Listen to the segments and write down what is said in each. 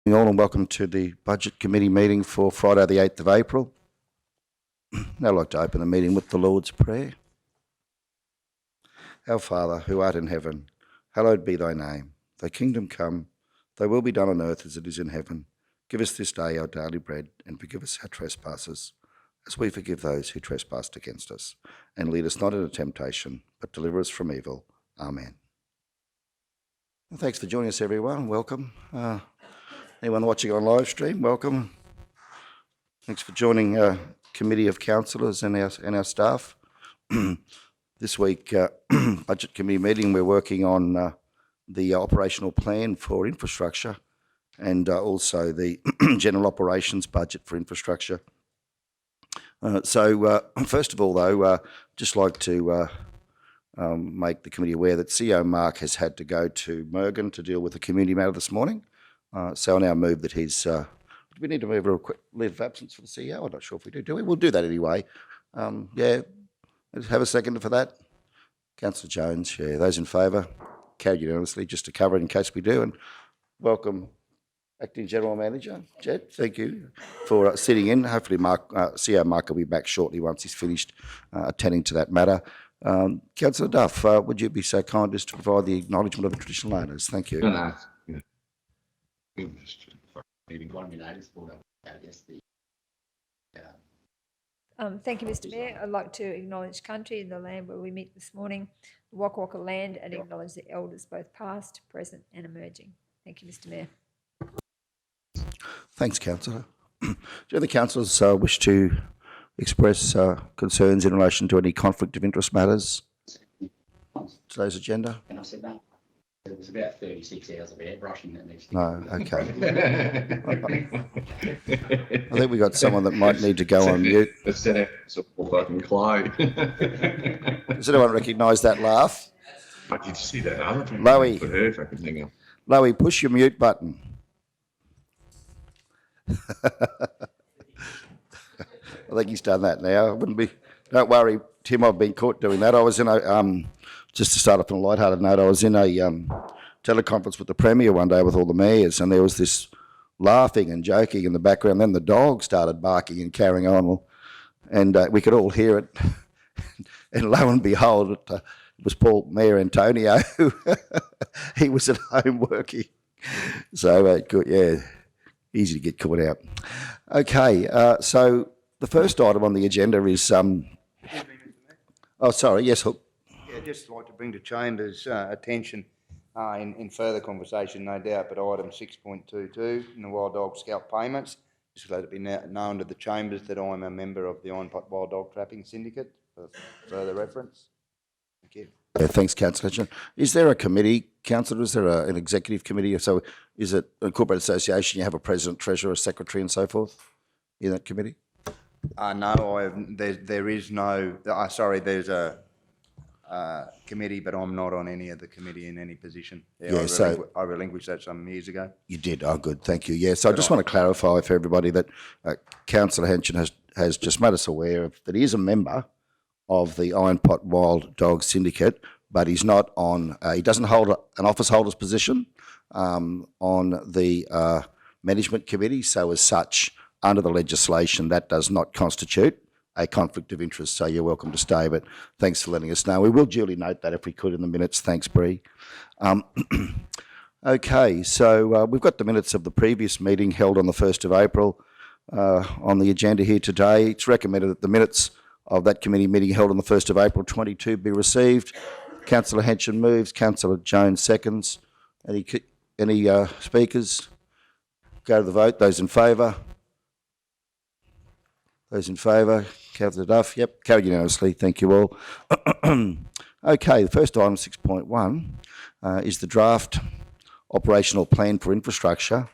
All and welcome to the Budget Committee meeting for Friday the 8th of April. Now I'd like to open the meeting with the Lord's Prayer. Our Father, who art in heaven, hallowed be thy name. Thy kingdom come, thy will be done on earth as it is in heaven. Give us this day our daily bread, and forgive us our trespasses, as we forgive those who trespass against us. And lead us not into temptation, but deliver us from evil. Amen. Well, thanks for joining us, everyone. Welcome. Anyone watching on live stream, welcome. Thanks for joining Committee of Councillors and our staff. This week, Budget Committee meeting, we're working on the operational plan for infrastructure and also the general operations budget for infrastructure. First of all, though, just like to make the committee aware that CEO Mark has had to go to Mergen to deal with a community matter this morning. So I now move that his, do we need to move a quick leave of absence for the CEO? I'm not sure if we do. Do we? We'll do that anyway. Yeah, let's have a second for that. Councillor Jones, yeah, those in favour? Carried unanimously, just to cover it in case we do. And welcome, Acting General Manager, Jed, thank you for sitting in. Hopefully CEO Mark will be back shortly once he's finished attending to that matter. Councillor Duff, would you be so kind as to provide the acknowledgement of the traditional owners? Thank you. No. Thank you, Mr. Mayor. I'd like to acknowledge country and the land where we meet this morning, the Waka Waka land, and acknowledge the elders, both past, present and emerging. Thank you, Mr. Mayor. Thanks, Councillor. Do the councillors wish to express concerns in relation to any conflict of interest matters? Today's agenda? And I said, no. It was about 36 hours of airbrushing that needs to No, okay. I think we got someone that might need to go on mute. It's all fucking clay. Does anyone recognise that laugh? But did you see that other thing? Lowy. For her fucking thing. Lowy, push your mute button. I think he's done that now. Wouldn't be. Don't worry, Tim. I've been caught doing that. I was in a just to start off on a lighthearted note. I was in a teleconference with the Premier one day with all the mayors, and there was this laughing and joking in the background. Then the dog started barking and carrying on, and we could all hear it. And lo and behold, it was Paul Mayor Antonio. He was at home working. So good, yeah. Easy to get caught out. Okay, so the first item on the agenda is... oh, sorry, yes, Hook. Yeah, just like to bring to Chambers' attention in further conversation, no doubt, but item 6.22 in the wild dog scalp payments. Just let it be known to the Chambers that I'm a member of the Untitled Wild Dog Trapping Syndicate for further reference. Thank you. Yeah, thanks, Councillor. Is there a committee, Councillor? Is there an executive committee? So is it a corporate association? You have a president, treasurer, secretary and so forth in that committee? No, there is no... sorry, there's a committee, but I'm not on any of the committee in any position. Yeah, I relinquished that some years ago. You did? Oh, good. Thank you. Yeah, so I just want to clarify for everybody that Councillor Henson has just made us aware of that he is a member of the Iron Pot Wild Dog Syndicate, but he's not on, he doesn't hold an office holder's position on the management committee. So as such, under the legislation, that does not constitute a conflict of interest. So you're welcome to stay, but thanks for letting us know. We will duly note that if we could in the minutes. Thanks, Bree. Okay, so we've got the minutes of the previous meeting held on the 1st of April on the agenda here today. It's recommended that the minutes of that committee meeting held on the 1st of April 22 be received. Councillor Henson moves, Councillor Jones seconds. Any speakers? Go to the vote. Those in favour? Those in favour? Councillor Duff? Yep, carried unanimously. Thank you all. Okay, the first item, 6.1, is the draft operational plan for infrastructure.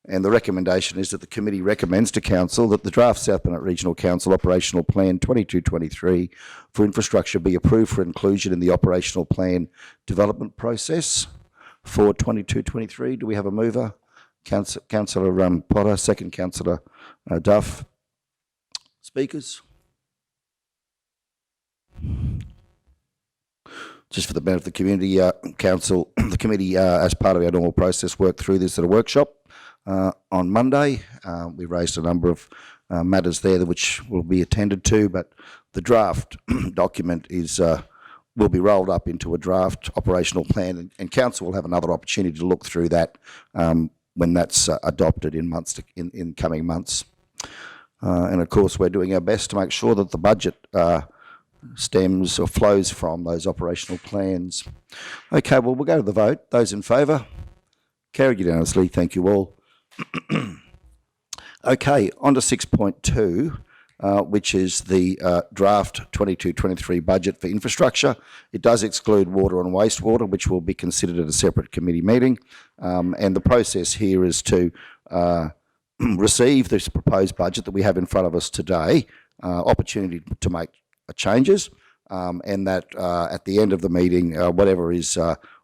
And the recommendation is that the committee recommends to Council that the draft South Burnett Regional Council Operational Plan 22-23 for infrastructure be approved for inclusion in the operational plan development process for 22-23. Do we have a mover? Councillor Potter, second Councillor Duff. Speakers? Just for the benefit of the community, Council, the committee, as part of our normal process, worked through this at a workshop on Monday. We raised a number of matters there which will be attended to, but the draft document is will be rolled up into a draft operational plan, and council will have another opportunity to look through that when that's adopted in coming months. And of course, we're doing our best to make sure that the budget stems or flows from those operational plans. Okay, well, we'll go to the vote. Those in favour? Carried unanimously. Thank you all. Okay, on to 6.2, which is the draft 22-23 budget for infrastructure. It does exclude water and wastewater, which will be considered at a separate committee meeting. And the process here is to receive this proposed budget that we have in front of us today, opportunity to make changes, and that at the end of the meeting, whatever is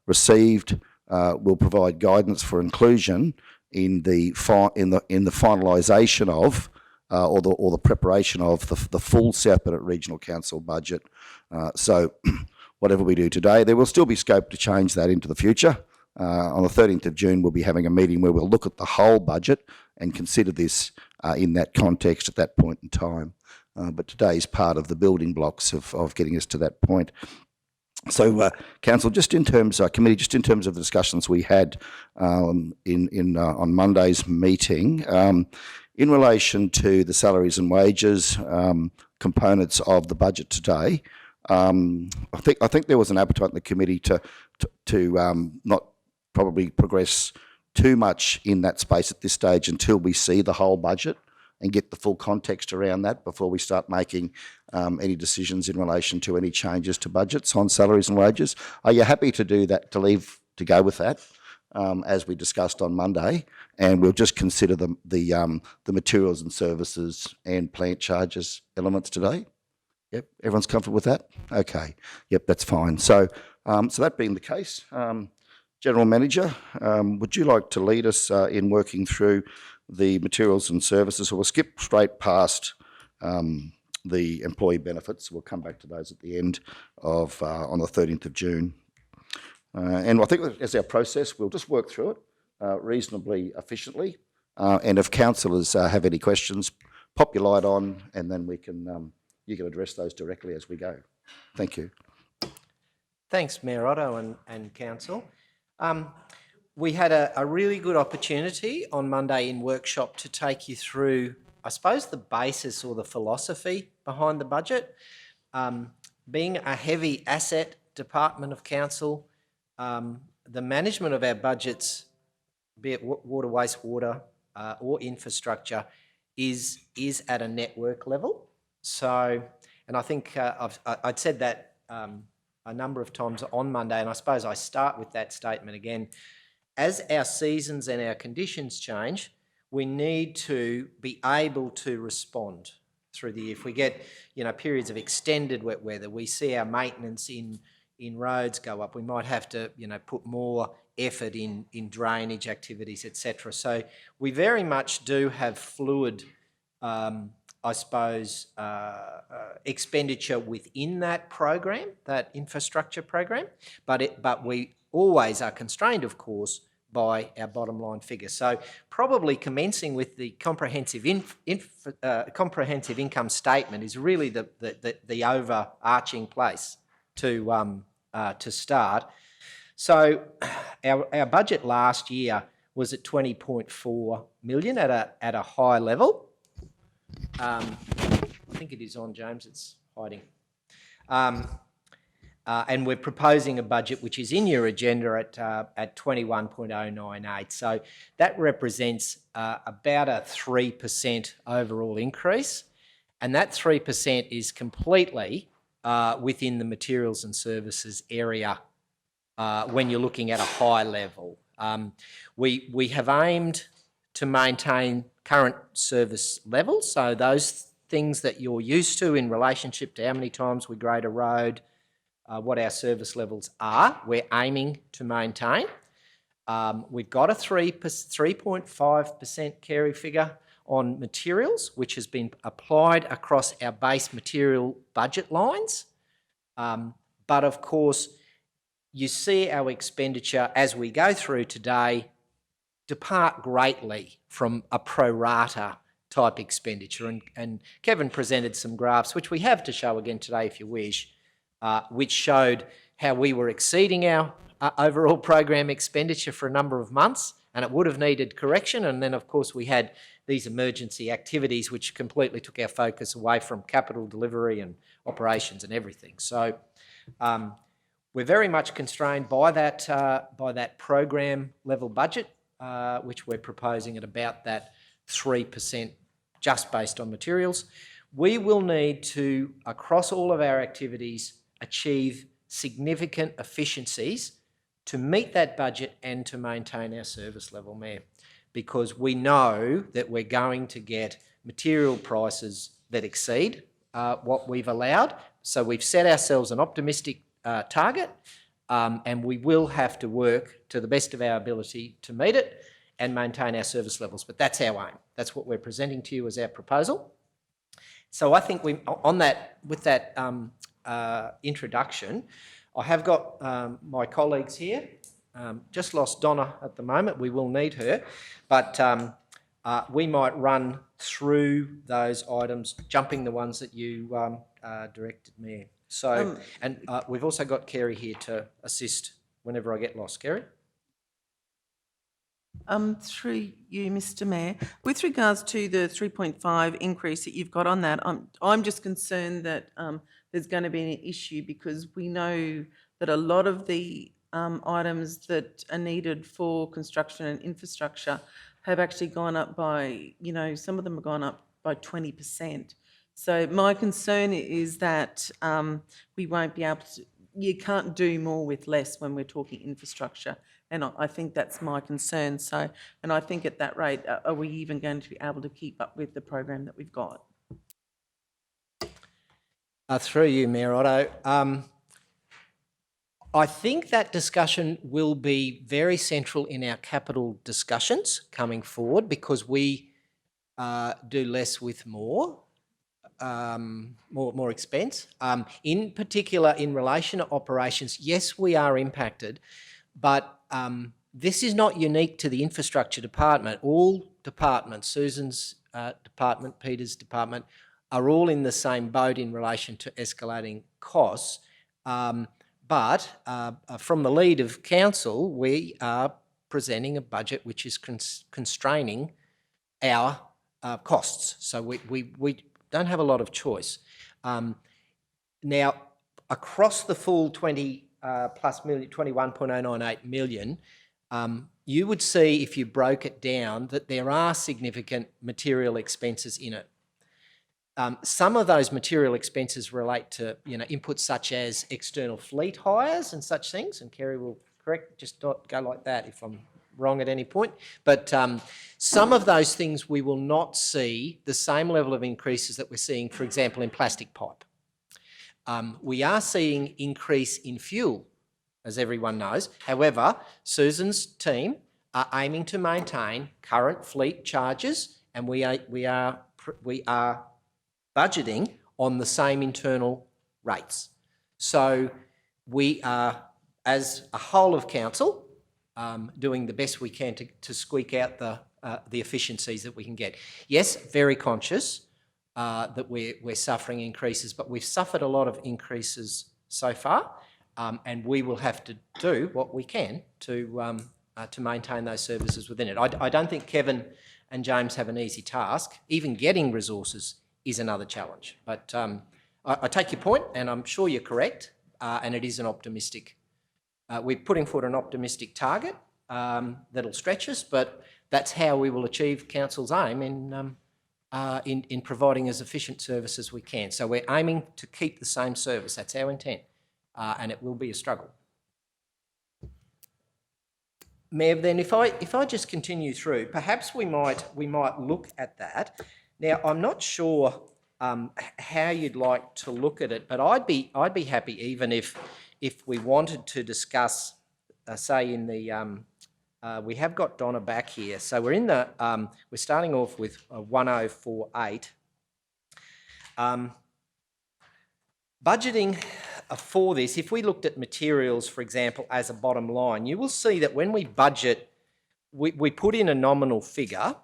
received will provide guidance for inclusion in the finalisation of or the preparation of the full South Bennett Regional Council budget. So whatever we do today, there will still be scope to change that into the future. On the 13th of June, we'll be having a meeting where we'll look at the whole budget and consider this in that context at that point in time. But today is part of the building blocks of getting us to that point. So, Council, just in terms, committee, just in terms of the discussions we had on Monday's meeting, in relation to the salaries and wages components of the budget today, I think there was an appetite in the committee to not probably progress too much in that space at this stage until we see the whole budget and get the full context around that before we start making any decisions in relation to any changes to budgets on salaries and wages. Are you happy to do that, to go with that, as we discussed on Monday, and we'll just consider the materials and services and plant charges elements today? Yep, everyone's comfortable with that? Okay, yep, that's fine. So, so that being the case, General Manager, would you like to lead us in working through the materials and services? So we'll skip straight past the employee benefits. We'll come back to those at the end of on the 13th of June. And I think as our process, we'll just work through it reasonably efficiently. And if councillors have any questions, pop your light on, and then we can you can address those directly as we go. Thank you. Thanks, Mayor Otto and Council. We had a really good opportunity on Monday in workshop to take you through, I suppose, the basis or the philosophy behind the budget. Being a heavy asset department of council, the management of our budgets, be it water, wastewater or infrastructure, is at a network level. So, and I think I'd said that a number of times on Monday, and I suppose I start with that statement again. As our seasons and our conditions change, we need to be able to respond through the year. If we get, periods of extended wet weather, we see our maintenance in roads go up. We might have to, put more effort in drainage activities, etc. So we very much do have fluid, I suppose, expenditure within that program, that infrastructure program, but we always are constrained, of course, by our bottom line figure. So probably commencing with the comprehensive comprehensive income statement is really the overarching place to start. So our budget last year was at 20.4 million at a high level. I think it is on, James. It's hiding. And we're proposing a budget which is in your agenda at 21.098. So that represents about a 3% overall increase, and that 3% is completely within the materials and services area when you're looking at a high level. We have aimed to maintain current service levels, so those things that you're used to in relationship to how many times we grade a road, what our service levels are, we're aiming to maintain. We've got a 3.5% carry figure on materials, which has been applied across our base material budget lines. But of course, you see our expenditure as we go through today depart greatly from a pro rata type expenditure. And Kevin presented some graphs, which we have to show again today if you wish, which showed how we were exceeding our overall program expenditure for a number of months, and it would have needed correction. And then, of course, we had these emergency activities which completely took our focus away from capital delivery and operations and everything. So we're very much constrained by that program level budget, which we're proposing at about that 3% just based on materials. We will need to, across all of our activities, achieve significant efficiencies to meet that budget and to maintain our service level, Mayor, because we know that we're going to get material prices that exceed what we've allowed. So we've set ourselves an optimistic target, and we will have to work to the best of our ability to meet it and maintain our service levels. But that's our aim. That's what we're presenting to you as our proposal. So I think with that introduction, I have got my colleagues here. Just lost Donna at the moment. We will need her, but we might run through those items, jumping the ones that you directed me. So, and we've also got Kerry here to assist whenever I get lost. Kerry? Through you, Mr. Mayor, with regards to the 3.5 increase that you've got on that, I'm just concerned that there's going to be an issue, because we know that a lot of the items that are needed for construction and infrastructure have actually gone up by, some of them have gone up by 20%. So my concern is that we won't be able to, you can't do more with less when we're talking infrastructure. And I think that's my concern. So, and I think at that rate, are we even going to be able to keep up with the program that we've got? Through you, Mayor Otto. I think that discussion will be very central in our capital discussions coming forward, because we do less with more expense. In particular, in relation to operations, yes, we are impacted, but this is not unique to the infrastructure department. All departments, Susan's department, Peter's department, are all in the same boat in relation to escalating costs. But from the lead of council, we are presenting a budget which is constraining our costs. So we don't have a lot of choice. Now, across the full 21.098 million, you would see, if you broke it down, that there are significant material expenses in it. Some of those material expenses relate to inputs such as external fleet hires and such things, and Kerry will correct, just don't go like that if I'm wrong at any point. But some of those things we will not see the same level of increases that we're seeing, for example, in plastic pipe. We are seeing increase in fuel, as everyone knows. However, Susan's team are aiming to maintain current fleet charges, and we are budgeting on the same internal rates. So we are, as a whole of council, doing the best we can to squeak out the efficiencies that we can get. Yes, very conscious that we're suffering increases, but we've suffered a lot of increases so far, and we will have to do what we can to maintain those services within it. I don't think Kevin and James have an easy task. Even getting resources is another challenge. But I take your point, and I'm sure you're correct, and it is an optimistic. We're putting forward an optimistic target that'll stretch us, but that's how we will achieve council's aim in providing as efficient service as we can. So we're aiming to keep the same service. That's our intent, and it will be a struggle. Mayor, then if I just continue through, perhaps we might look at that. Now, I'm not sure how you'd like to look at it, but I'd be happy even if we wanted to discuss, say in the we have got Donna back here, so we're in the we're starting off with 1048. Budgeting for this, if we looked at materials, for example, as a bottom line, you will see that when we budget we put in a nominal figure,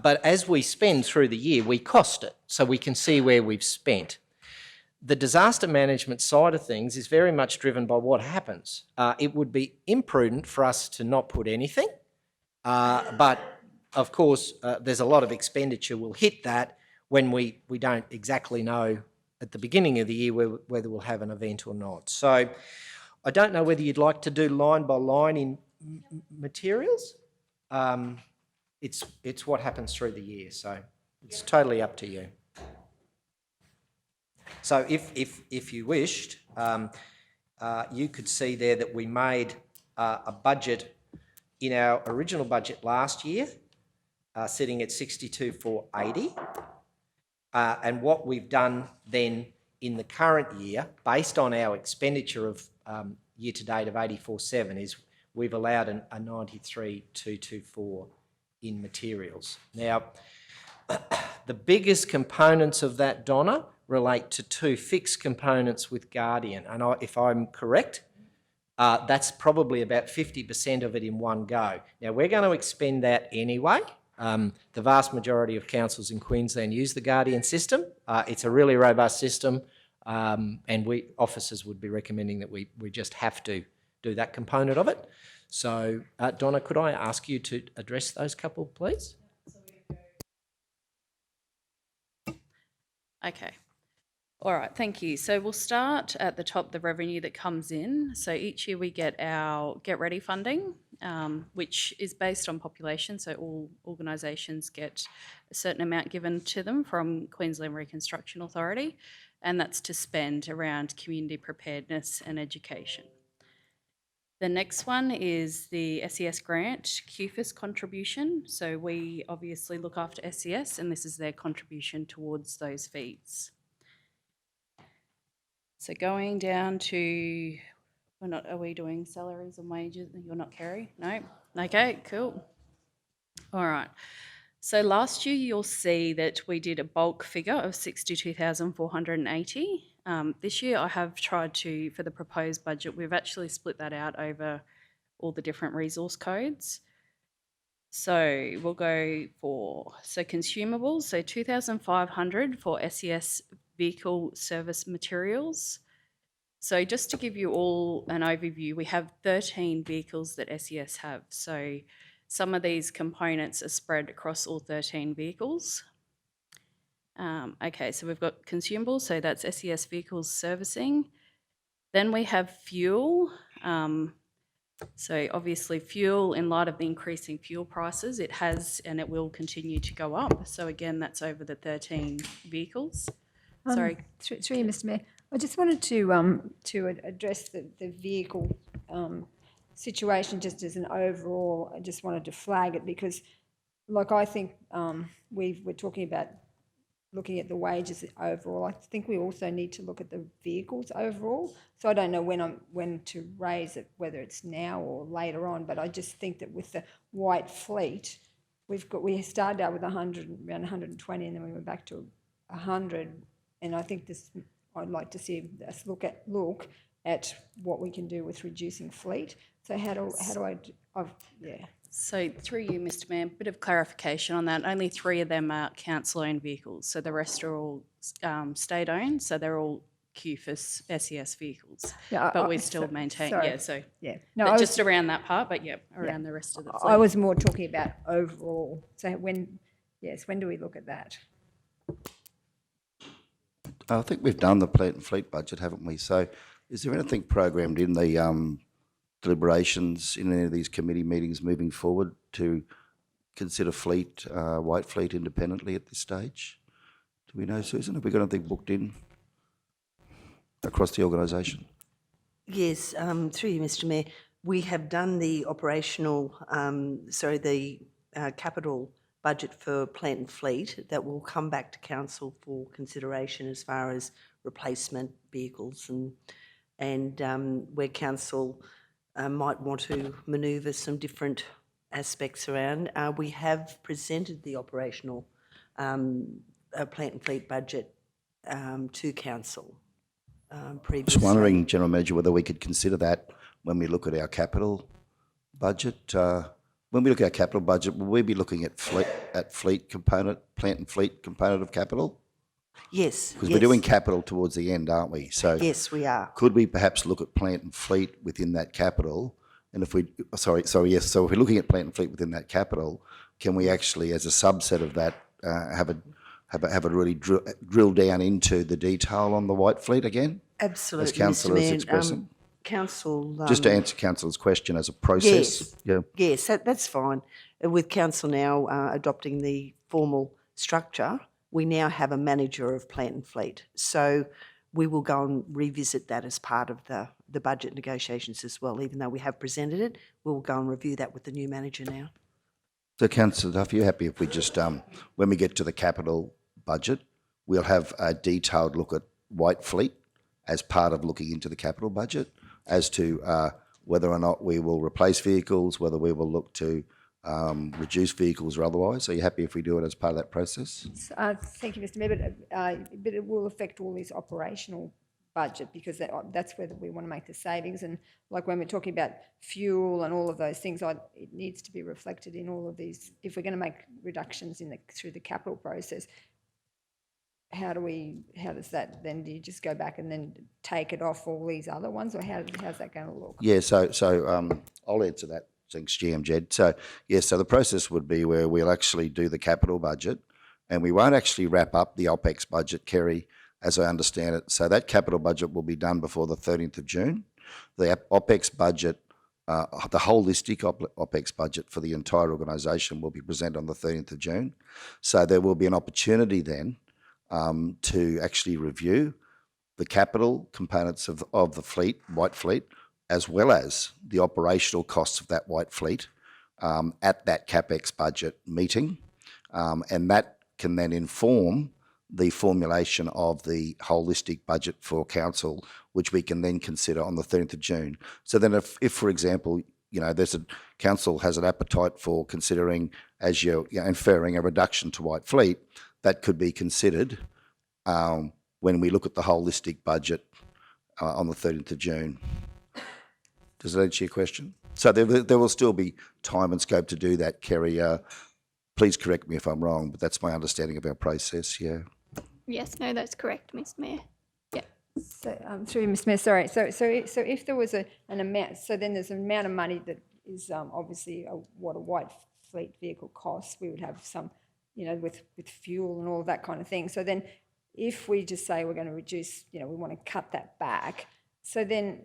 but as we spend through the year, we cost it, so we can see where we've spent. The disaster management side of things is very much driven by what happens. It would be imprudent for us to not put anything, but of course, there's a lot of expenditure will hit that when we don't exactly know at the beginning of the year whether we'll have an event or not. So I don't know whether you'd like to do line by line in materials. It's what happens through the year, so it's totally up to you. So if you wished, you could see there that we made a budget in our original budget last year, sitting at 62,480. And what we've done then in the current year, based on our expenditure of year to date of 84.7, is we've allowed a 93,224 in materials. Now, the biggest components of that, Donna, relate to two fixed components with Guardian. And if I'm correct, that's probably about 50% of it in one go. Now, we're going to expend that anyway. The vast majority of councils in Queensland use the Guardian system. It's a really robust system, and officers would be recommending that we just have to do that component of it. So, Donna, could I ask you to address those couple, please? Okay. All right, thank you. So we'll start at the top, the revenue that comes in. So each year we get our Get Ready funding, which is based on population. So all organisations get a certain amount given to them from Queensland Reconstruction Authority, and that's to spend around community preparedness and education. The next one is the SES grant QFIS contribution. So we obviously look after SES, and this is their contribution towards those fees. So going down to, are we doing salaries and wages? You're not, Kerry? No? Okay, cool. All right. So last year you'll see that we did a bulk figure of 62,480. This year I have tried to, for the proposed budget, we've actually split that out over all the different resource codes. So we'll go for, consumables, so 2,500 for SES vehicle service materials. So just to give you all an overview, we have 13 vehicles that SES have. So some of these components are spread across all 13 vehicles. Okay, so we've got consumables, so that's SES vehicles servicing. Then we have fuel. So obviously fuel, in light of the increasing fuel prices, it has and it will continue to go up. So again, that's over the 13 vehicles. Sorry. Through you, Mr. Mayor. I just wanted to address the vehicle situation just as an overall. I just wanted to flag it because, like, I think we're talking about looking at the wages overall. I think we also need to look at the vehicles overall. So I don't know when to raise it, whether it's now or later on. But I just think that with the white fleet, we started out with 100, around 120, and then we went back to 100. And I think I'd like to see us look at what we can do with reducing fleet. So how do yeah. So through you, Mr. Mayor, a bit of clarification on that. Only 3 of them are council-owned vehicles. So the rest are all state-owned. So they're all QFIS SES vehicles. Yeah, but we still maintain, sorry. Yeah, so yeah. No, just around that part, but yeah, around the rest of the fleet. I was more talking about overall. So when do we look at that? I think we've done the plant and fleet budget, haven't we? So is there anything programmed in the deliberations in any of these committee meetings moving forward to consider white fleet independently at this stage? Do we know, Susan? Have we got anything booked in across the organisation? Yes, through you, Mr. Mayor. We have done the capital budget for plant and fleet that will come back to council for consideration as far as replacement vehicles and where council might want to manoeuvre some different aspects around. We have presented the operational plant and fleet budget to council previously. Just wondering, General Manager, whether we could consider that when we look at our capital budget. when we look at our capital budget, will we be looking at fleet component, plant and fleet component of capital? Yes, Because yes. we're doing capital towards the end, aren't we? So Yes, we are. could we perhaps look at plant and fleet within that capital? And if we, yes, so if we're looking at plant and fleet within that capital, can we actually, as a subset of that, have a really drill down into the detail on the white fleet again? Absolutely, As councillor is Mr. expressing? Mayor. Council. Just to answer councillor's question as a process. Yes. Yeah. Yes, that's fine. With council now adopting the formal structure, we now have a manager of plant and fleet. So we will go and revisit that as part of the budget negotiations as well. Even though we have presented it, we'll go and review that with the new manager now. So councillor Duff, are you happy if we just, when we get to the capital budget, we'll have a detailed look at white fleet as part of looking into the capital budget as to whether or not we will replace vehicles, whether we will look to reduce vehicles or otherwise? Are you happy if we do it as part of that process? Thank you, Mr Mayor, but it will affect all this operational budget because that's where we want to make the savings. And like when we're talking about fuel and all of those things, it needs to be reflected in all of these. If we're going to make reductions through the capital process, how does that then, do you just go back and then take it off all these other ones, or how's that going to look? Yeah, so I'll answer that. Thanks, GM Jed. So, yes, so the process would be where we'll actually do the capital budget and we won't actually wrap up the OPEX budget, Kerry, as I understand it. So that capital budget will be done before the 13th of June. The OPEX budget, the holistic OPEX budget for the entire organisation will be presented on the 13th of June. So there will be an opportunity then to actually review the capital components of the fleet, white fleet, as well as the operational costs of that white fleet at that CapEx budget meeting. And that can then inform the formulation of the holistic budget for council, which we can then consider on the 13th of June. So then if for example, council has an appetite for considering, as you're inferring, a reduction to white fleet, that could be considered when we look at the holistic budget on the 13th of June. Does that answer your question? So there will still be time and scope to do that, Kerry. Please correct me if I'm wrong, but that's my understanding of our process, yeah. Yes, no, that's correct, Mr Mayor. Yeah. So, through you, Ms Mayor, sorry. So if there was an amount, so then there's an amount of money that is obviously what a white fleet vehicle costs. We would have some, with fuel and all of that kind of thing. So then if we just say we're going to reduce, we want to cut that back, so then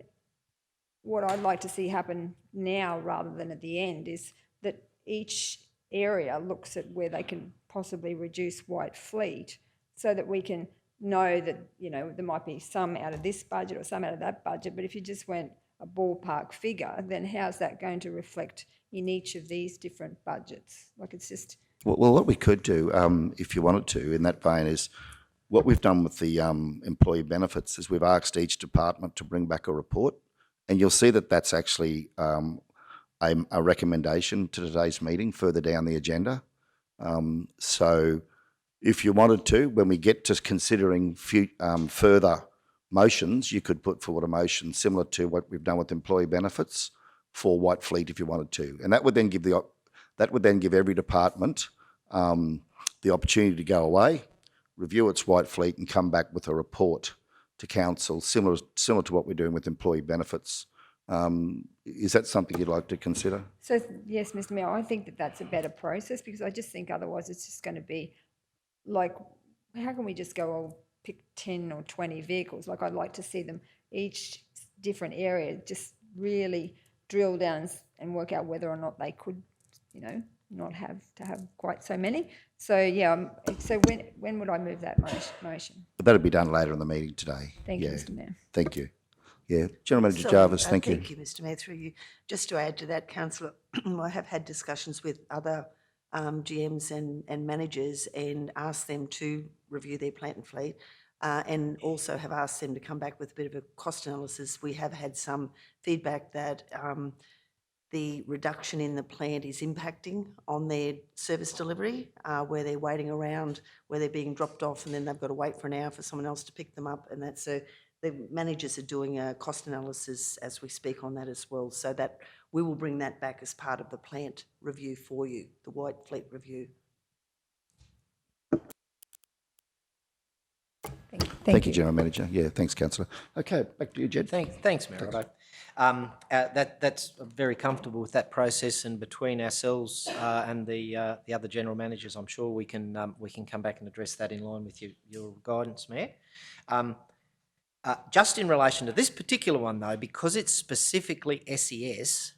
what I'd like to see happen now rather than at the end is that each area looks at where they can possibly reduce white fleet so that we can know that, there might be some out of this budget or some out of that budget, but if you just went a ballpark figure, then how's that going to reflect in each of these different budgets? Like it's just... Well, what we could do, if you wanted to, in that vein, is what we've done with the employee benefits is we've asked each department to bring back a report. And you'll see that that's actually a recommendation to today's meeting further down the agenda. So if you wanted to, when we get to considering further motions, you could put forward a motion similar to what we've done with employee benefits for white fleet if you wanted to. And that would then give every department the opportunity to go away, review its white fleet and come back with a report to council, similar to what we're doing with employee benefits. Is that something you'd like to consider? So, yes, Mr Mayor, I think that that's a better process because I just think otherwise it's just going to be like, how can we just go, pick 10 or 20 vehicles? Like I'd like to see them, each different area, just really drill down and work out whether or not they could, not have to have quite so many. So, yeah, so when would I move that motion? But that'll be done later in the meeting today. Thank you, Mr Mayor. Thank you. Yeah, General Manager Sorry, Jarvis, thank you. Thank you, Mr Mayor, through you. Just to add to that, councillor, I have had discussions with other GMs and managers and asked them to review their plant and fleet and also have asked them to come back with a bit of a cost analysis. We have had some feedback that the reduction in the plant is impacting on their service delivery, where they're waiting around, where they're being dropped off and then they've got to wait for an hour for someone else to pick them up, and that's the managers are doing a cost analysis as we speak on that as well. So that we will bring that back as part of the plant review for you, the White Fleet review. Thank you, General Manager. Yeah, thanks, Councillor. Okay, back to you, Jed. Thanks, Mayor Otto. That's very comfortable with that process, and between ourselves and the other general managers, I'm sure we can come back and address that in line with your guidance, Mayor. Just in relation to this particular one, though, because it's specifically SES,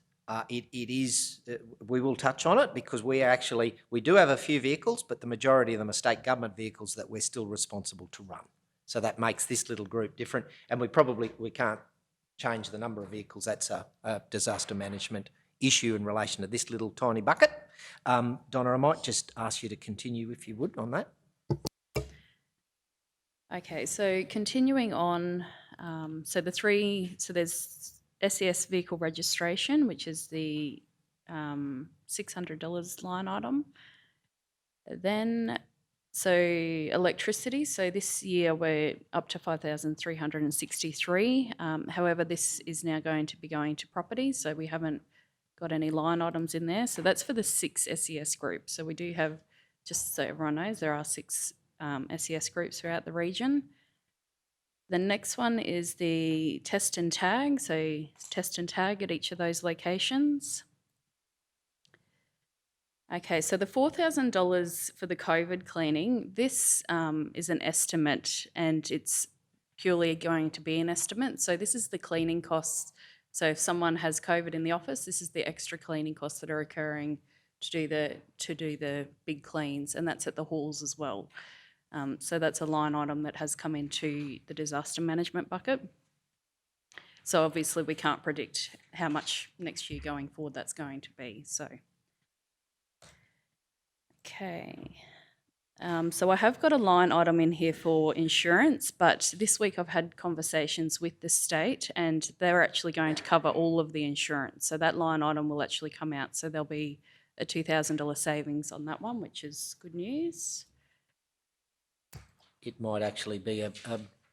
it is. We will touch on it because we do have a few vehicles, but the majority of them are state government vehicles that we're still responsible to run. So that makes this little group different, and we can't change the number of vehicles. That's a disaster management issue in relation to this little tiny bucket. Donna, I might just ask you to continue if you would on that. Okay, so continuing on, there's SES vehicle registration, which is the $600 line item. Then, so electricity, so this year we're up to 5,363. However, this is now going to be going to property, so we haven't got any line items in there. So that's for the 6 SES groups. So we do have, just so everyone knows, there are 6 SES groups throughout the region. The next one is the test and tag, so test and tag at each of those locations. Okay, so the $4,000 for the COVID cleaning, this is an estimate, and it's purely going to be an estimate. So this is the cleaning costs. So if someone has COVID in the office, this is the extra cleaning costs that are occurring to do the big cleans, and that's at the halls as well. So that's a line item that has come into the disaster management bucket. So obviously we can't predict how much next year going forward that's going to be. So, okay. So I have got a line item in here for insurance, but this week I've had conversations with the state and they're actually going to cover all of the insurance. So that line item will actually come out. So there'll be a $2,000 savings on that one, which is good news. It might actually be an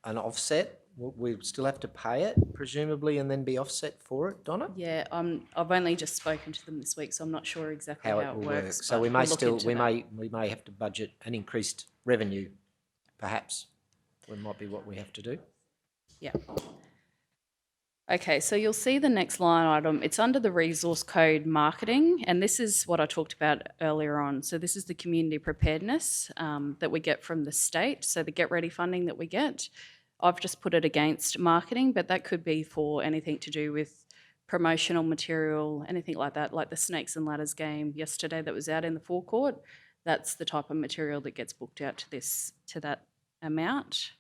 offset. We still have to pay it, presumably, and then be offset for it, Donna? Yeah, I've only just spoken to them this week, so I'm not sure exactly how it works. So we but may we'll look into that. we may have to budget an increased revenue, perhaps. It might be what we have to do. Yeah. Okay, so you'll see the next line item. It's under the resource code marketing, and this is what I talked about earlier on. So this is the community preparedness that we get from the state, so the Get Ready funding that we get. I've just put it against marketing, but that could be for anything to do with promotional material, anything like that, like the Snakes and Ladders game yesterday that was out in the forecourt. That's the type of material that gets booked out to that amount.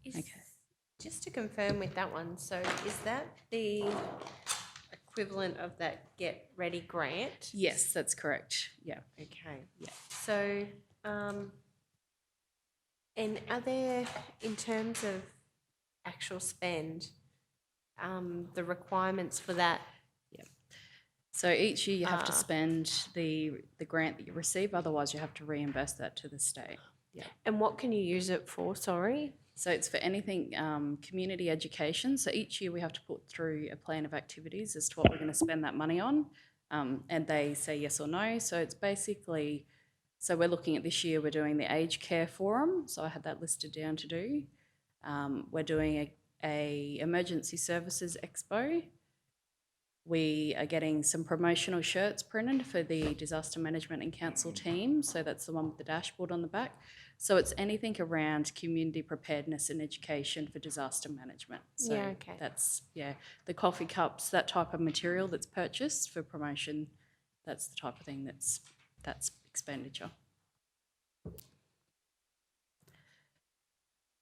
Okay. Just to confirm with that one, so is that the equivalent of that Get Ready grant? Yes, that's correct. Yeah. Okay. Yeah. So, and are there, in terms of actual spend, the requirements for that? Yeah. So each year you have to spend the grant that you receive, otherwise you have to reimburse that to the state. Yeah. And what can you use it for, sorry? So it's for anything community education. So each year we have to put through a plan of activities as to what we're going to spend that money on, and they say yes or no. So it's basically, so we're looking at this year, we're doing the aged care forum. So I had that listed down to do. We're doing a emergency services expo. We are getting some promotional shirts printed for the disaster management and council team. So that's the one with the dashboard on the back. So it's anything around community preparedness and education for disaster management. So yeah, okay. That's, yeah, the coffee cups, that type of material that's purchased for promotion, that's the type of thing that's expenditure.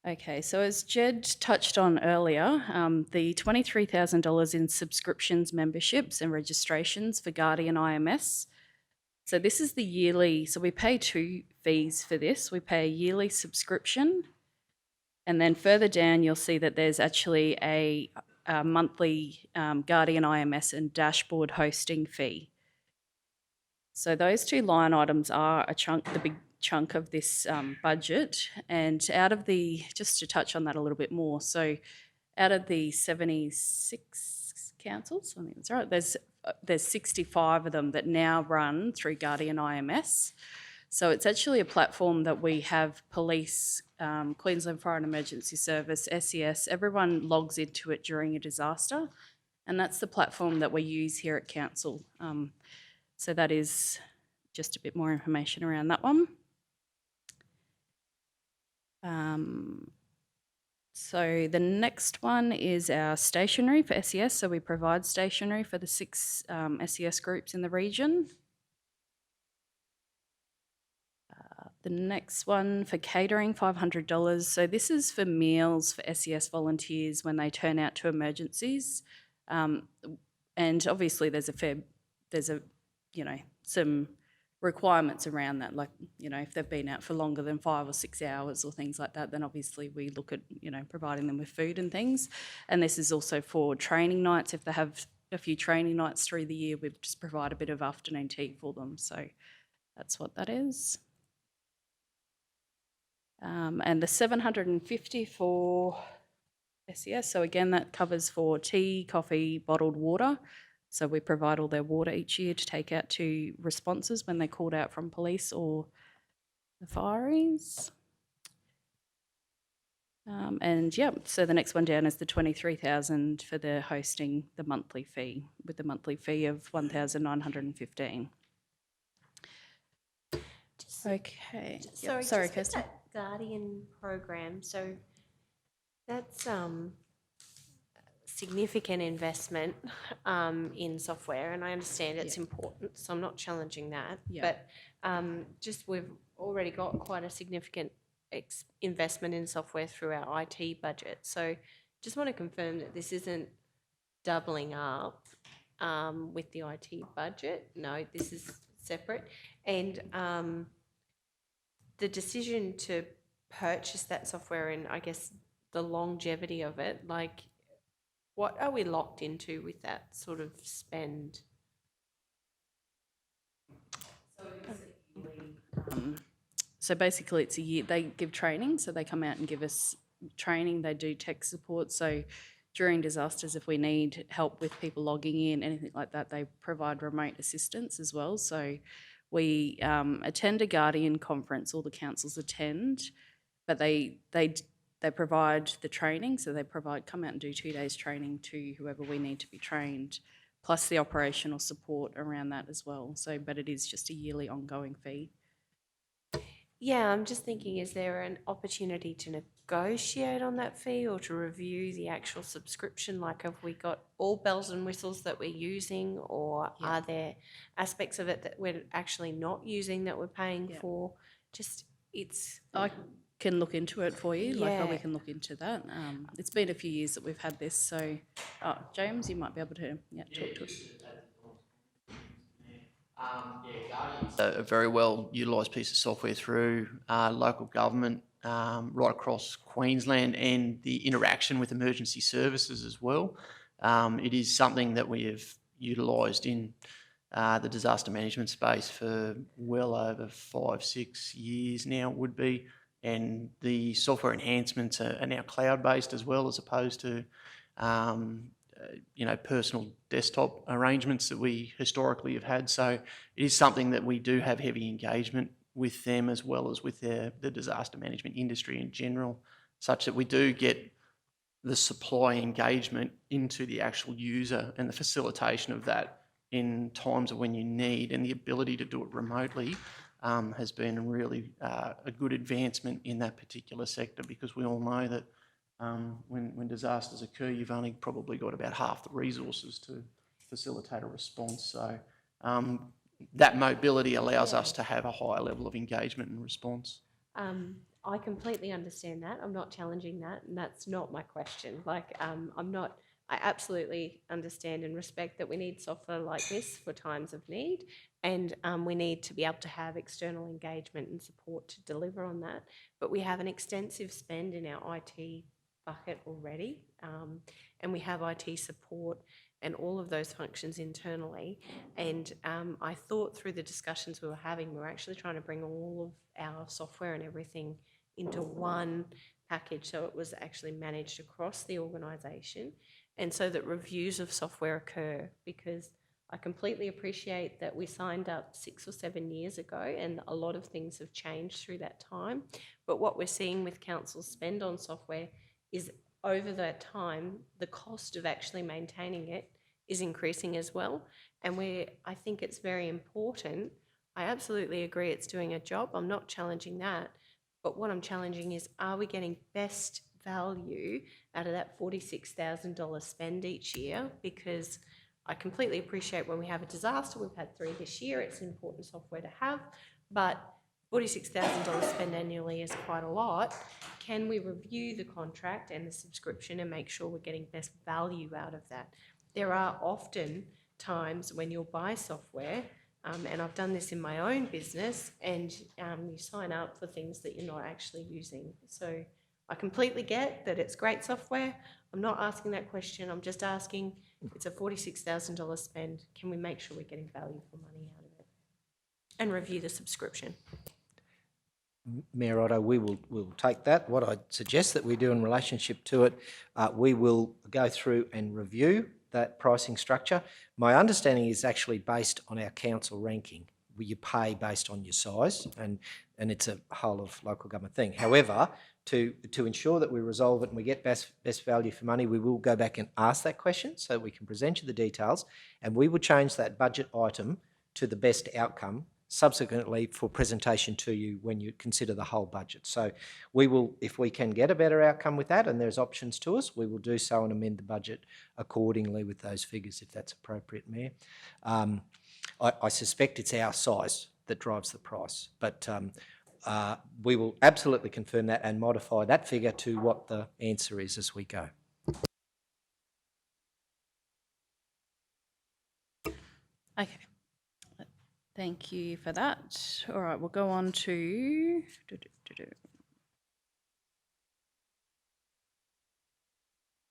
Okay, so as Jed touched on earlier, the $23,000 in subscriptions, memberships and registrations for Guardian IMS. So this is the yearly, so we pay 2 fees for this. We pay a yearly subscription, and then further down you'll see that there's actually a monthly Guardian IMS and dashboard hosting fee. So those 2 line items are the big chunk of this budget, and out of the, just to touch on that a little bit more, so out of the 76 councils. I think that's right. There's 65 of them that now run through Guardian IMS. So it's actually a platform that we have police, Queensland Fire and Emergency Service, SES, everyone logs into it during a disaster. And that's the platform that we use here at council. So that is just a bit more information around that one. So the next one is our stationery for SES. So we provide stationery for the 6 SES groups in the region. The next one for catering, $500. So this is for meals for SES volunteers when they turn out to emergencies. And obviously there's some requirements around that, like, if they've been out for longer than 5 or 6 hours or things like that, then obviously we look at, providing them with food and things. And this is also for training nights. If they have a few training nights through the year, we just provide a bit of afternoon tea for them. So that's what that is. And the 750 for SES. So again, that covers for tea, coffee, bottled water. So we provide all their water each year to take out to responses when they're called out from police or the fireys. So the next one down is the 23,000 for the hosting the monthly fee, with the monthly fee of 1,915. Okay. Sorry, just with Kirsten. that Guardian program, so that's significant investment in software, and I understand it's important, so I'm not challenging that. Yeah. But just we've already got quite a significant investment in software through our IT budget. So just want to confirm that this isn't doubling up with the IT budget. No, this is separate. And the decision to purchase that software and I guess the longevity of it, like, what are we locked into with that sort of spend? So basically it's a year, they give training, so they come out and give us training, they do tech support, so during disasters if we need help with people logging in, anything like that, they provide remote assistance as well. So we attend a Guardian conference, all the councils attend, but they provide the training, so they come out and do 2 days training to whoever we need to be trained, plus the operational support around that as well. So, but it is just a yearly ongoing fee. Yeah, I'm just thinking, is there an opportunity to negotiate on that fee or to review the actual subscription? Like, have we got all bells and whistles that we're using, or are there aspects of it that we're actually not using that we're paying for? Just, I can look into it for you, like we Yeah. can look into that. It's been a few years that we've had this, so James, you might be able to talk to it. Guardian's a very well utilised piece of software through local government right across Queensland, and the interaction with emergency services as well. It is something that we have utilised in the disaster management space for well over 5-6 years now, it would be. And the software enhancements are now cloud-based as well, as opposed to personal desktop arrangements that we historically have had. So it is something that we do have heavy engagement with them, as well as with the disaster management industry in general, such that we do get the supply engagement into the actual user and the facilitation of that in times of when you need, and the ability to do it remotely has been really a good advancement in that particular sector, because we all know that when disasters occur, you've only probably got about half the resources to facilitate a response. So that mobility allows us to have a higher level of engagement and response. I completely understand that. I'm not challenging that, and that's not my question. Like, I absolutely understand and respect that we need software like this for times of need, and we need to be able to have external engagement and support to deliver on that. But we have an extensive spend in our IT bucket already, and we have IT support and all of those functions internally. And I thought through the discussions we were having, we were actually trying to bring all of our software and everything into one package, so it was actually managed across the organisation. and so that reviews of software occur, because I completely appreciate that we signed up 6 or 7 years ago and a lot of things have changed through that time. But what we're seeing with council's spend on software is over that time, the cost of actually maintaining it is increasing as well. And I think it's very important. I absolutely agree it's doing a job. I'm not challenging that. But what I'm challenging is, are we getting best value out of that $46,000 spend each year? Because I completely appreciate when we have a disaster, we've had 3 this year, it's an important software to have, but $46,000 spend annually is quite a lot. Can we review the contract and the subscription and make sure we're getting best value out of that? There are often times when you'll buy software, and I've done this in my own business, and you sign up for things that you're not actually using. So I completely get that it's great software. I'm not asking that question. I'm just asking, it's a $46,000 spend. Can we make sure we're getting value for money out of it? And review the subscription. Mayor Otto, we'll take that. What I'd suggest that we do in relationship to it, we will go through and review that pricing structure. My understanding is actually based on our council ranking, where you pay based on your size, and it's a whole of local government thing. However, to ensure that we resolve it and we get best value for money, we will go back and ask that question so we can present you the details, and we will change that budget item to the best outcome subsequently for presentation to you when you consider the whole budget. So we will, if we can get a better outcome with that and there's options to us, we will do so and amend the budget accordingly with those figures if that's appropriate, Mayor. I suspect it's our size that drives the price, but we will absolutely confirm that and modify that figure to what the answer is as we go. Okay. Thank you for that. All right, we'll go on to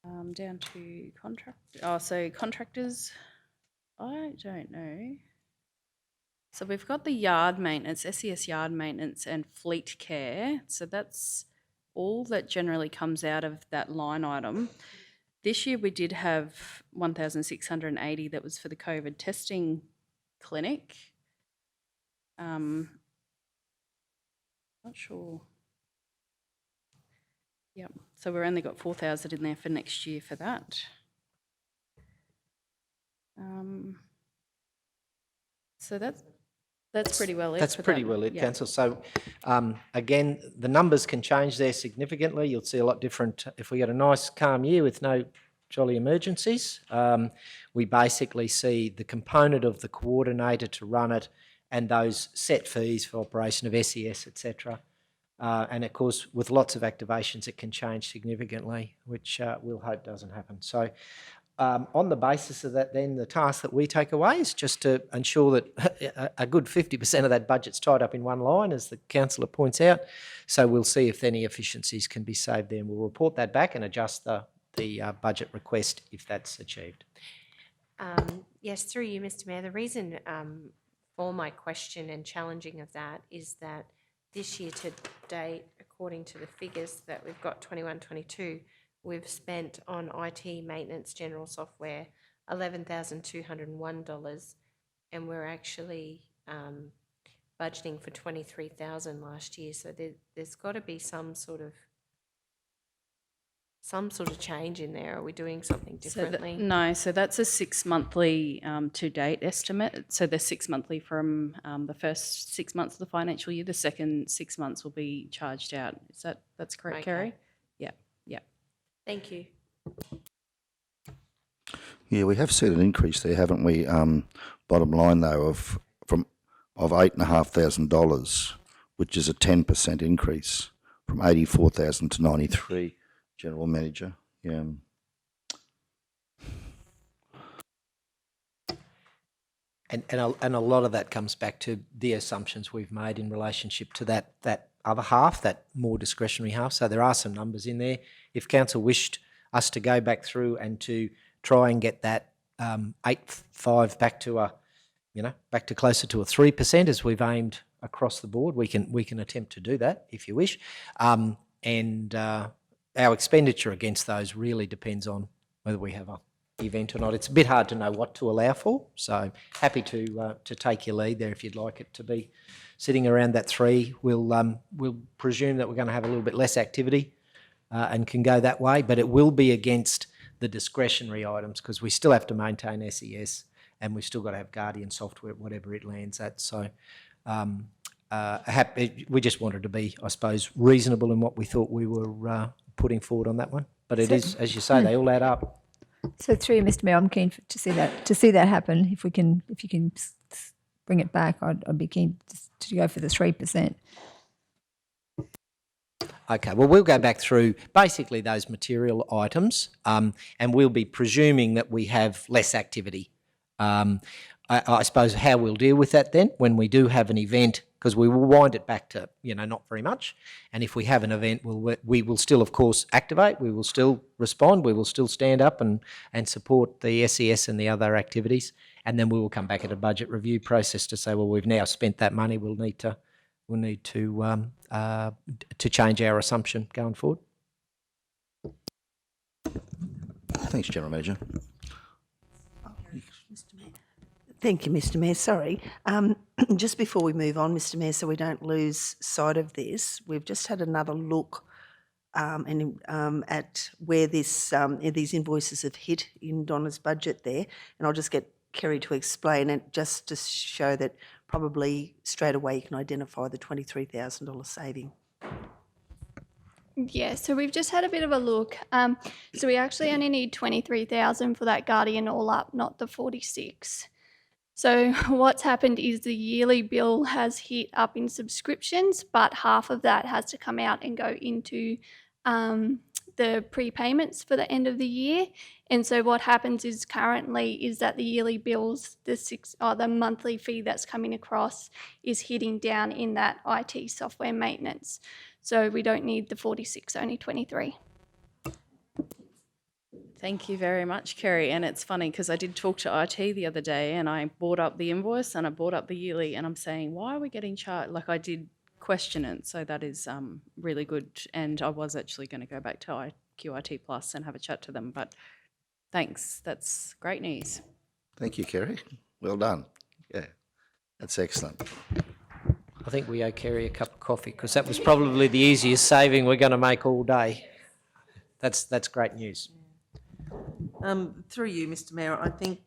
down to contract. Oh, so contractors. I don't know. So we've got the yard maintenance, SES yard maintenance, and fleet care. So that's all that generally comes out of that line item. This year we did have 1,680 that was for the COVID testing clinic. Not sure. Yep. So we've only got 4,000 in there for next year for that. So that's pretty well it. That's pretty well it, Council. So again, the numbers can change there significantly. You'll see a lot different if we get a nice calm year with no jolly emergencies. We basically see the component of the coordinator to run it and those set fees for operation of SES, etc. And of course, with lots of activations, it can change significantly, which we'll hope doesn't happen. So on the basis of that, then the task that we take away is just to ensure that a good 50% of that budget's tied up in one line, as the councillor points out. So we'll see if any efficiencies can be saved there, and we'll report that back and adjust the budget request if that's achieved. Yes, through you, Mr. Mayor. The reason for my question and challenging of that is that this year to date, according to the figures that we've got 21-22, we've spent on IT maintenance general software $11,201, and we're actually budgeting for $23,000 last year. So there's got to be some sort of change in there. Are we doing something differently? No, so that's a 6 monthly to date estimate. So they're 6 monthly from the first 6 months of the financial year. The second 6 months will be charged out. That's correct, Okay. Kerry? Yeah. Thank you. Yeah, we have seen an increase there, haven't we? Bottom line though, of $8,500, which is a 10% increase from 84,000 to 93. General Manager. Yeah. And a lot of that comes back to the assumptions we've made in relationship to that other half, that more discretionary half. So there are some numbers in there. If council wished us to go back through and to try and get that 8.5 back to back to closer to a 3%, as we've aimed across the board, we can attempt to do that if you wish. Our expenditure against those really depends on whether we have a event or not. It's a bit hard to know what to allow for, so happy to take your lead there if you'd like it to be sitting around that 3. We'll presume that we're going to have a little bit less activity and can go that way, but it will be against the discretionary items because we still have to maintain SES and we've still got to have Guardian software, whatever it lands at. So we just wanted to be, I suppose, reasonable in what we thought we were putting forward on that one. But it is, as you say, they all add up. So through you, Mr Mayor, I'm keen to see that happen. If you can bring it back, I'd be keen to go for the 3%. Okay, well, we'll go back through basically those material items and we'll be presuming that we have less activity. I suppose how we'll deal with that then when we do have an event, because we will wind it back to, not very much. And if we have an event, we will still, of course, activate. We will still respond. We will still stand up and support the SES and the other activities. And then we will come back at a budget review process to say, well, we've now spent that money. We'll need to change our assumption going forward. Thanks, General Manager. Thank you, Mr Mayor. Sorry. Just before we move on, Mr Mayor, so we don't lose sight of this, we've just had another look at where these invoices have hit in Donna's budget there, and I'll just get Kerry to explain it just to show that probably straight away you can identify the $23,000 saving. Yeah, so we've just had a bit of a look. So we actually only need 23,000 for that Guardian all up, not the 46. So what's happened is the yearly bill has hit up in subscriptions, but half of that has to come out and go into the prepayments for the end of the year. And so what happens is currently is that the yearly bills, the monthly fee that's coming across is hitting down in that IT software maintenance. So we don't need the 46, only 23. Thank you very much, Kerry. And it's funny because I did talk to IT the other day and I brought up the invoice and I brought up the yearly and I'm saying, why are we getting charged? Like I did question it. So that is really good. And I was actually going to go back to QIT Plus and have a chat to them. But thanks. That's great news. Thank you, Kerry. Well done. Yeah, that's excellent. I think we owe Kerry a cup of coffee because that was probably the easiest saving we're going to make all day. That's great news. Through you, Mr Mayor, I think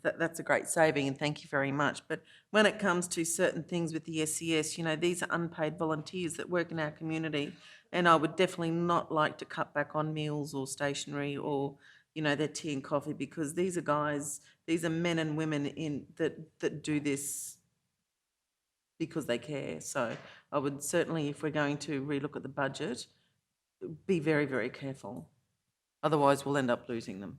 that's a great saving and thank you very much. But when it comes to certain things with the SES, these are unpaid volunteers that work in our community, and I would definitely not like to cut back on meals or stationery or, their tea and coffee, because these are men and women that do this because they care. So I would certainly, if we're going to relook at the budget, be very, very careful. Otherwise, we'll end up losing them.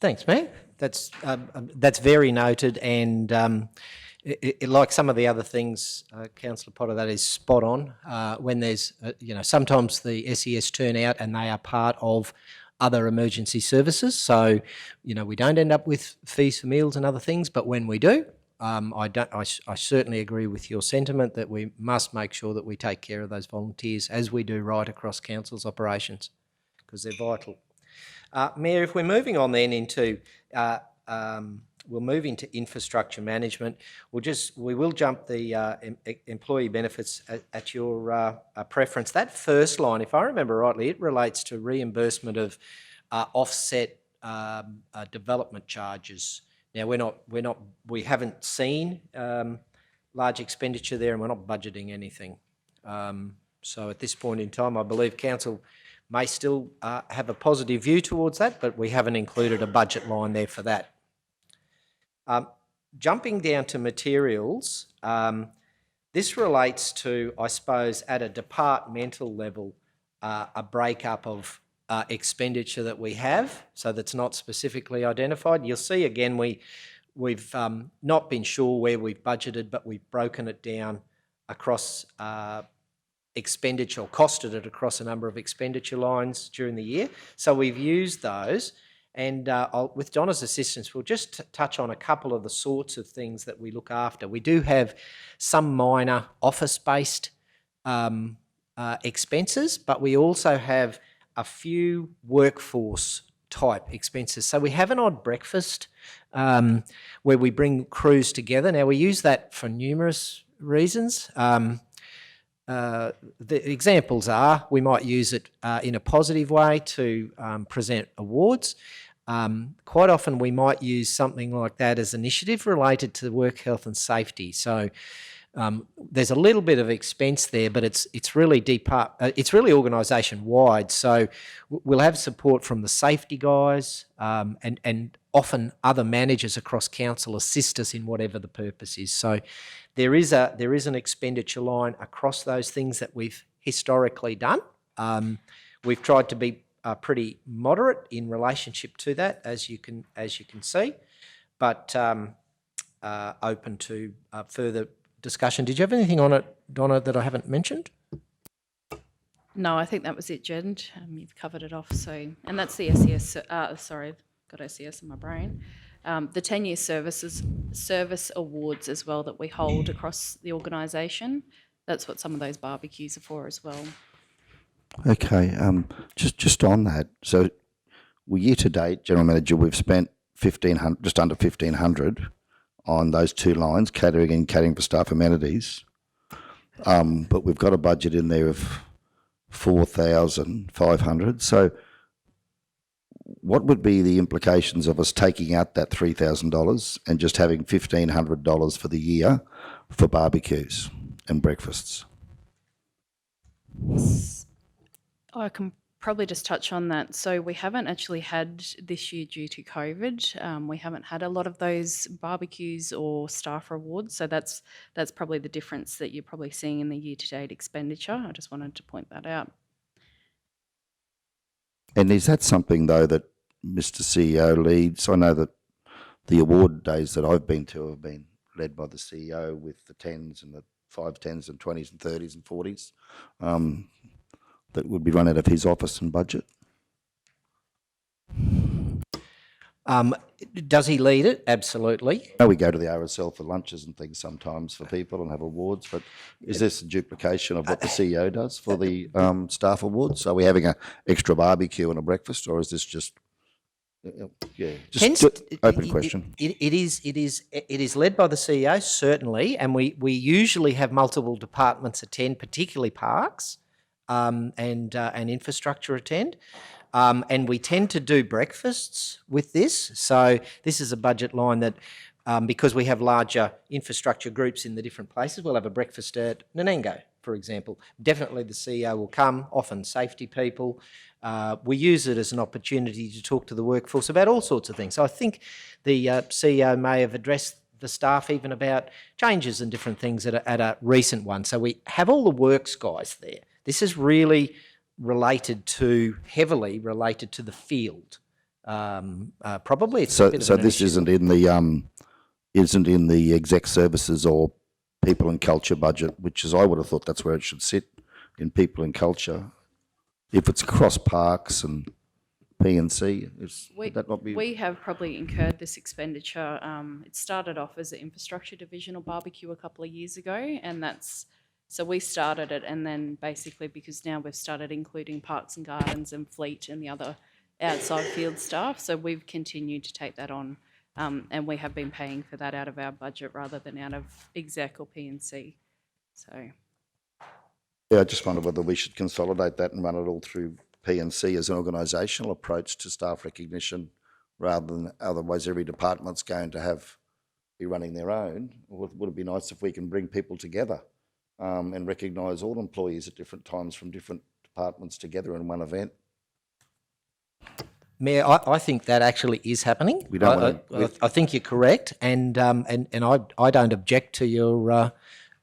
Thanks, Mayor. That's very noted, and like some of the other things, Councillor Potter, that is spot on. When there's, sometimes the SES turn out and they are part of other emergency services, so we don't end up with fees for meals and other things. But when we do, I certainly agree with your sentiment that we must make sure that we take care of those volunteers as we do right across council's operations because they're vital. Mayor, if we're moving on then into, we'll move into infrastructure management. We will jump the employee benefits at your preference. That first line, if I remember rightly, it relates to reimbursement of offset development charges. Now we haven't seen large expenditure there, and we're not budgeting anything. So at this point in time, I believe council may still have a positive view towards that, but we haven't included a budget line there for that. Jumping down to materials, this relates to, I suppose, at a departmental level, a breakup of expenditure that we have, so that's not specifically identified. You'll see again we've not been sure where we've budgeted, but we've broken it down across expenditure, or costed it across a number of expenditure lines during the year. So we've used those, and with Donna's assistance, we'll just touch on a couple of the sorts of things that we look after. We do have some minor office-based expenses, but we also have a few workforce type expenses. So we have an odd breakfast where we bring crews together. Now, we use that for numerous reasons. The examples are we might use it in a positive way to present awards. Quite often we might use something like that as initiative related to work health and safety. So there's a little bit of expense there, but it's really it's really organisation wide. So we'll have support from the safety guys, and often other managers across council assist us in whatever the purpose is. So there is an expenditure line across those things that we've historically done. We've tried to be pretty moderate in relationship to that, as you can see, but open to further discussion. Did you have anything on it, Donna, that I haven't mentioned? No, I think that was it, Jen. You've covered it off. So, and that's the SES. Sorry, got SES in my brain. The 10-year service awards as well that we hold across the organisation. That's what some of those barbecues are for as well. Okay, just on that. So, year to date, General Manager, we've spent just under 1,500 on those two lines, catering and catering for staff amenities. But we've got a budget in there of 4,500. So what would be the implications of us taking out that $3,000 and just having $1,500 for the year for barbecues and breakfasts? I can probably just touch on that. So we haven't actually had this year due to COVID. We haven't had a lot of those barbecues or staff rewards. So that's probably the difference that you're probably seeing in the year-to-date expenditure. I just wanted to point that out. And is that something, though, that Mr. CEO leads? I know that the award days that I've been to have been led by the CEO with the 10s and the 5 10s and 20s and 30s and 40s. That would be run out of his office and budget. Does he lead it? Absolutely. I know we go to the RSL for lunches and things sometimes for people and have awards, but is this a duplication of what the CEO does for the staff awards? Are we having an extra barbecue and a breakfast, or is this just open question? It is led by the CEO, certainly, and we usually have multiple departments attend, particularly parks. And infrastructure attend. And we tend to do breakfasts with this. So this is a budget line that, because we have larger infrastructure groups in the different places, we'll have a breakfast at Nanango, for example. Definitely the CEO will come, often safety people. We use it as an opportunity to talk to the workforce about all sorts of things. So I think the CEO may have addressed the staff even about changes and different things at a recent one. So we have all the works guys there. This is really heavily related to the field. Probably it's a bit of an this issue. isn't in the exec services or people and culture budget, which is, I would have thought that's where it should sit, in people and culture. If it's across parks and P&C, would that not be? We have probably incurred this expenditure. It started off as an infrastructure divisional barbecue a couple of years ago, and so we started it, and then basically because now we've started including parks and gardens and fleet and the other outside field staff, so we've continued to take that on, and we have been paying for that out of our budget rather than out of exec or P&C. So. Yeah, I just wonder whether we should consolidate that and run it all through P&C as an organisational approach to staff recognition, rather than otherwise every department's going to be running their own. Would it be nice if we can bring people together and recognise all employees at different times from different departments together in one event? Mayor, I think that actually is happening. I think you're correct, and I don't object to your.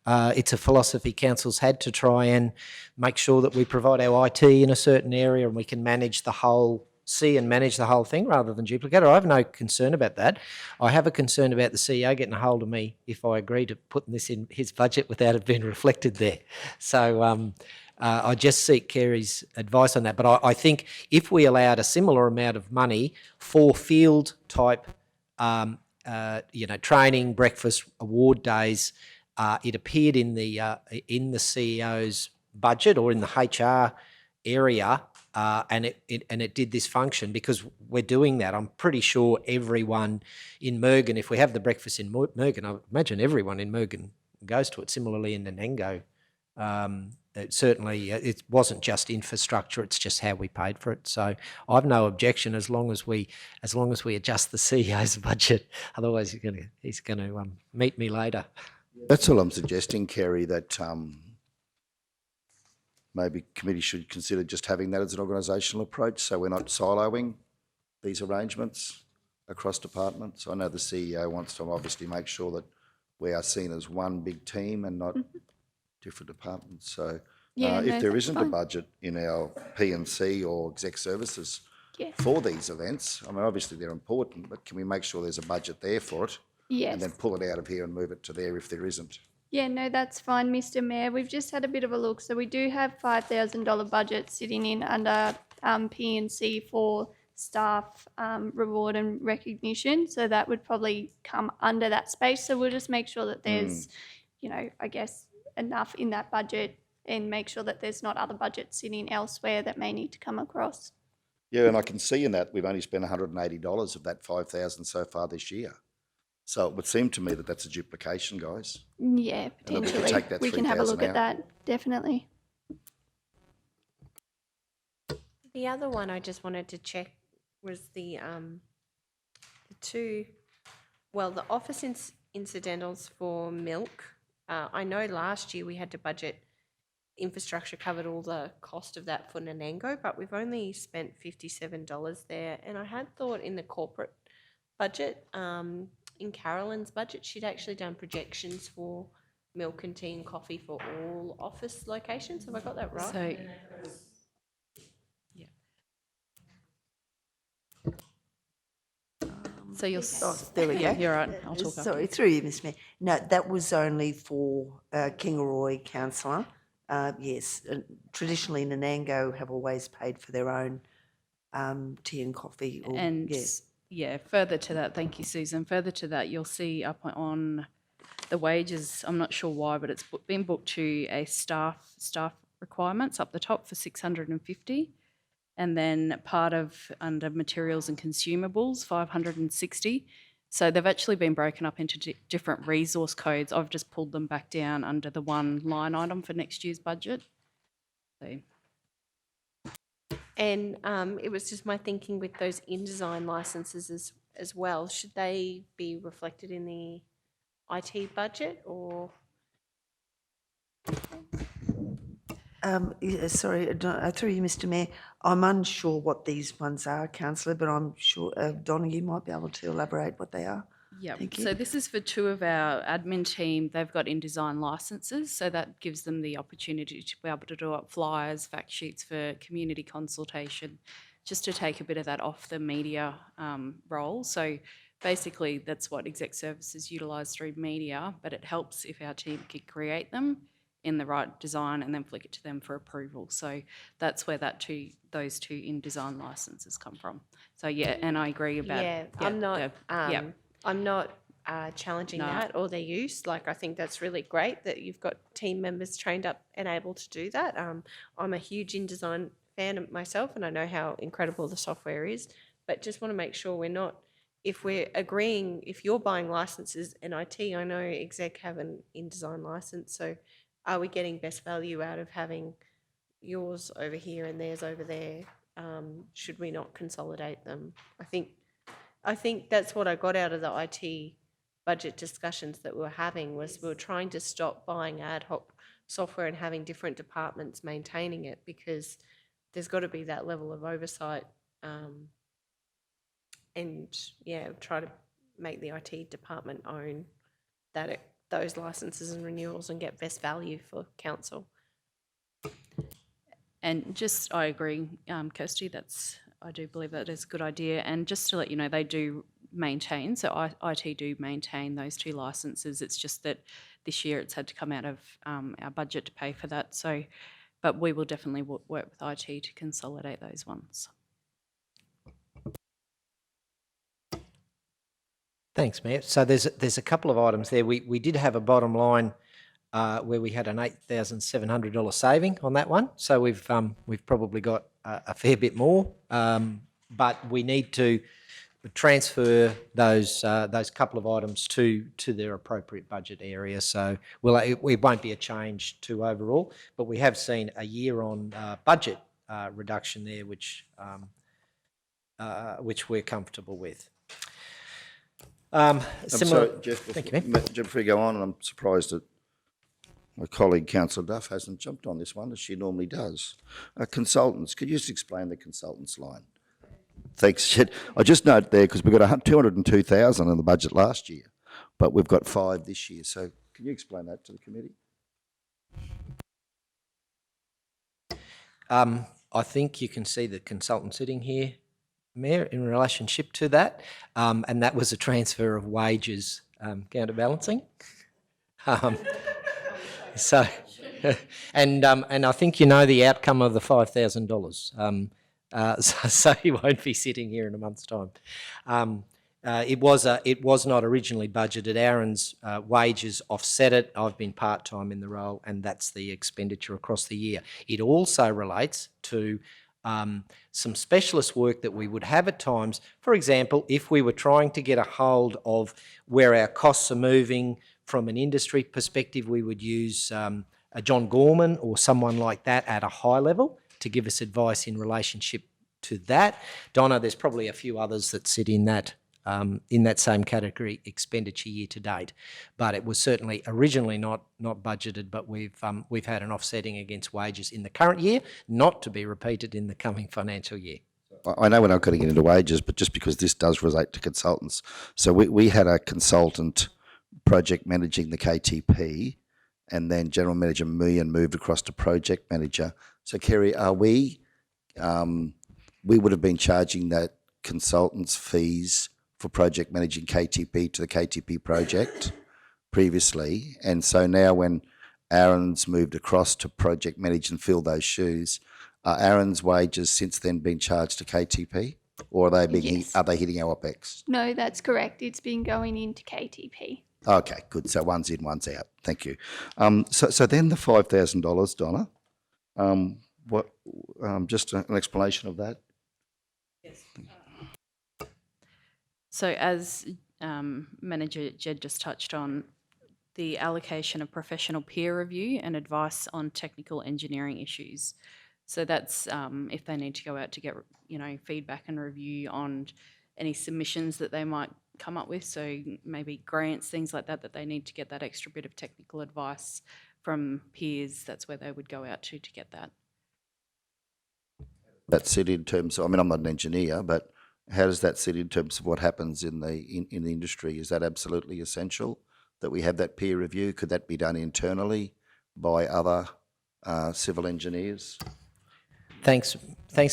It's a philosophy council's had to try and make sure that we provide our IT in a certain area and we can manage the whole thing rather than duplicate it. I have no concern about that. I have a concern about the CEO getting a hold of me if I agree to putting this in his budget without it being reflected there. So I just seek Kerry's advice on that. But I think if we allowed a similar amount of money for field type, training, breakfast, award days, it appeared in the CEO's budget or in the HR area, and it did this function because we're doing that. I'm pretty sure everyone in Mergen, if we have the breakfast in Mergen, I imagine everyone in Mergen goes to it. Similarly in Nanango, it wasn't just infrastructure; it's just how we paid for it. So I've no objection as long as we adjust the CEO's budget. Otherwise, he's going to meet me later. That's all I'm suggesting, Kerry, that maybe committee should consider just having that as an organisational approach, so we're not siloing these arrangements across departments. I know the CEO wants to obviously make sure that we are seen as one big team and not different departments. So if there isn't a budget in our P&C or exec services for these events, I mean, obviously they're important, but can we make sure there's a budget there for it? Yes. And then pull it out of here and move it to there if there isn't. Yeah, no, that's fine, Mr. Mayor. We've just had a bit of a look. So we do have $5,000 budget sitting in under P&C for staff reward and recognition. So that would probably come under that space. So we'll just make sure that there's, I guess, enough in that budget and make sure that there's not other budgets sitting elsewhere that may need to come across. Yeah, and I can see in that we've only spent $180 of that $5,000 so far this year. So it would seem to me that that's a duplication, guys. Yeah, potentially. We can have a look at that, definitely. The other one I just wanted to check was the office incidentals for milk. I know last year we had to budget, infrastructure covered all the cost of that for Nanango, but we've only spent $57 there. And I had thought in the corporate budget, in Carolyn's budget, she'd actually done projections for milk and tea and coffee for all office locations. Have I got that right? So, so you're, There we go. you're right, I'll talk after. Sorry, through you, Ms Mayor. No, that was only for Kingaroy councillor. Yes, traditionally Nanango have always paid for their own tea and coffee. And yes. yeah, further to that, thank you, Susan. Further to that, you'll see up on the wages, I'm not sure why, but it's been booked to a staff requirements up the top for 650. And then part of under materials and consumables, 560. So they've actually been broken up into different resource codes. I've just pulled them back down under the one line item for next year's budget. So. And it was just my thinking with those InDesign licenses as well. Should they be reflected in the IT budget or? Sorry, through you, Mr Mayor. I'm unsure what these ones are, councillor, but I'm sure, Donna, you might be able to elaborate what they are. Yeah, Thank you. so this is for two of our admin team. They've got InDesign licenses, so that gives them the opportunity to be able to do up flyers, fact sheets for community consultation, just to take a bit of that off the media role. So basically that's what exec services utilise through media, but it helps if our team can create them in the right design and then flick it to them for approval. So that's where those two InDesign licenses come from. So yeah, and I agree about I'm not challenging that or their use. Like, I think that's really great that you've got team members trained up and able to do that. I'm a huge InDesign fan myself, and I know how incredible the software is, but just want to make sure we're not, if we're agreeing, if you're buying licenses in IT, I know exec have an InDesign license, so are we getting best value out of having yours over here and theirs over there? Should we not consolidate them? I think that's what I got out of the IT budget discussions that we were having, was we were trying to stop buying ad hoc software and having different departments maintaining it, because there's got to be that level of oversight, and try to make the IT department own those licenses and renewals and get best value for council. And just, I agree, Kirsty, I do believe that is a good idea. And just to let you know, they do maintain, so IT do maintain those two licenses. It's just that this year it's had to come out of our budget to pay for that. So, but we will definitely work with IT to consolidate those ones. Thanks, Mayor. So there's a couple of items there. We did have a bottom line where we had an $8,700 saving on that one. So we've probably got a fair bit more, but we need to transfer those couple of items to their appropriate budget area. So it won't be a change to overall, but we have seen a year-on budget reduction there, which we're comfortable with. I'm sorry, Jeff, Thank you, ma'am. before you go on, and I'm surprised that my colleague, Councillor Duff, hasn't jumped on this one, as she normally does. Consultants, could you just explain the consultants line? Thanks, Jed. I just note there, because we've got 202,000 in the budget last year, but we've got 5 this year. So can you explain that to the committee? I think you can see the consultant sitting here, Mayor, in relationship to that, and that was a transfer of wages counterbalancing. So, and I think you know the outcome of the $5,000. So he won't be sitting here in a month's time. It was not originally budgeted. Aaron's wages offset it. I've been part-time in the role, and that's the expenditure across the year. It also relates to some specialist work that we would have at times. For example, if we were trying to get a hold of where our costs are moving from an industry perspective, we would use a John Gorman or someone like that at a high level to give us advice in relationship to that. Donna, there's probably a few others that sit in that same category, expenditure year to date, but it was certainly originally not budgeted. But we've had an offsetting against wages in the current year, not to be repeated in the coming financial year. I know we're not going to get into wages, but just because this does relate to consultants, so we had a consultant project managing the KTP, and then General Manager Meehan moved across to project manager. So Kerry, are we would have been charging that consultant's fees for project managing KTP to the KTP project previously, and so now when Aaron's moved across to project manage and fill those shoes, are Aaron's wages since then been charged to KTP, or are they Yes. are they hitting our OPEX? No, that's correct. It's been going into KTP. Okay, good. So one's in, one's out. Thank you. So then the $5,000, Donna. Just an explanation of that. So as Manager Jed just touched on, the allocation of professional peer review and advice on technical engineering issues. So that's if they need to go out to get feedback and review on any submissions that they might come up with. So maybe grants, things like that they need to get that extra bit of technical advice from peers. That's where they would go out to get that. That sit in terms of, I mean, I'm not an engineer, but how does that sit in terms of what happens in the industry? Is that absolutely essential that we have that peer review? Could that be done internally by other civil engineers? Thanks,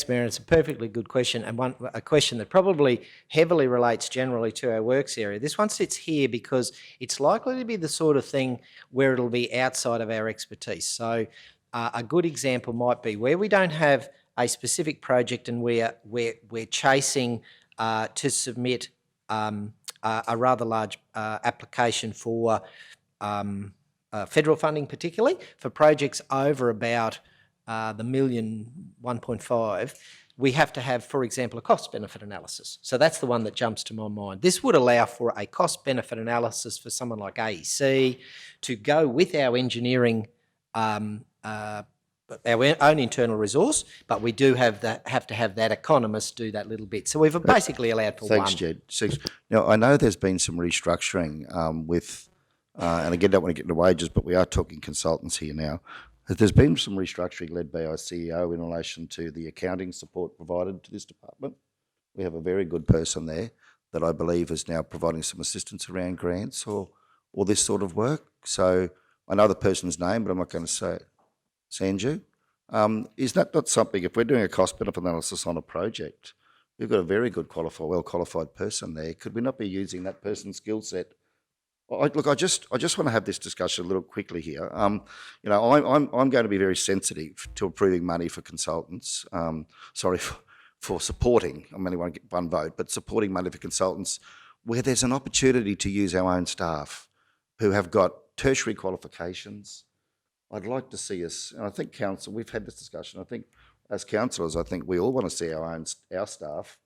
Mayor. It's a perfectly good question, and a question that probably heavily relates generally to our works area. This one sits here because it's likely to be the sort of thing where it'll be outside of our expertise. So a good example might be where we don't have a specific project and we're chasing to submit a rather large application for federal funding, particularly for projects over about the million, 1.5, we have to have, for example, a cost-benefit analysis. So that's the one that jumps to my mind. This would allow for a cost-benefit analysis for someone like AEC to go with our engineering, our own internal resource, but we do have to have that economist do that little bit. So we've basically allowed for one. Thanks, Jed. Now, I know there's been some restructuring with, and again, don't want to get into wages, but we are talking consultants here now. There's been some restructuring led by our CEO in relation to the accounting support provided to this department. We have a very good person there that I believe is now providing some assistance around grants or this sort of work. So I know the person's name, but I'm not going to say it. Sanju, is that not something, if we're doing a cost-benefit analysis on a project, we've got a very good well-qualified person there, could we not be using that person's skill set? Look, I just want to have this discussion a little quickly here. I'm going to be very sensitive to approving money for consultants. For supporting. I only want to get one vote, but supporting money for consultants where there's an opportunity to use our own staff who have got tertiary qualifications. I'd like to see us, and I think council, we've had this discussion, I think as councillors, I think we all want to see our staff,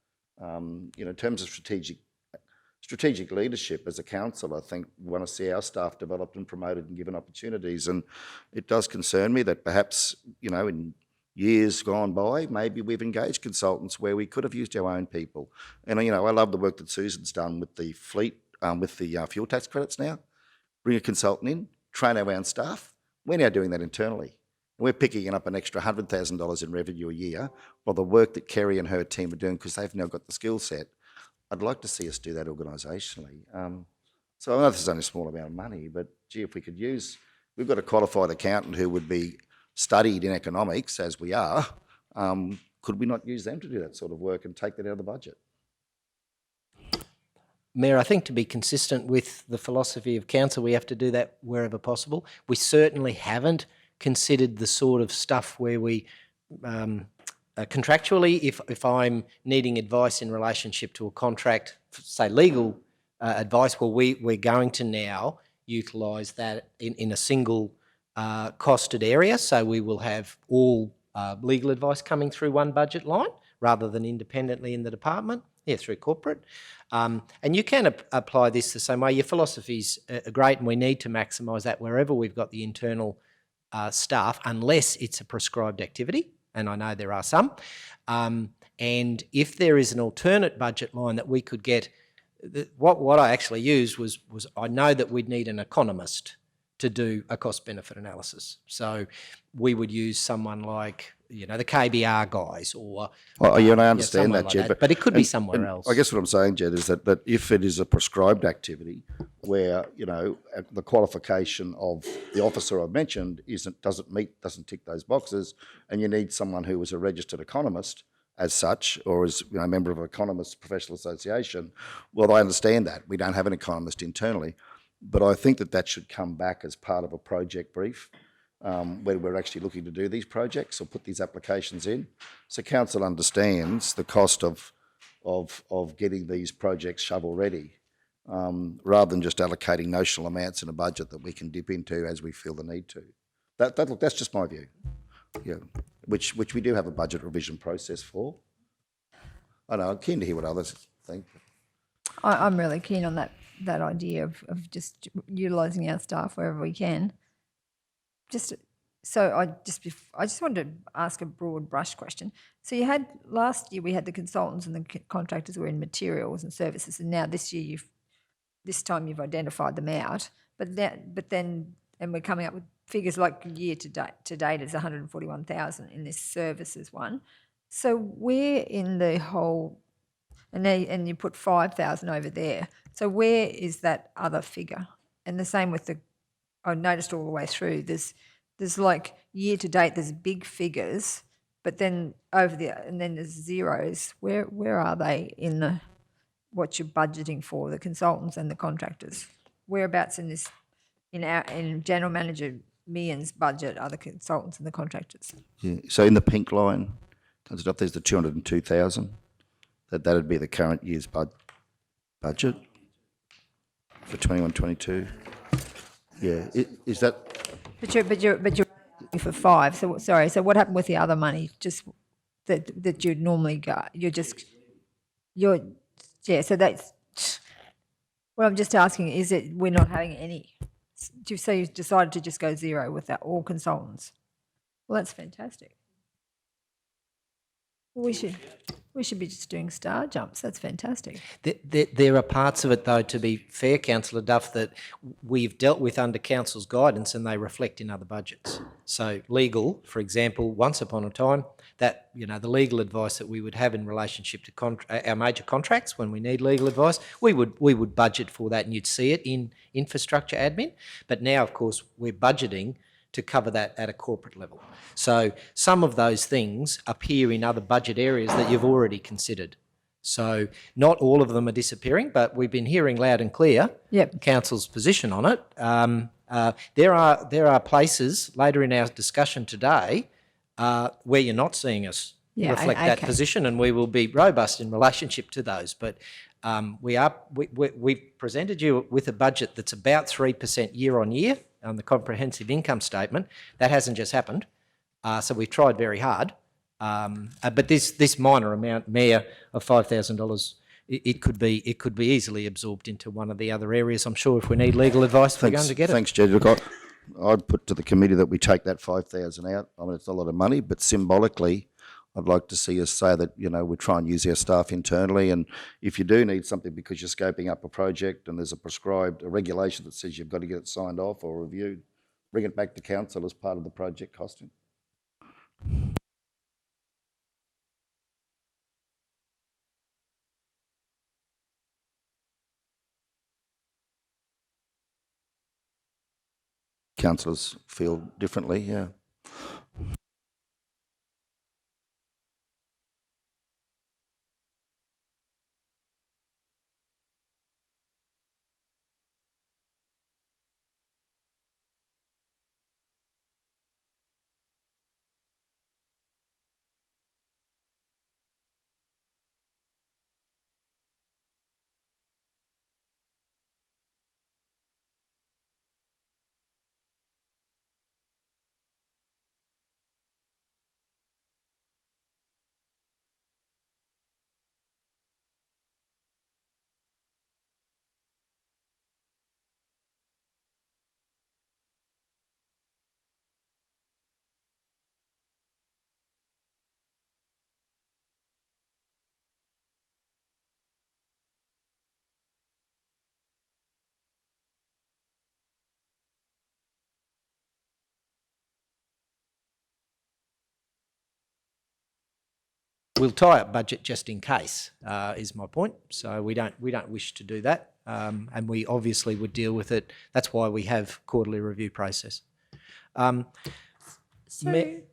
in terms of strategic leadership as a council. I think we want to see our staff developed and promoted and given opportunities. And it does concern me that perhaps, in years gone by, maybe we've engaged consultants where we could have used our own people. And, I love the work that Susan's done with the fleet, with the fuel tax credits now. Bring a consultant in, train our own staff. We're now doing that internally. We're picking up an extra $100,000 in revenue a year by the work that Kerry and her team are doing because they've now got the skill set. I'd like to see us do that organisationally. So I know this is only a small amount of money, but gee, if we could we've got a qualified accountant who would be studied in economics, as we are, could we not use them to do that sort of work and take that out of the budget? Mayor, I think to be consistent with the philosophy of council, we have to do that wherever possible. We certainly haven't considered the sort of stuff where we contractually, if I'm needing advice in relationship to a contract, say legal advice, well, we're going to now utilise that in a single costed area. So we will have all legal advice coming through one budget line rather than independently in the department, through corporate. And you can apply this the same way. Your philosophies are great, and we need to maximise that wherever we've got the internal staff, unless it's a prescribed activity, and I know there are some. And if there is an alternate budget line that we could get, what I actually used was I know that we'd need an economist to do a cost-benefit analysis. So we would use someone like, the KBR guys or... Well, I understand that, Jed. But it could be somewhere else. I guess what I'm saying, Jed, is that if it is a prescribed activity where, the qualification of the officer I've mentioned doesn't tick those boxes, and you need someone who is a registered economist as such, or as a member of an economists professional association, well, I understand that. We don't have an economist internally. But I think that should come back as part of a project brief when we're actually looking to do these projects or put these applications in. So council understands the cost of getting these projects shovel ready, rather than just allocating notional amounts in a budget that we can dip into as we feel the need to. That's just my view. Yeah, which we do have a budget revision process for. I know, I'm keen to hear what others think. I'm really keen on that idea of just utilising our staff wherever we can. I just wanted to ask a broad brush question. So last year we had the consultants and the contractors were in materials and services, and now this year this time you've identified them out. But then we're coming up with figures like year to date is 141,000 in this services one. So where in the whole, and you put 5,000 over there. So where is that other figure? And the same with I noticed all the way through, there's like year to date, there's big figures, but then and then there's zeros. Where are they in what you're budgeting for, the consultants and the contractors? Whereabouts in General Manager Meehan's budget are the consultants and the contractors? Yeah. So in the pink line, there's the 202,000. That'd be the current year's budget for 21-22. Yeah, is that? But you're for 5. So sorry. So what happened with the other money? Just that you'd normally go. So that's what I'm just asking. Is it we're not having any? So you decided to just go zero with that all consultants? Well, that's fantastic. We should be just doing star jumps. That's fantastic. There are parts of it, though, to be fair, Councillor Duff, that we've dealt with under Council's guidance and they reflect in other budgets. So legal, for example, once upon a time, that the legal advice that we would have in relationship to our major contracts when we need legal advice, we would budget for that, and you'd see it in infrastructure admin. But now, of course, we're budgeting to cover that at a corporate level. So some of those things appear in other budget areas that you've already considered. So not all of them are disappearing, but we've been hearing loud and clear Council's position on it. There are places later in our discussion today where you're not seeing us reflect that position, and we will be robust in relationship to those. But We've presented you with a budget that's about 3% year on year on the comprehensive income statement. That hasn't just happened. So we've tried very hard. But this minor amount, Mayor, of $5,000, it could be easily absorbed into one of the other areas. I'm sure if we need legal advice, we're going to get it. Thanks, Jed. Look, I'd put to the committee that we take that 5,000 out. I mean, it's a lot of money, but symbolically, I'd like to see us say that, we try and use our staff internally, and if you do need something because you're scoping up a project and there's a regulation that says you've got to get it signed off or reviewed, bring it back to council as part of the project costing. Councillors feel differently, yeah. We'll tie up budget just in case, is my point. So we don't wish to do that, and we obviously would deal with it. That's why we have quarterly review process. So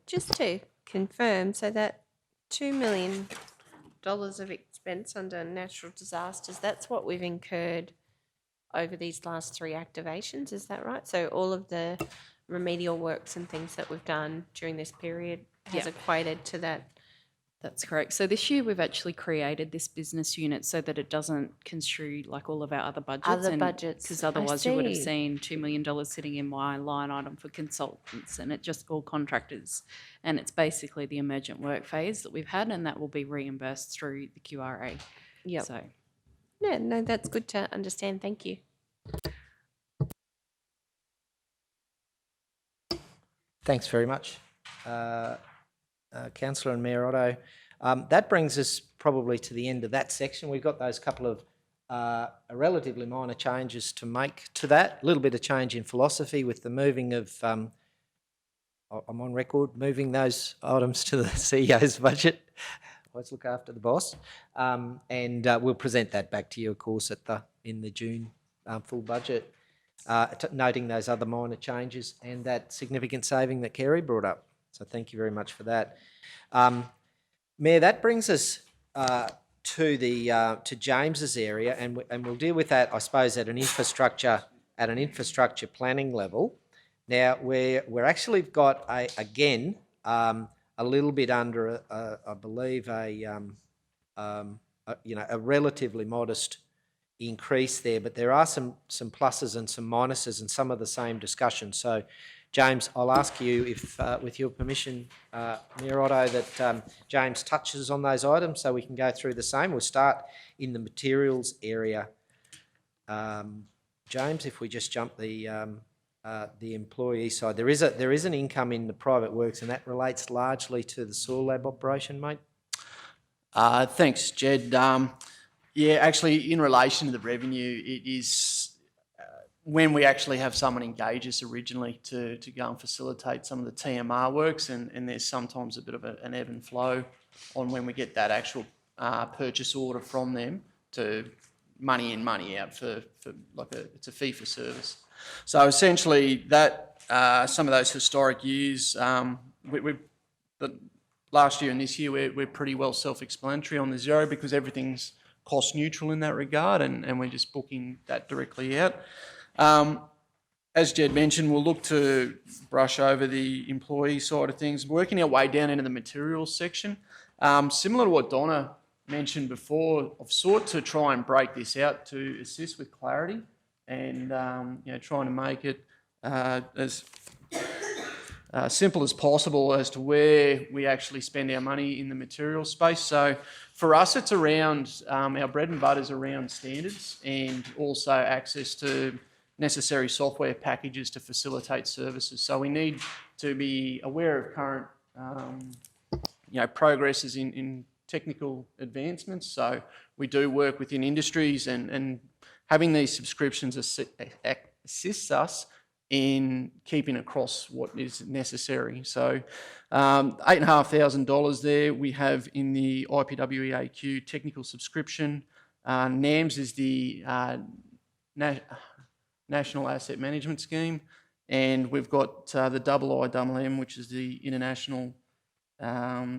just to confirm, so that $2 million of expense under natural disasters, that's what we've incurred over these last 3 activations, is that right? So all of the remedial works and things that we've done during this period has equated to that. That's correct. So this year we've actually created this business unit so that it doesn't construe like all of our other budgets. Because otherwise you would have seen $2 million sitting in my line item for consultants and it just all contractors. And it's basically the emergent work phase that we've had, and that will be reimbursed through the QRA. Yeah. So Yeah, no, that's good to understand. Thank you. Thanks very much, Councillor and Mayor Otto. That brings us probably to the end of that section. We've got those couple of relatively minor changes to make to that. A little bit of change in philosophy with the moving of, I'm on record, moving those items to the CEO's budget. Let's look after the boss. And we'll present that back to you, of course, in the June full budget, noting those other minor changes and that significant saving that Kerry brought up. So thank you very much for that. Mayor, that brings us to James's area, and we'll deal with that, I suppose, at an infrastructure planning level. Now we're actually got again a little bit under I believe a relatively modest increase there, but there are some pluses and some minuses and some of the same discussion. So James, I'll ask you if, with your permission, Mayor Otto, that James touches on those items so we can go through the same. We'll start in the materials area. James, if we just jump the employee side, there is an income in the private works, and that relates largely to the soil lab operation, mate. Thanks, Jed. Yeah, actually, in relation to the revenue, it is when we actually have someone engage us originally to go and facilitate some of the TMR works, and there's sometimes a bit of an ebb and flow on when we get that actual purchase order from them to money in, money out for it's a fee for service. So essentially that some of those historic years, the last year and this year we're pretty well self-explanatory on the zero because everything's cost neutral in that regard, and we're just booking that directly out. As Jed mentioned, we'll look to brush over the employee side of things, working our way down into the materials section. Similar to what Donna mentioned before, I've sought to try and break this out to assist with clarity and trying to make it as simple as possible as to where we actually spend our money in the material space. So for us, it's around, our bread and butter is around standards and also access to necessary software packages to facilitate services. So we need to be aware of current progresses in technical advancements. So we do work within industries and having these subscriptions assists us in keeping across what is necessary. So $8,500 there we have in the IPWEAQ technical subscription. NAMS is the National Asset Management Scheme, and we've got the IIMM, which is the International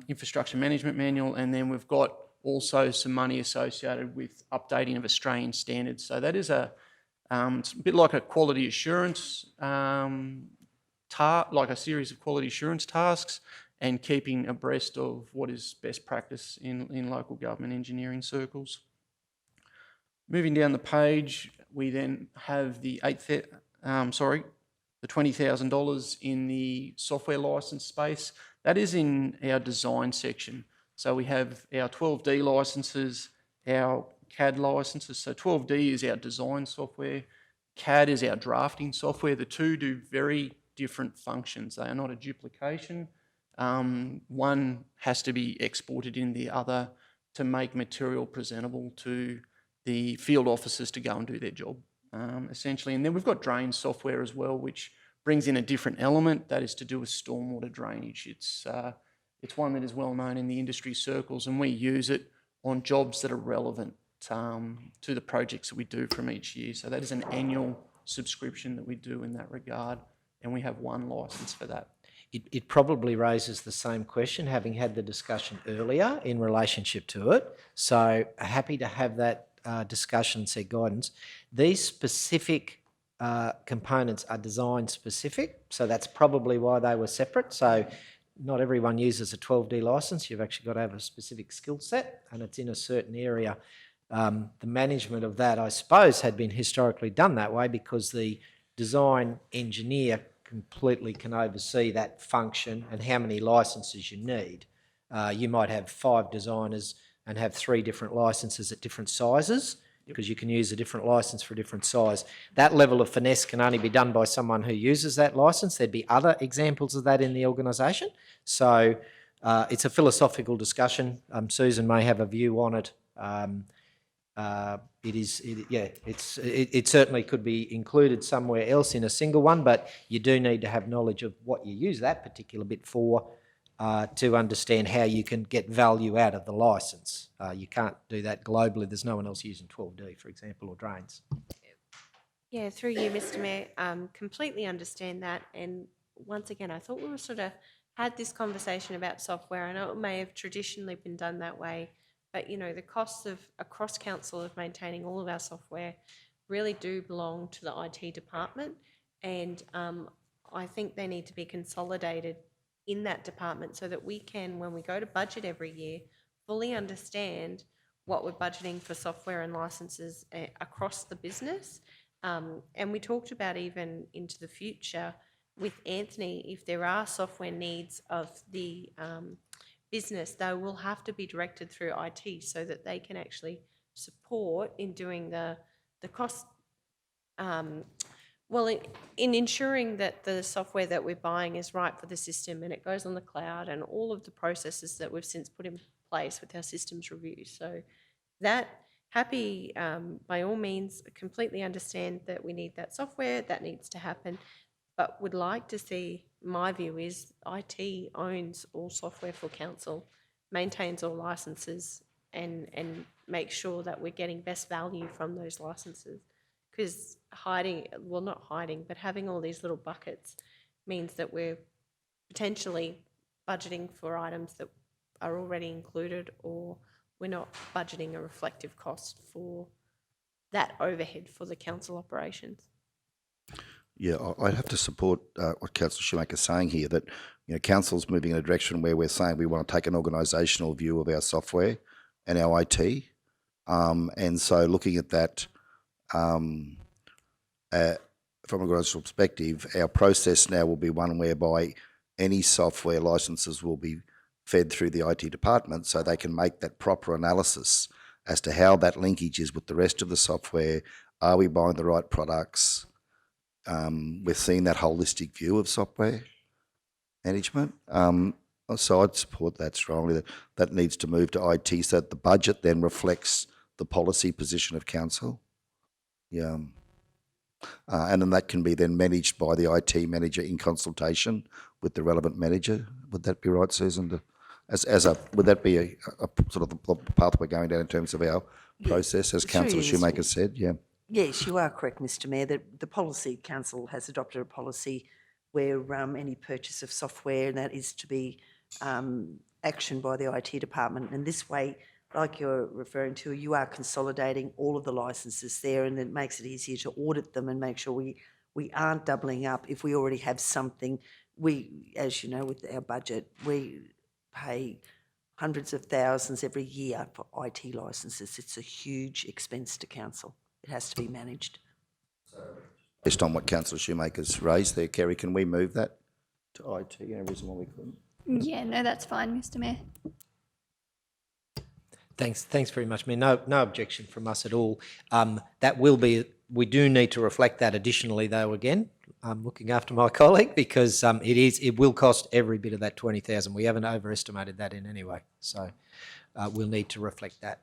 Infrastructure Management Manual, and then we've got also some money associated with updating of Australian standards. So that is it's a bit like a quality assurance, like a series of quality assurance tasks, and keeping abreast of what is best practice in local government engineering circles. Moving down the page, we then have the $20,000 in the software license space. That is in our design section. So we have our 12D licenses, our CAD licenses. So 12D is our design software. CAD is our drafting software. The two do very different functions. They are not a duplication. One has to be exported in the other to make material presentable to the field officers to go and do their job, essentially. And then we've got drain software as well, which brings in a different element that is to do with stormwater drainage. It's one that is well known in the industry circles, and we use it on jobs that are relevant to the projects that we do from each year. So that is an annual subscription that we do in that regard, and we have one licence for that. It probably raises the same question, having had the discussion earlier in relationship to it. So happy to have that discussion, set guidance. These specific components are design specific, so that's probably why they were separate. So not everyone uses a 12D licence. You've actually got to have a specific skill set, and it's in a certain area. The management of that, I suppose, had been historically done that way because the design engineer completely can oversee that function and how many licenses you need. You might have 5 designers and have 3 different licenses at different sizes, because you can use a different licence for a different size. That level of finesse can only be done by someone who uses that licence. There'd be other examples of that in the organisation. So it's a philosophical discussion. Susan may have a view on it. It certainly could be included somewhere else in a single one, but you do need to have knowledge of what you use that particular bit for to understand how you can get value out of the licence. You can't do that globally. There's no one else using 12D, for example, or drains. Yeah, through you, Mr. Mayor, completely understand that. And once again, I thought we were sort of had this conversation about software. I know it may have traditionally been done that way, but the costs of across council of maintaining all of our software really do belong to the IT department, and I think they need to be consolidated in that department so that we can, when we go to budget every year, fully understand what we're budgeting for software and licenses across the business. And we talked about even into the future with Anthony, if there are software needs of the business, they will have to be directed through IT so that they can actually support in doing the cost, in ensuring that the software that we're buying is right for the system and it goes on the cloud and all of the processes that we've since put in place with our systems review. So that happy, by all means, completely understand that we need that software, that needs to happen, but would like to see, my view is IT owns all software for council, maintains all licenses and makes sure that we're getting best value from those licenses. Because not hiding, but having all these little buckets means that we're potentially budgeting for items that are already included, or we're not budgeting a reflective cost for that overhead for the council operations. Yeah, I'd have to support what Councillor Shoemaker's saying here, that council's moving in a direction where we're saying we want to take an organisational view of our software and our IT. And so looking at that from a grassroots perspective, our process now will be one whereby any software licenses will be fed through the IT department so they can make that proper analysis as to how that linkage is with the rest of the software. Are we buying the right products? We're seeing that holistic view of software management. So I'd support that strongly. That needs to move to IT so that the budget then reflects the policy position of council. Yeah. And then that can be then managed by the IT manager in consultation with the relevant manager. Would that be right, Susan? Would that be a sort of the path we're going down in terms of our process, as Sure, Councillor yes. Shoemaker said? Yeah. Yes, you are correct, Mr Mayor, that the policy council has adopted a policy where any purchase of software that is to be actioned by the IT department. And this way, like you're referring to, you are consolidating all of the licenses there, and it makes it easier to audit them and make sure we aren't doubling up. If we already have something, as you know, with our budget, we pay hundreds of thousands every year for IT licenses. It's a huge expense to council. It has to be managed. Based on what Councillor Shoemaker's raised there, Kerry, can we move that to IT? Any reason why we couldn't? Yeah, no, that's fine, Mr Mayor. Thanks very much, Mayor. No objection from us at all. That will be, we do need to reflect that additionally though again. I'm looking after my colleague because it will cost every bit of that 20,000. We haven't overestimated that in any way. So we'll need to reflect that.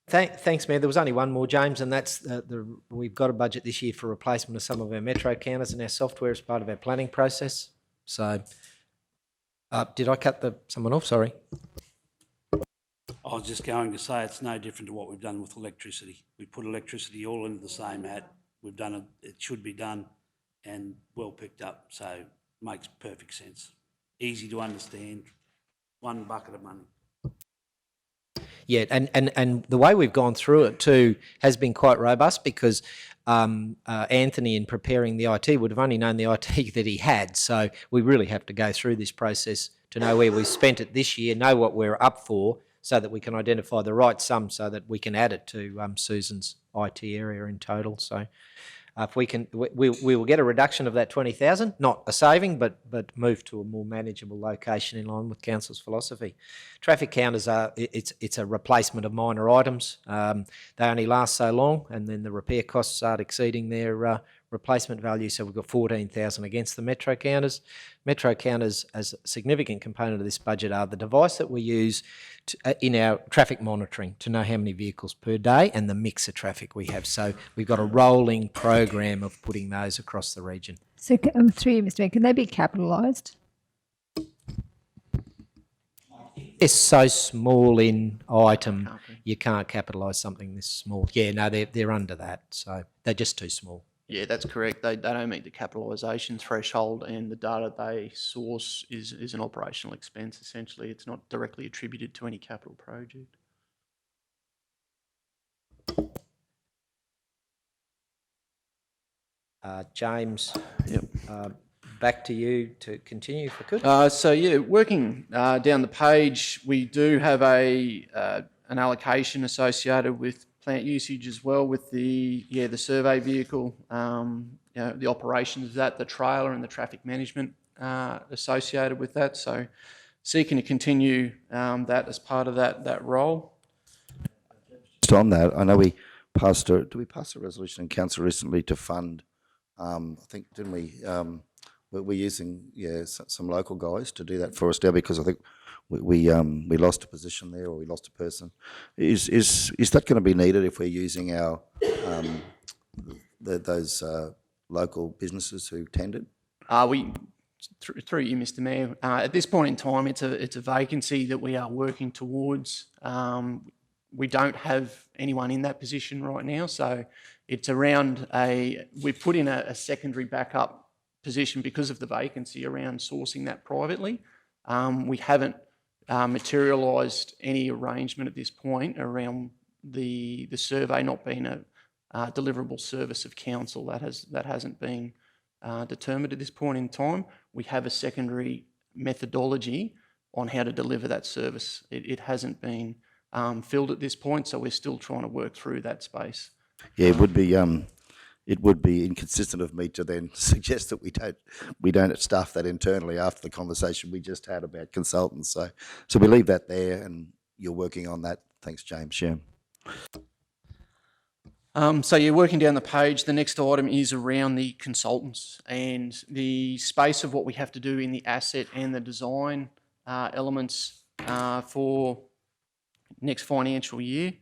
Thanks, Mayor. There was only one more, James, and that's we've got a budget this year for replacement of some of our metro counters and our software as part of our planning process. So did I cut someone off? Sorry. I was just going to say it's no different to what we've done with electricity. We put electricity all into the same hat. We've done it, it should be done and well picked up. So makes perfect sense. Easy to understand, one bucket of money. Yeah, and the way we've gone through it too has been quite robust because Anthony, in preparing the IT, would have only known the IT that he had. So we really have to go through this process to know where we've spent it this year, know what we're up for, so that we can identify the right sum so that we can add it to Susan's IT area in total. So if we can, we will get a reduction of that 20,000, not a saving, but move to a more manageable location in line with council's philosophy. Traffic counters it's a replacement of minor items. They only last so long, and then the repair costs start exceeding their replacement value. So we've got 14,000 against the metro counters. Metro counters, as a significant component of this budget, are the device that we use in our traffic monitoring to know how many vehicles per day and the mix of traffic we have. So we've got a rolling program of putting those across the region. So through you, Mr Mayor, can they be capitalised? It's so small in item, you can't capitalise something this small. Yeah, no, they're under that, so they're just too small. Yeah, that's correct. They don't meet the capitalisation threshold, and the data they source is an operational expense, essentially. It's not directly attributed to any capital project. James, Yep. Back to you to continue if I could. So yeah, working down the page, we do have an allocation associated with plant usage as well, with the survey vehicle, the operations of that, the trailer and the traffic management associated with that. So seeking to continue that as part of that role. Just on that, I know we passed did we pass a resolution in council recently to fund, I think, didn't we? We're using some local guys to do that for us now because I think we lost a position there, or we lost a person. Is that going to be needed if we're using our those local businesses who tendered? Through you, Mr. Mayor, at this point in time, it's a vacancy that we are working towards. We don't have anyone in that position right now, so it's around we've put in a secondary backup position because of the vacancy around sourcing that privately. We haven't materialised any arrangement at this point around the survey not being a deliverable service of council. That hasn't been determined at this point in time. We have a secondary methodology on how to deliver that service. It hasn't been filled at this point, so we're still trying to work through that space. Yeah, it would be inconsistent of me to then suggest that we don't staff that internally after the conversation we just had about consultants. So we leave that there, and you're working on that. Thanks, James. Yeah. So you're working down the page. The next item is around the consultants and the space of what we have to do in the asset and the design elements for next financial year.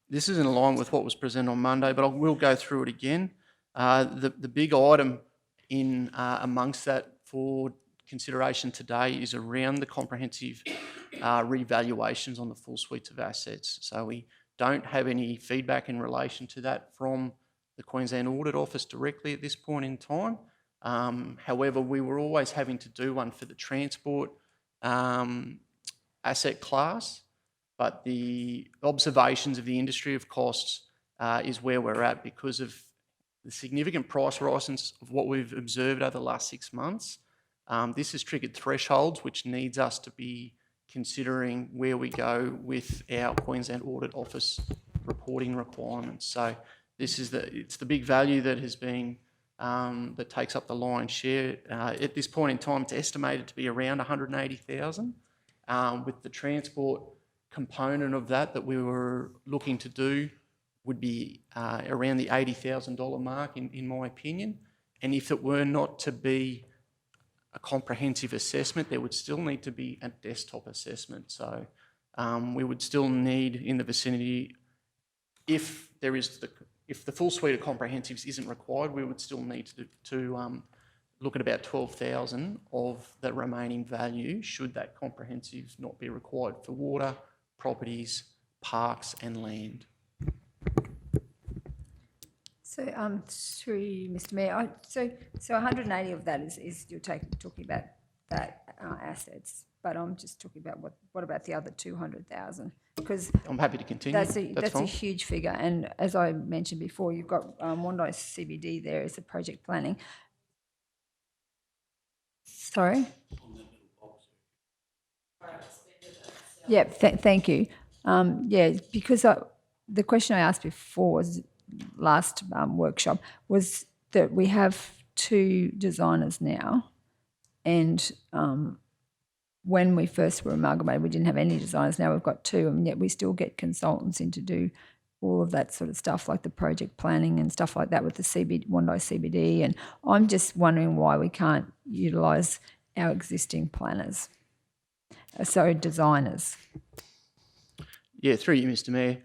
This is in line with what was presented on Monday, but I will go through it again. The big item in amongst that for consideration today is around the comprehensive revaluations on the full suites of assets. So we don't have any feedback in relation to that from the Queensland Audit Office directly at this point in time. However, we were always having to do one for the transport asset class, but the observations of the industry of costs is where we're at because of the significant price rises of what we've observed over the last 6 months. This has triggered thresholds which needs us to be considering where we go with our Queensland Audit Office reporting requirements. So this is it's the big value that has been that takes up the lion's share. At this point in time, it's estimated to be around 180,000. With the transport component of that we were looking to do would be around the $80,000 mark in my opinion. And if it were not to be a comprehensive assessment, there would still need to be a desktop assessment. So we would still need in the vicinity, if the full suite of comprehensives isn't required, we would still need to look at about 12,000 of the remaining value should that comprehensive not be required for water, properties, parks and land. So, through Mr. Mayor, so 180 of that is you're talking about that assets, but I'm just talking about what about the other 200,000? Because I'm happy to continue. That's a huge figure, and as I mentioned before, you've got Wondai CBD there as a project planning. Sorry. Yeah, thank you. Yeah, because the question I asked before was last workshop was that we have 2 designers now, and when we first were amalgamated, we didn't have any designers. Now we've got 2, and yet we still get consultants in to do all of that sort of stuff, like the project planning and stuff like that with the Wondai CBD. And I'm just wondering why we can't utilise our existing planners, so designers. Yeah, through you, Mr. Mayor.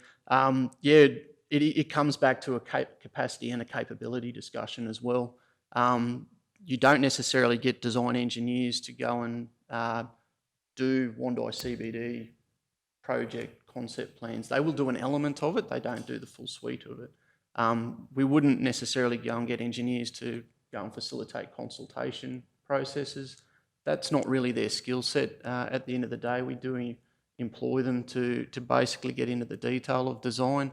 Yeah, it comes back to a capacity and a capability discussion as well. You don't necessarily get design engineers to go and do Wondai CBD project concept plans. They will do an element of it, they don't do the full suite of it. We wouldn't necessarily go and get engineers to go and facilitate consultation processes. That's not really their skill set. At the end of the day, we do employ them to basically get into the detail of design.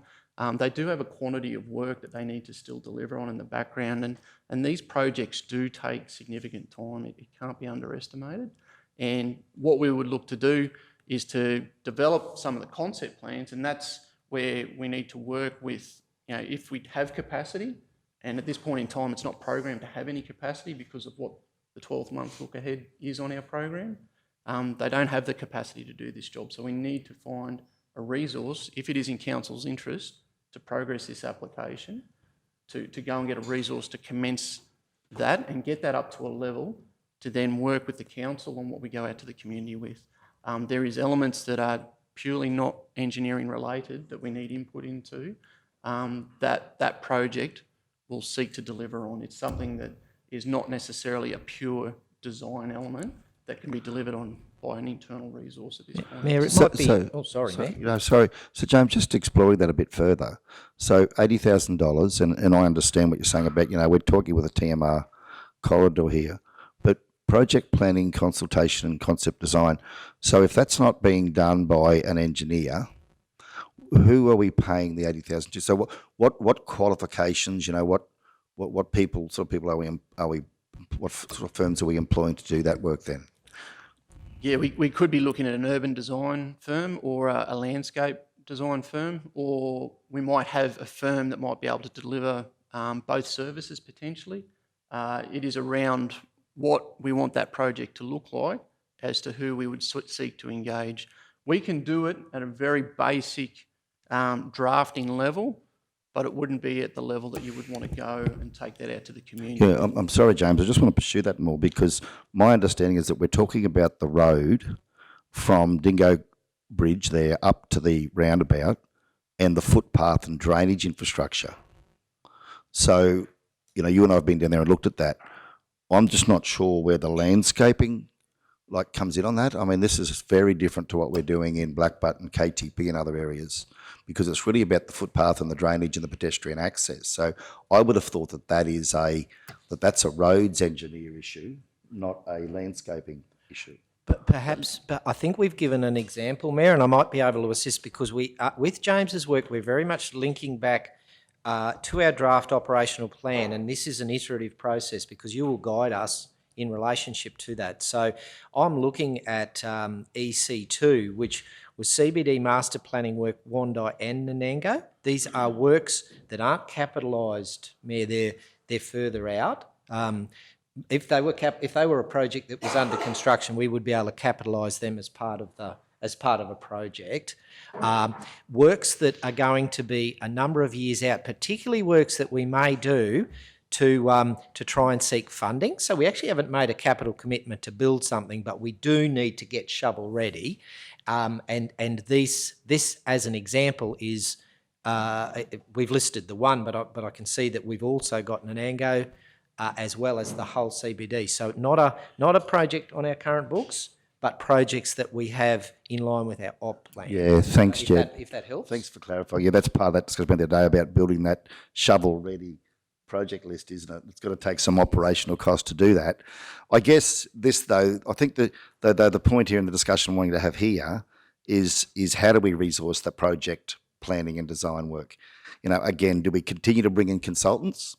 They do have a quantity of work that they need to still deliver on in the background, and these projects do take significant time. It can't be underestimated. And what we would look to do is to develop some of the concept plans, and that's where we need to work with, if we have capacity, and at this point in time it's not programmed to have any capacity because of what the 12-month look ahead is on our program. They don't have the capacity to do this job, so we need to find a resource, if it is in council's interest, to progress this application, to go and get a resource to commence that and get that up to a level to then work with the council on what we go out to the community with. There is elements that are purely not engineering related that we need input into, that project will seek to deliver on. It's something that is not necessarily a pure design element that can be delivered on by an internal resource at this point. Mayor, it might be... sorry, Mayor. Sorry. So, James, just exploring that a bit further. So, $80,000, and I understand what you're saying about, we're talking with a TMR corridor here, but project planning, consultation and concept design. So if that's not being done by an engineer, who are we paying the $80,000 to? So what qualifications, what people are we what sort of firms are we employing to do that work then? Yeah, we could be looking at an urban design firm or a landscape design firm, or we might have a firm that might be able to deliver both services potentially. It is around what we want that project to look like as to who we would seek to engage. We can do it at a very basic drafting level, but it wouldn't be at the level that you would want to go and take that out to the community. Yeah, I'm sorry, James. I just want to pursue that more because my understanding is that we're talking about the road from Dingo Bridge there up to the roundabout and the footpath and drainage infrastructure. So, you know, you and I have been down there and looked at that. I'm just not sure where the landscaping comes in on that. I mean, this is very different to what we're doing in Blackbutt and KTP and other areas because it's really about the footpath and the drainage and the pedestrian access. So I would have thought that that's a roads engineer issue, not a landscaping issue. But perhaps, but I think we've given an example, Mayor, and I might be able to assist because with James's work, we're very much linking back to our draft operational plan, and this is an iterative process because you will guide us in relationship to that. So I'm looking at EC2, which was CBD master planning work, Wandai and Nanango. These are works that aren't capitalised, Mayor, they're further out. If they were a project that was under construction, we would be able to capitalise them as part of a project. Works that are going to be a number of years out, particularly works that we may do to try and seek funding. So we actually haven't made a capital commitment to build something, but we do need to get shovel ready. And this as an example is we've listed the one, but I can see that we've also got Nanango as well as the whole CBD. So not a project on our current books, but projects that we have in line with our op plan. Yeah, thanks, Jed. If that helps. Thanks for clarifying. Yeah, that's part of that discussion the other day about building that shovel-ready project list, isn't it? It's got to take some operational cost to do that. I guess this, though, I think the point here in the discussion I'm wanting to have here is how do we resource the project planning and design work? You know, again, do we continue to bring in consultants,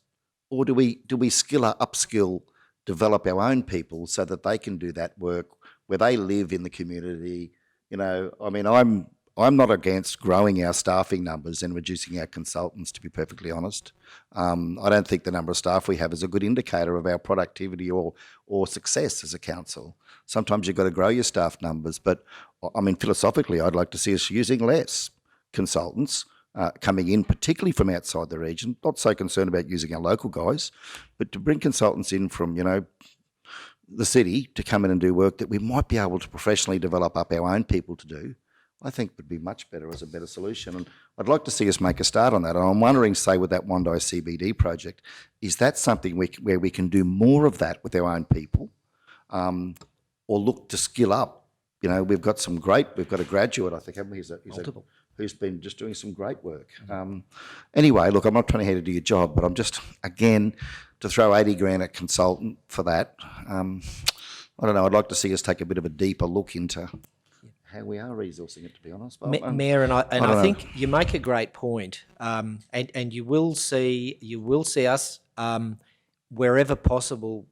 or do we upskill, develop our own people so that they can do that work where they live in the community? You know, I mean, I'm not against growing our staffing numbers and reducing our consultants, to be perfectly honest. I don't think the number of staff we have is a good indicator of our productivity or success as a council. Sometimes you've got to grow your staff numbers, but I mean, philosophically, I'd like to see us using less consultants coming in, particularly from outside the region. Not so concerned about using our local guys, but to bring consultants in from, you know, the city to come in and do work that we might be able to professionally develop up our own people to do, I think would be much better as a better solution. And I'd like to see us make a start on that. And I'm wondering, say, with that Wandai CBD project, is that something where we can do more of that with our own people, or look to skill up? You know, we've got a graduate, I think, haven't we? Who's been just doing some great work. Anyway, look, I'm not trying to head to do your job, but I'm just, again, to throw 80 grand at consultant for that, I don't know, I'd like to see us take a bit of a deeper look into how we are resourcing it, to be honest. Mayor, I think you make a great point, and you will see us wherever possible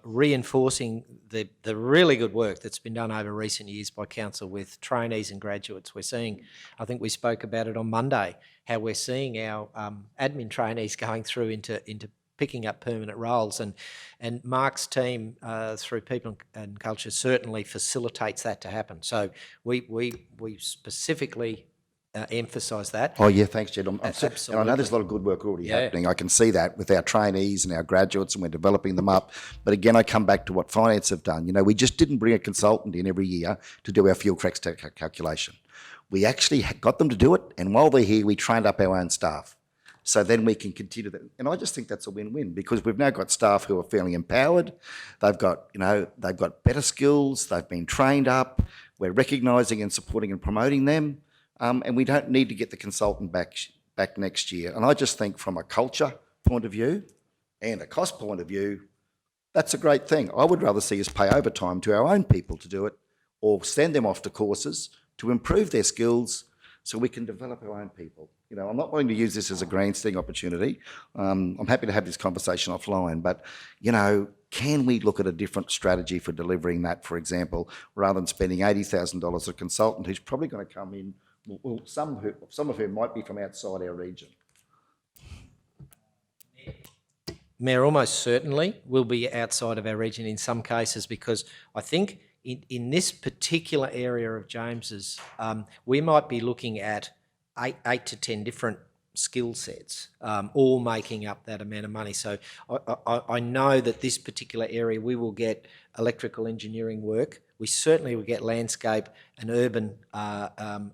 reinforcing the really good work that's been done over recent years by council with trainees and graduates. We're seeing, I think we spoke about it on Monday, how we're seeing our admin trainees going through into picking up permanent roles, and Mark's team through People and Culture certainly facilitates that to happen. So we specifically emphasise that. Oh yeah, thanks, Jed. Absolutely. And I know there's a lot of good work already happening. I can see that with our trainees and our graduates, and we're developing them up. But again, I come back to what finance have done. You know, we just didn't bring a consultant in every year to do our fuel cracks calculation. We actually got them to do it, and while they're here, we trained up our own staff. So then we can continue that. And I just think that's a win-win because we've now got staff who are feeling empowered. They've got better skills. They've been trained up. We're recognising and supporting and promoting them. And we don't need to get the consultant back next year. And I just think from a culture point of view and a cost point of view, that's a great thing. I would rather see us pay overtime to our own people to do it, or send them off to courses to improve their skills so we can develop our own people. You know, I'm not wanting to use this as a grandstanding opportunity. I'm happy to have this conversation offline, but, you know, can we look at a different strategy for delivering that, for example, rather than spending $80,000 a consultant who's probably going to come in, well, some of whom might be from outside our region. Mayor, almost certainly will be outside of our region in some cases, because I think in this particular area of James's, we might be looking at eight to 10 different skill sets, all making up that amount of money. So I know that this particular area we will get electrical engineering work. We certainly will get landscape and urban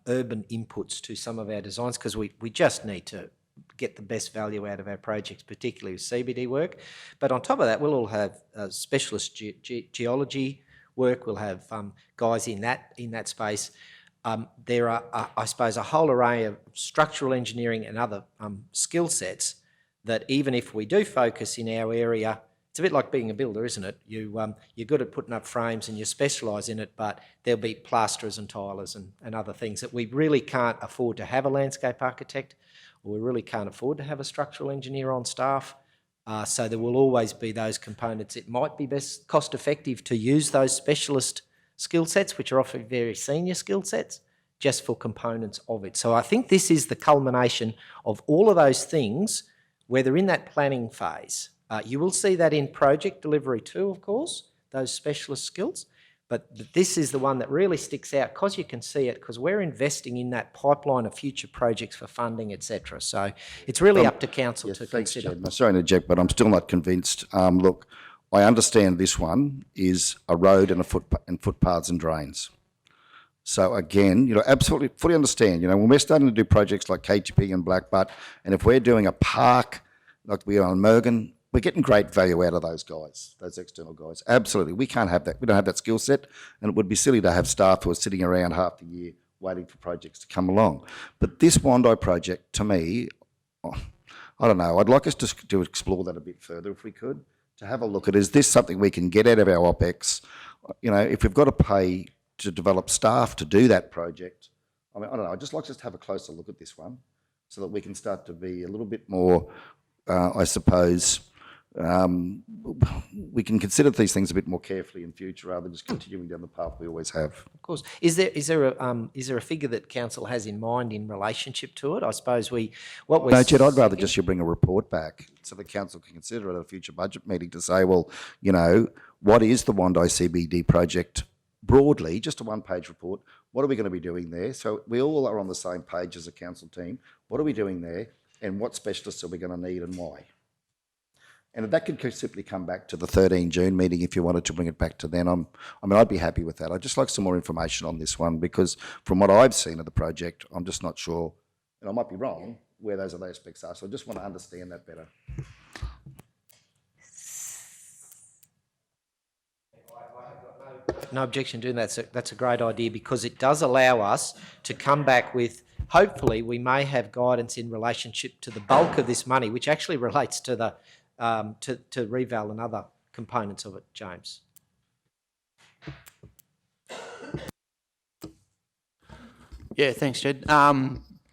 inputs to some of our designs, because we just need to get the best value out of our projects, particularly with CBD work. But on top of that, we'll all have specialist geology work. We'll have guys in that space. There are, I suppose, a whole array of structural engineering and other skill sets that, even if we do focus in our area, it's a bit like being a builder, isn't it? You're good at putting up frames and you specialise in it, but there'll be plasterers and tilers and other things that we really can't afford to have a landscape architect, or we really can't afford to have a structural engineer on staff. So there will always be those components. It might be best cost effective to use those specialist skill sets, which are often very senior skill sets, just for components of it. So I think this is the culmination of all of those things, whether in that planning phase. You will see that in project delivery too, of course, those specialist skills. But this is the one that really sticks out, because you can see it, because we're investing in that pipeline of future projects for funding, etc. So it's really up to council to consider. Chair. Sorry to interject, but I'm still not convinced. Look, I understand this one is a road and footpaths and drains. So again, absolutely fully understand. When we're starting to do projects like KGP and Blackbutt, and if we're doing a park like we are on Mergen, we're getting great value out of those guys, those external guys. Absolutely. We can't have that. We don't have that skill set, and it would be silly to have staff who are sitting around half the year waiting for projects to come along. But this Wandai project, to me, I don't know, I'd like us to explore that a bit further if we could, to have a look at, is this something we can get out of our OPEX? If we've got to pay to develop staff to do that project, I don't know, I'd just like us to have a closer look at this one so that we can start to be a little bit more, I suppose, we can consider these things a bit more carefully in future rather than just continuing down the path we always have. Of course. Is there a figure that council has in mind in relationship to it? I suppose No, Jed, I'd rather just you bring a report back so the council can consider it at a future budget meeting to say, well, what is the Wandai CBD project broadly, just a one-page report. What are we going to be doing there? So we all are on the same page as a council team. What are we doing there, and what specialists are we going to need and why? And that could simply come back to the 13 June meeting if you wanted to bring it back to then. I'd be happy with that. I'd just like some more information on this one, because from what I've seen of the project, I'm just not sure, and I might be wrong, where those other aspects are. So I just want to understand that better. No objection to doing that. That's a great idea, because it does allow us to come back with, hopefully we may have guidance in relationship to the bulk of this money, which actually relates to the to reval and other components of it, James. Yeah, thanks, Jed.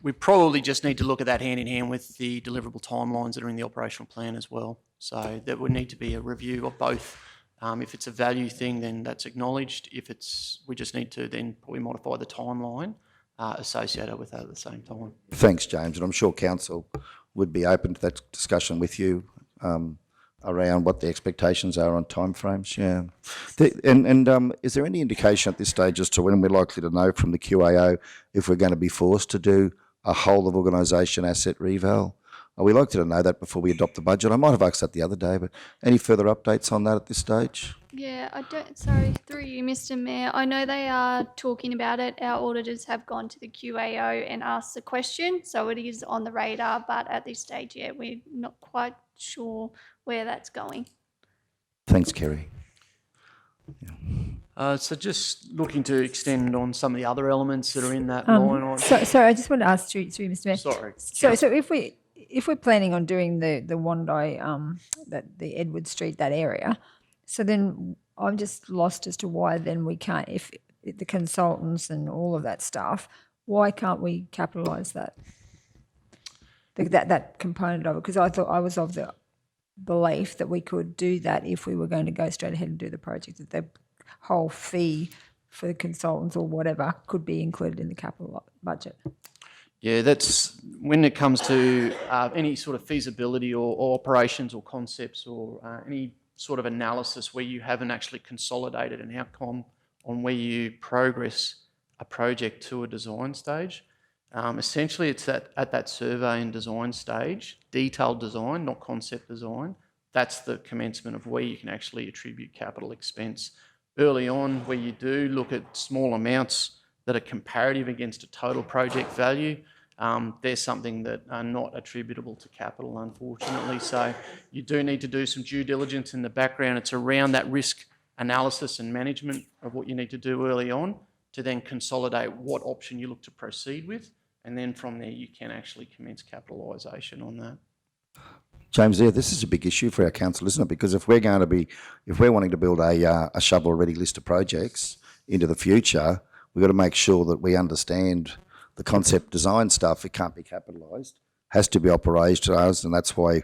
We probably just need to look at that hand in hand with the deliverable timelines that are in the operational plan as well. So there would need to be a review of both. If it's a value thing, then that's acknowledged. We just need to then probably modify the timeline associated with that at the same time. Thanks, James, and I'm sure council would be open to that discussion with you around what the expectations are on timeframes. Yeah, is there any indication at this stage as to when we're likely to know from the QAO if we're going to be forced to do a whole of organisation asset reval? Are we likely to know that before we adopt the budget? I might have asked that the other day, but any further updates on that at this stage? Yeah, sorry, through you, Mr. Mayor. I know they are talking about it. Our auditors have gone to the QAO and asked the question, so it is on the radar, but at this stage, yeah, we're not quite sure where that's going. Thanks, Kerry. So just looking to extend on some of the other elements that are in that line. Sorry, I just want to ask through Mr. Mayor. Sorry. So if we're planning on doing the Wandai, the Edward Street, that area, so then I'm just lost as to why then we can't, if the consultants and all of that stuff, why can't we capitalise that? That component of it, because I thought I was of belief that we could do that if we were going to go straight ahead and do the project, that the whole fee for the consultants or whatever could be included in the capital budget. Yeah, that's when it comes to any sort of feasibility or operations or concepts or any sort of analysis where you haven't actually consolidated an outcome on where you progress a project to a design stage. Essentially, it's at that survey and design stage, detailed design, not concept design. That's the commencement of where you can actually attribute capital expense. Early on, where you do look at small amounts that are comparative against a total project value, there's something that are not attributable to capital, unfortunately. So you do need to do some due diligence in the background. It's around that risk analysis and management of what you need to do early on to then consolidate what option you look to proceed with. And then from there, you can actually commence capitalisation on that. James, this is a big issue for our council, isn't it? Because if we're wanting to build a shovel-ready list of projects into the future, we've got to make sure that we understand the concept design stuff. It can't be capitalised, has to be operationalised, and that's why,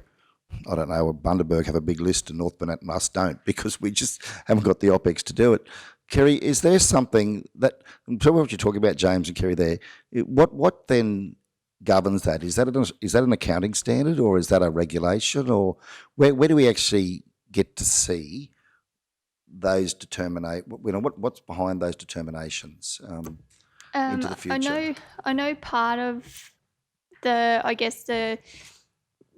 I don't know, Bundaberg have a big list and North Burnett and us don't, because we just haven't got the OPEX to do it. Kerry, is there something that, so what you're talking about, James and Kerry there, what then governs that? Is that an accounting standard, or is that a regulation, or where do we actually get to see those what's behind those determinations into the future? I know part of the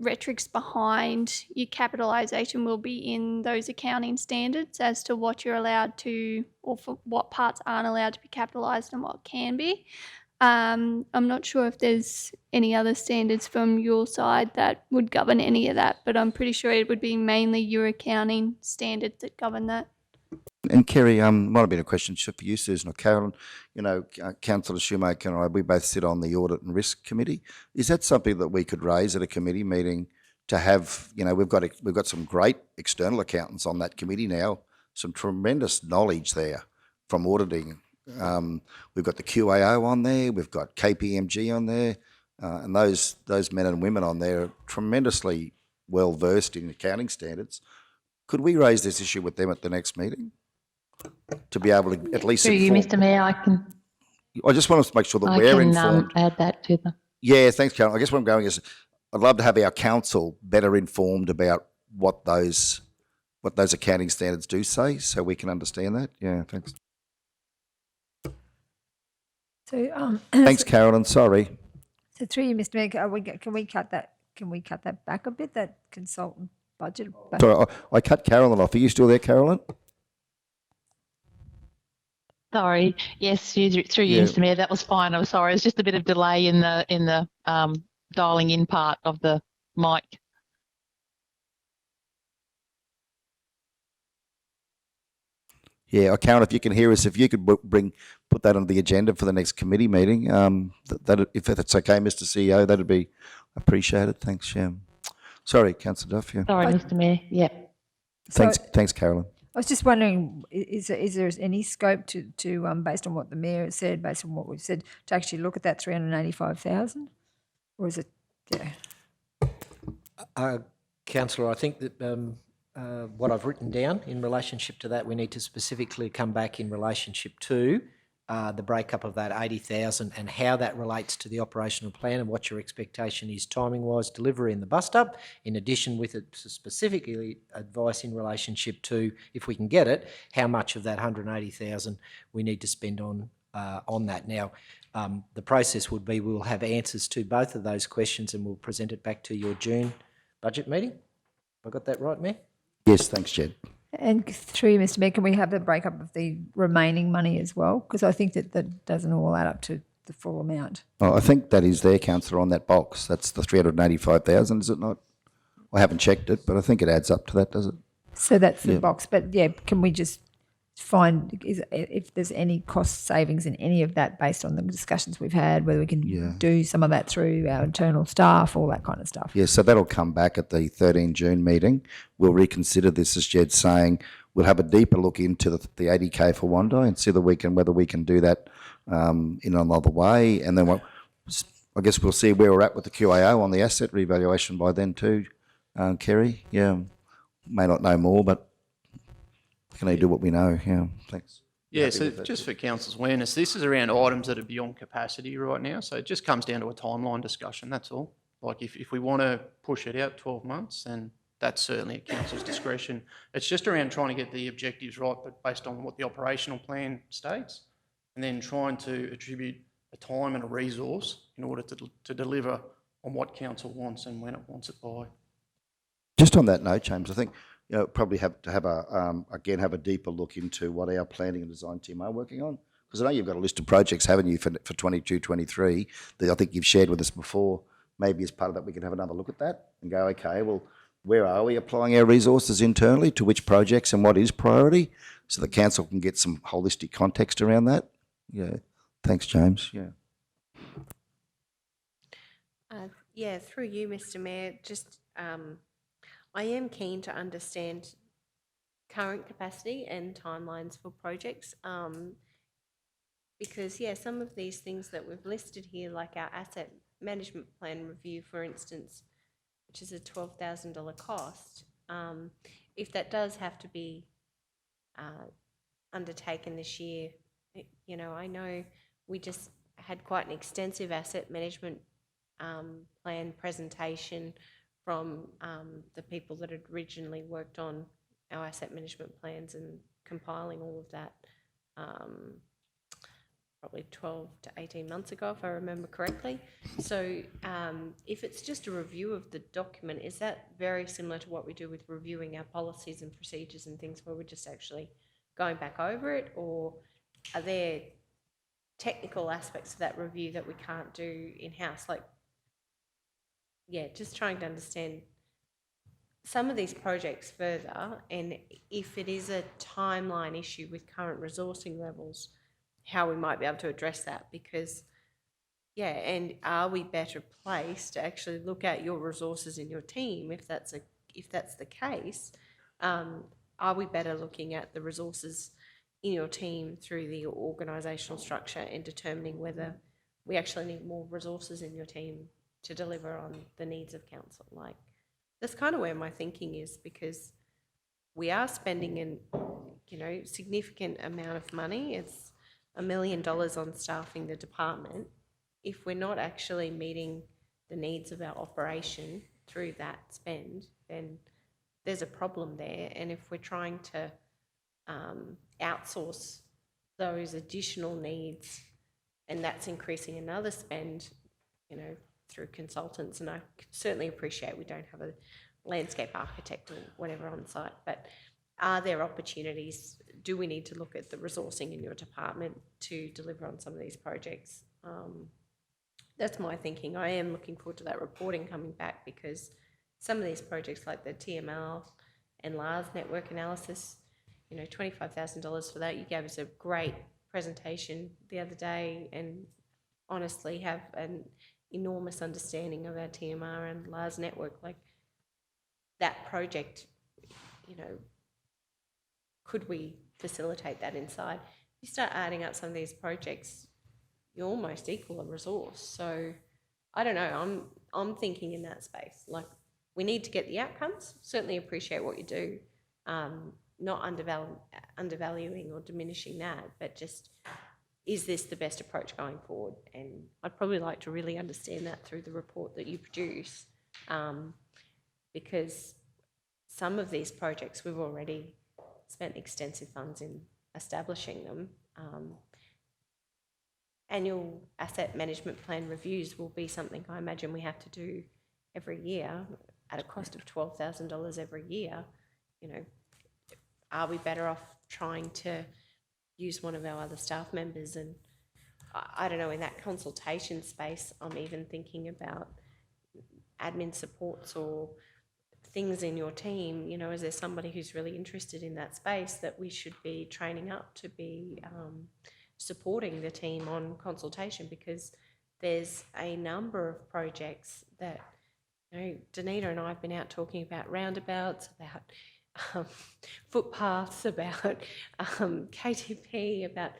rhetorics behind your capitalisation will be in those accounting standards as to what you're allowed to, or for what parts aren't allowed to be capitalised and what can be. I'm not sure if there's any other standards from your side that would govern any of that, but I'm pretty sure it would be mainly your accounting standards that govern that. And Kerry, might have been a question for you, Susan or Carolyn. You know, Councillor Shoemaker and I, we both sit on the Audit and Risk Committee. Is that something that we could raise at a committee meeting to have? You know, we've got some great external accountants on that committee now, some tremendous knowledge there from auditing. We've got the QAO on there, we've got KPMG on there, and those men and women on there are tremendously well versed in accounting standards. Could we raise this issue with them at the next meeting to be able to at least? Through you, Mr. Mayor, I just want us to make sure that we're informed. Add that to them. Yeah, thanks, Carol. I guess what I'm going is, I'd love to have our council better informed about what those accounting standards do say, so we can understand that. Yeah, thanks. So, thanks, Carolyn. Sorry. So through you, Mr. Mayor, can we cut that back a bit? That consultant budget. Sorry, I cut Carolyn off. Are you still there, Carolyn? Sorry. Yes, through you, Mr. Mayor. That was fine. I'm sorry. It was just a bit of delay in the dialing in part of the mic. Yeah, Karen, if you can hear us, if you could put that on the agenda for the next committee meeting, if that's okay, Mr. CEO, that'd be appreciated. Thanks, Shem. Sorry, Councillor Duff. Yeah. Sorry, Mr. Mayor. Yeah. Thanks, Carolyn. I was just wondering, is there any scope to based on what the Mayor has said, based on what we've said, to actually look at that 385,000, or is it? Yeah. Councillor, I think that what I've written down in relationship to that, we need to specifically come back in relationship to the breakup of that 80,000 and how that relates to the operational plan and what your expectation is timing-wise, delivery in the bust-up, in addition with it specifically advice in relationship to, if we can get it, how much of that 180,000 we need to spend on that. Now, the process would be we'll have answers to both of those questions and we'll present it back to your June budget meeting. Have I got that right, Mayor? Yes, thanks, Jed. And through you, Mr. Mayor, can we have the breakup of the remaining money as well? Because I think that doesn't all add up to the full amount. Oh, I think that is there, Councillor, on that box. That's the 385,000, is it not? I haven't checked it, but I think it adds up to that, does it? So that's the box. But yeah, can we just find if there's any cost savings in any of that based on the discussions we've had, whether we can do some of that through our internal staff, all that kind of stuff. Yeah, so that'll come back at the 13 June meeting. We'll reconsider this, as Jed's saying. We'll have a deeper look into the 80K for Wandi and see whether we can do that in another way. And then I guess we'll see where we're at with the QAO on the asset revaluation by then too, Kerry, yeah, may not know more, but we can only do what we know. Yeah, thanks. You Yeah, happy so with that? just for council's awareness, this is around items that are beyond capacity right now. So it just comes down to a timeline discussion, that's all. Like if we want to push it out 12 months, then that's certainly at council's discretion. It's just around trying to get the objectives right, but based on what the operational plan states, and then trying to attribute a time and a resource in order to deliver on what council wants and when it wants it by. Just on that note, James, I think probably have to have have a deeper look into what our planning and design team are working on, because I know you've got a list of projects, haven't you, for 22, 23 that I think you've shared with us before. Maybe as part of that, we can have another look at that and go, okay, well, where are we applying our resources internally to which projects and what is priority, so the council can get some holistic context around that. Yeah, thanks, James. Yeah. Yeah, through you, Mr. Mayor, just I am keen to understand current capacity and timelines for projects, because, yeah, some of these things that we've listed here, like our asset management plan review, for instance, which is a $12,000 cost, if that does have to be undertaken this year, I know we just had quite an extensive asset management plan presentation from the people that had originally worked on our asset management plans and compiling all of that probably 12 to 18 months ago, if I remember correctly. So if it's just a review of the document, is that very similar to what we do with reviewing our policies and procedures and things, where we're just actually going back over it, or are there technical aspects of that review that we can't do in-house? Like, yeah, just trying to understand some of these projects further, and if it is a timeline issue with current resourcing levels, how we might be able to address that. Because, yeah, and are we better placed to actually look at your resources in your team? If that's the case, are we better looking at the resources in your team through the organisational structure and determining whether we actually need more resources in your team to deliver on the needs of council? Like, that's kind of where my thinking is, because we are spending an significant amount of money. It's $1 million on staffing the department. If we're not actually meeting the needs of our operation through that spend, then there's a problem there. And if we're trying to outsource those additional needs, and that's increasing another spend, through consultants, and I certainly appreciate we don't have a landscape architect or whatever on site, but are there opportunities? Do we need to look at the resourcing in your department to deliver on some of these projects? That's my thinking. I am looking forward to that reporting coming back, because some of these projects like the TML and LARS network analysis, $25,000 for that. You gave us a great presentation the other day, and honestly have an enormous understanding of our TMR and LARS network. Like, that project, could we facilitate that inside? You start adding up some of these projects, you almost equal a resource. So I don't know, I'm thinking in that space. Like, we need to get the outcomes. Certainly appreciate what you do, not undervaluing or diminishing that, but just, is this the best approach going forward? And I'd probably like to really understand that through the report that you produce, because some of these projects we've already spent extensive funds in establishing them. Annual asset management plan reviews will be something I imagine we have to do every year at a cost of $12,000 every year. Are we better off trying to use one of our other staff members? And I don't know, in that consultation space, I'm even thinking about admin supports or things in your team. Is there somebody who's really interested in that space that we should be training up to be supporting the team on consultation? Because there's a number of projects that, Danita and I have been out talking about roundabouts, about footpaths, about KTP, about,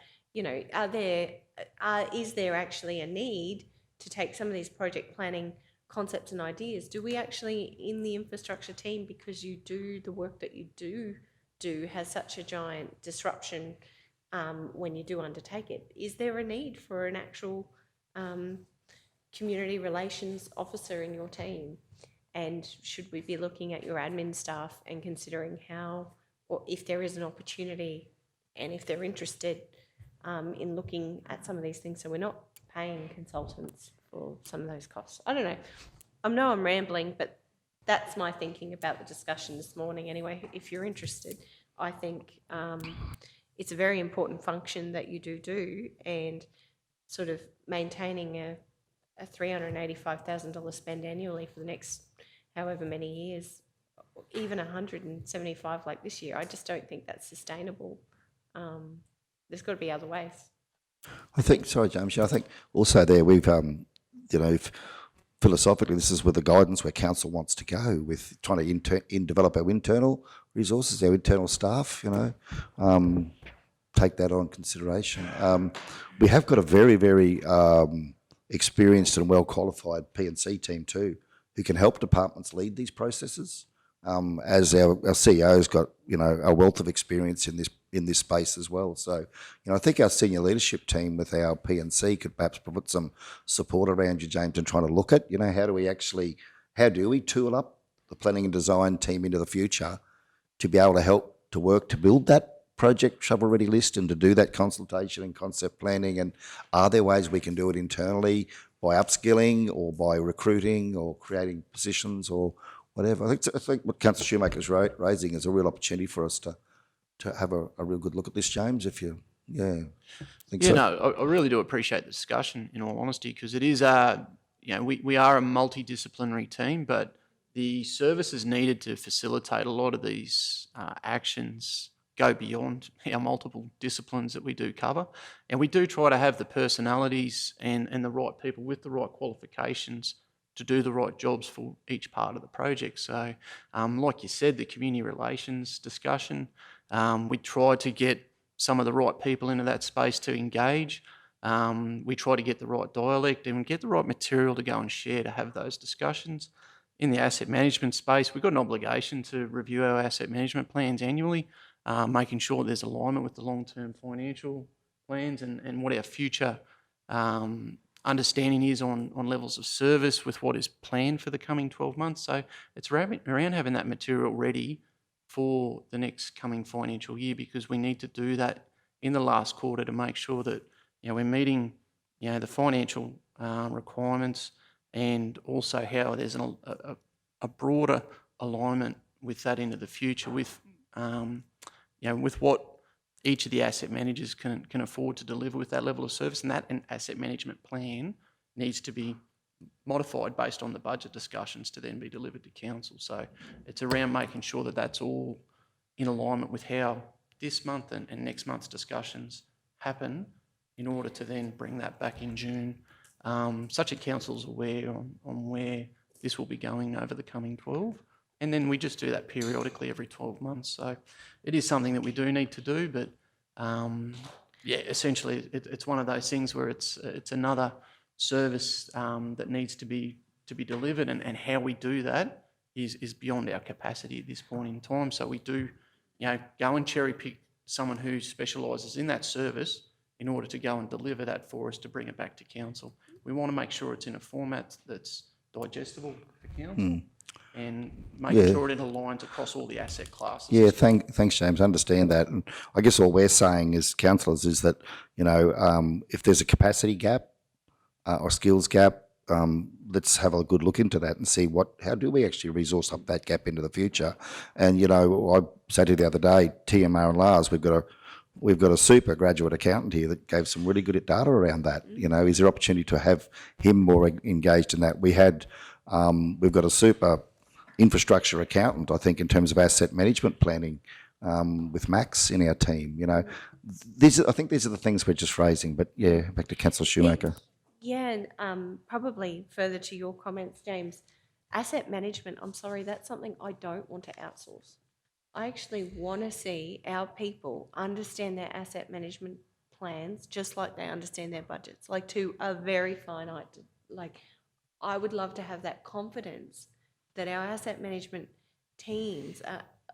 is there actually a need to take some of these project planning concepts and ideas, do we actually, in the infrastructure team, because you do the work that you do has such a giant disruption when you do undertake it, is there a need for an actual community relations officer in your team? And should we be looking at your admin staff and considering how, or if there is an opportunity and if they're interested in looking at some of these things, so we're not paying consultants for some of those costs? I don't know. I know I'm rambling, but that's my thinking about the discussion this morning anyway. If you're interested, I think it's a very important function that you do, and sort of maintaining a $385,000 spend annually for the next however many years, even 175 like this year, I just don't think that's sustainable. There's got to be other ways. I think, sorry, James, I think also there we've, philosophically, this is with the guidance where council wants to go with trying to develop our internal resources, our internal staff, take that on consideration. We have got a very, very experienced and well-qualified P&C team too, who can help departments lead these processes. As our CEO's got, a wealth of experience in this space as well. So, I think our senior leadership team with our P&C could perhaps put some support around you, James, and trying to look at, how do we tool up the planning and design team into the future to be able to help to work to build that project shovel-ready list and to do that consultation and concept planning? And are there ways we can do it internally by upskilling or by recruiting or creating positions or whatever? I think what Councillor Shoemaker's raising is a real opportunity for us to have a real good look at this, James, if you, think so. No, I really do appreciate the discussion, in all honesty, because it is, we are a multidisciplinary team, but the services needed to facilitate a lot of these actions go beyond our multiple disciplines that we do cover. And we do try to have the personalities and the right people with the right qualifications to do the right jobs for each part of the project. So, like you said, the community relations discussion, we try to get some of the right people into that space to engage. We try to get the right dialect and get the right material to go and share to have those discussions. In the asset management space, we've got an obligation to review our asset management plans annually, making sure there's alignment with the long-term financial plans and what our future understanding is on levels of service with what is planned for the coming 12 months. So it's around having that material ready for the next coming financial year, because we need to do that in the last quarter to make sure that we're meeting the financial requirements, and also how there's a broader alignment with that into the future with with what each of the asset managers can afford to deliver with that level of service. And that asset management plan needs to be modified based on the budget discussions to then be delivered to council. So it's around making sure that that's all in alignment with how this month and next month's discussions happen, in order to then bring that back in June, such that council's aware on where this will be going over the coming 12. And then we just do that periodically every 12 months. So it is something that we do need to do, but essentially it's one of those things where it's another service that needs to be delivered, and how we do that is beyond our capacity at this point in time. So we do, go and cherry pick someone who specialises in that service in order to go and deliver that for us to bring it back to council. We want to make sure it's in a format that's digestible for council. And making sure it aligns across all the asset classes. Yeah, thanks, James. I understand that. And I guess all we're saying as councillors is that, if there's a capacity gap or skills gap, let's have a good look into that and see how do we actually resource up that gap into the future. And, I said to you the other day, TMR and Lars, we've got a super graduate accountant here that gave some really good data around that. Is there opportunity to have him more engaged in that? We've got a super infrastructure accountant, I think, in terms of asset management planning, with Max in our team. I think these are the things we're just raising. But back to Councillor Shoemaker. Yeah, and probably further to your comments, James, asset management, I'm sorry, that's something I don't want to outsource. I actually want to see our people understand their asset management plans just like they understand their budgets, like to a very finite, I would love to have that confidence that our asset management teams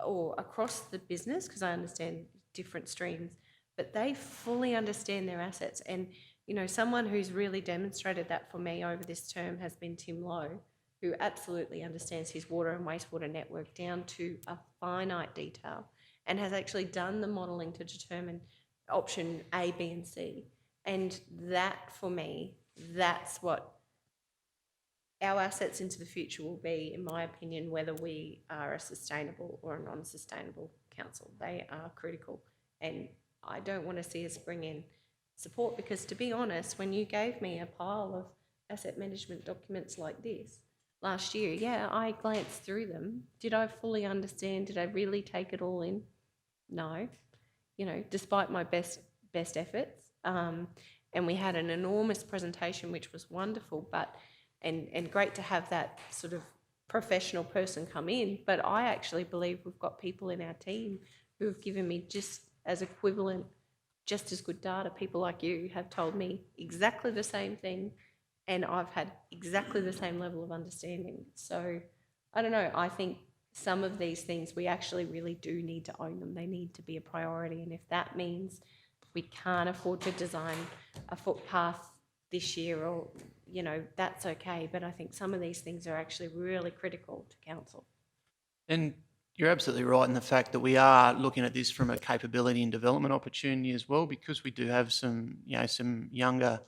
or across the business, because I understand different streams, but they fully understand their assets. And, you know, someone who's really demonstrated that for me over this term has been Tim Lowe, who absolutely understands his water and wastewater network down to a finite detail and has actually done the modelling to determine option A, B and C. And that, for me, that's what our assets into the future will be, in my opinion, whether we are a sustainable or a non-sustainable council. They are critical. And I don't want to see us bring in support, because, to be honest, when you gave me a pile of asset management documents like this last year, yeah, I glanced through them. Did I fully understand? Did I really take it all in? No. You know, despite my best efforts. And we had an enormous presentation, which was wonderful, but and great to have that sort of professional person come in. But I actually believe we've got people in our team who have given me just as equivalent, just as good data. People like you have told me exactly the same thing, and I've had exactly the same level of understanding. So I don't know, I think some of these things we actually really do need to own them. They need to be a priority. And if that means we can't afford to design a footpath this year, or, you know, that's okay. But I think some of these things are actually really critical to council. And you're absolutely right in the fact that we are looking at this from a capability and development opportunity as well, because we do have some, you know, some younger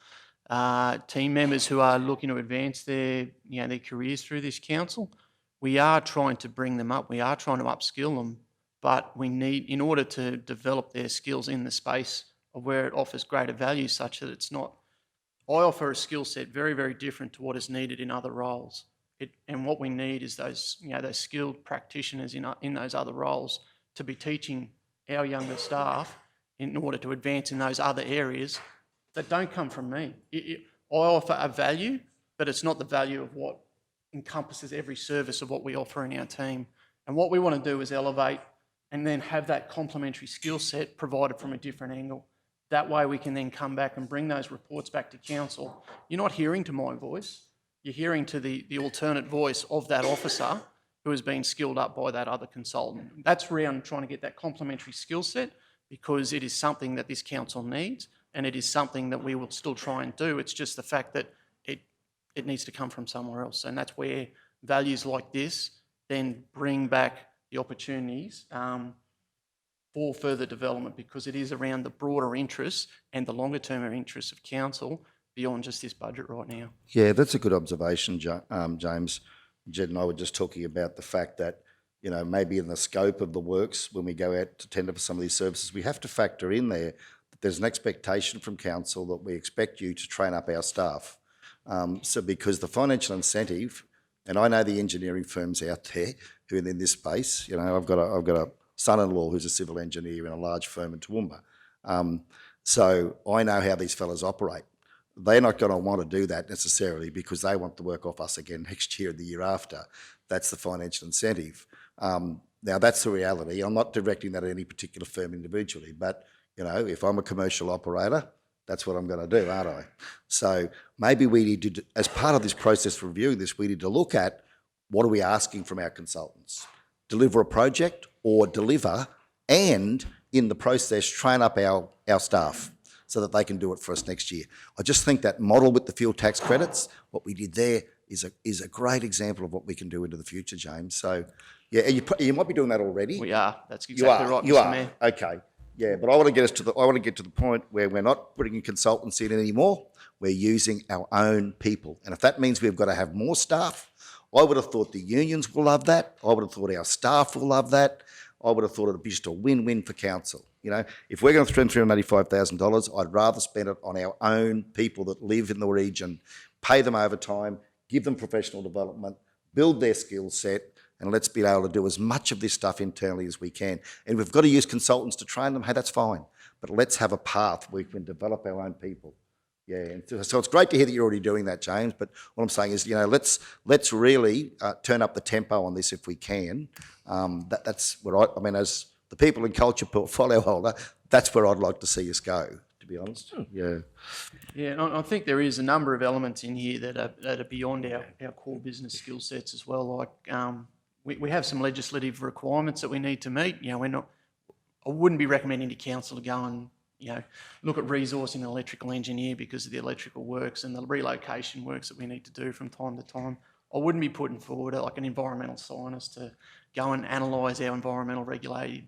team members who are looking to advance their, you know, their careers through this council. We are trying to bring them up. We are trying to upskill them, but we need, in order to develop their skills in the space of where it offers greater value, such that it's not. I offer a skill set very, very different to what is needed in other roles. And what we need is those, you know, those skilled practitioners in those other roles to be teaching our younger staff in order to advance in those other areas that don't come from me. I offer a value, but it's not the value of what encompasses every service of what we offer in our team. And what we want to do is elevate and then have that complementary skill set provided from a different angle. That way we can then come back and bring those reports back to council. You're not hearing to my voice. You're hearing to the alternate voice of that officer who has been skilled up by that other consultant. That's around trying to get that complementary skill set, because it is something that this council needs, and it is something that we will still try and do. It's just the fact that it needs to come from somewhere else. And that's where values like this then bring back the opportunities for further development, because it is around the broader interests and the longer term interests of council beyond just this budget right now. Yeah, that's a good observation, James. Jed and I were just talking about the fact that, you know, maybe in the scope of the works, when we go out to tender for some of these services, we have to factor in there that there's an expectation from council that we expect you to train up our staff. So because the financial incentive, and I know the engineering firms out there who are in this space, you know, I've got a son-in-law who's a civil engineer in a large firm in Toowoomba. So I know how these fellas operate. They're not going to want to do that necessarily because they want to work off us again next year and the year after. That's the financial incentive. Now, that's the reality. I'm not directing that at any particular firm individually, but, you know, if I'm a commercial operator, that's what I'm going to do, aren't I? So maybe we need to, as part of this process for reviewing this, we need to look at what are we asking from our consultants? Deliver a project, or deliver and, in the process, train up our staff so that they can do it for us next year. I just think that model with the fuel tax credits, what we did there is a great example of what we can do into the future, James. So, yeah, you might be doing that already. We are. That's exactly right, You Mr. are. Mayor. Okay. Yeah, but I want to get to the point where we're not bringing consultants in anymore. We're using our own people, and if that means we've got to have more staff, I would have thought the unions will love that. I would have thought our staff will love that. I would have thought it would be just a win-win for council. You know, if we're going to spend $385,000, I'd rather spend it on our own people that live in the region, pay them overtime, give them professional development, build their skill set, and let's be able to do as much of this stuff internally as we can. And we've got to use consultants to train them. Hey, that's fine. But let's have a path where we can develop our own people. Yeah, and so it's great to hear that you're already doing that, James. But what I'm saying is, you know, let's really turn up the tempo on this if we can. That's what I mean, as the people and culture portfolio holder, that's where I'd like to see us go, to be honest. Yeah. Yeah, and I think there is a number of elements in here that are beyond our core business skill sets as well. Like we have some legislative requirements that we need to meet. You know, I wouldn't be recommending to council to go and, you know, look at resourcing an electrical engineer because of the electrical works and the relocation works that we need to do from time to time. I wouldn't be putting forward like an environmental scientist to go and analyse our environmental regulated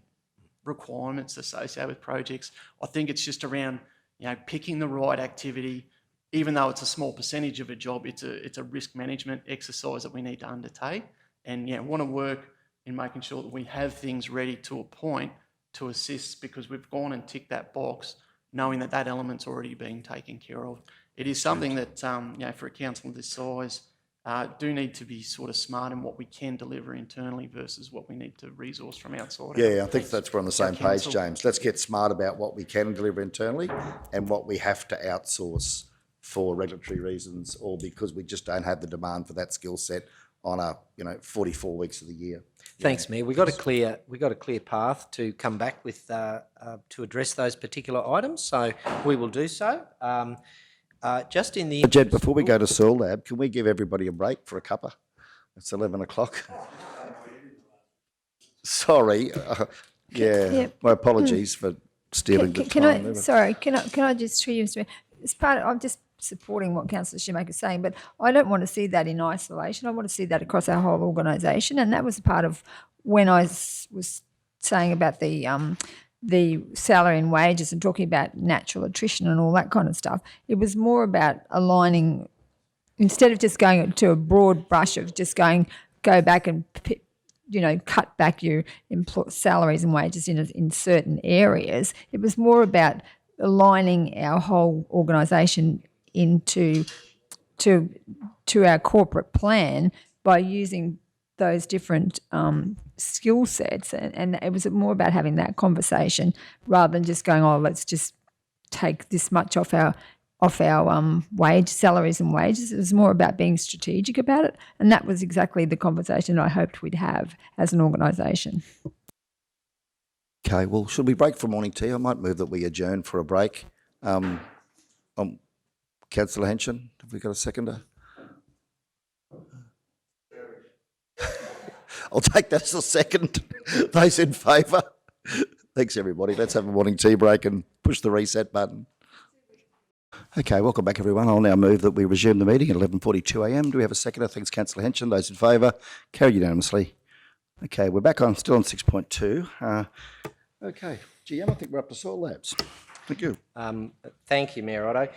requirements associated with projects. I think it's just around, you know, picking the right activity. Even though it's a small percentage of a job, it's a risk management exercise that we need to undertake, and want to work in making sure that we have things ready to a point to assist, because we've gone and ticked that box knowing that that element's already being taken care of. It is something that for a council of this size, do need to be sort of smart in what we can deliver internally versus what we need to resource from outside. Yeah, I think that's we're on the same page, James. Let's get smart about what we can deliver internally and what we have to outsource for regulatory reasons, or because we just don't have the demand for that skill set on 44 weeks of the year. Thanks, Mayor. We got a clear path to come back with to address those particular items, so we will do so. Just in the Jed, before we go to Soil Lab, can we give everybody a break for a cuppa? It's 11 o'clock. Sorry. My apologies for stealing the time. Can I just treat you? It's I'm just supporting what Councillor Shoemaker is saying, but I don't want to see that in isolation. I want to see that across our whole organisation, and that was part of when I was saying about the salary and wages and talking about natural attrition and all that kind of stuff. It was more about aligning, instead of just going to a broad brush of just go back and cut back your salaries and wages in certain areas. It was more about aligning our whole organisation into our corporate plan by using those different skill sets, and it was more about having that conversation rather than just going, let's just take this much off our salaries and wages. It was more about being strategic about it, and that was exactly the conversation I hoped we'd have as an organisation. Okay, well, should we break for morning tea? I might move that we adjourn for a break. Councillor Henshin, have we got a seconder? I'll take that as a second. Those in favour? Thanks, everybody. Let's have a morning tea break and push the reset button. Okay, welcome back, everyone. I'll now move that we resume the meeting at 11:42 a.m. Do we have a seconder? Thanks, Councillor Henshin. Those in favour? Carried unanimously. Okay, we're back on, still on 6.2. Okay, GM, I think we're up to Soil Labs. Thank you. Thank you, Mayor Otto.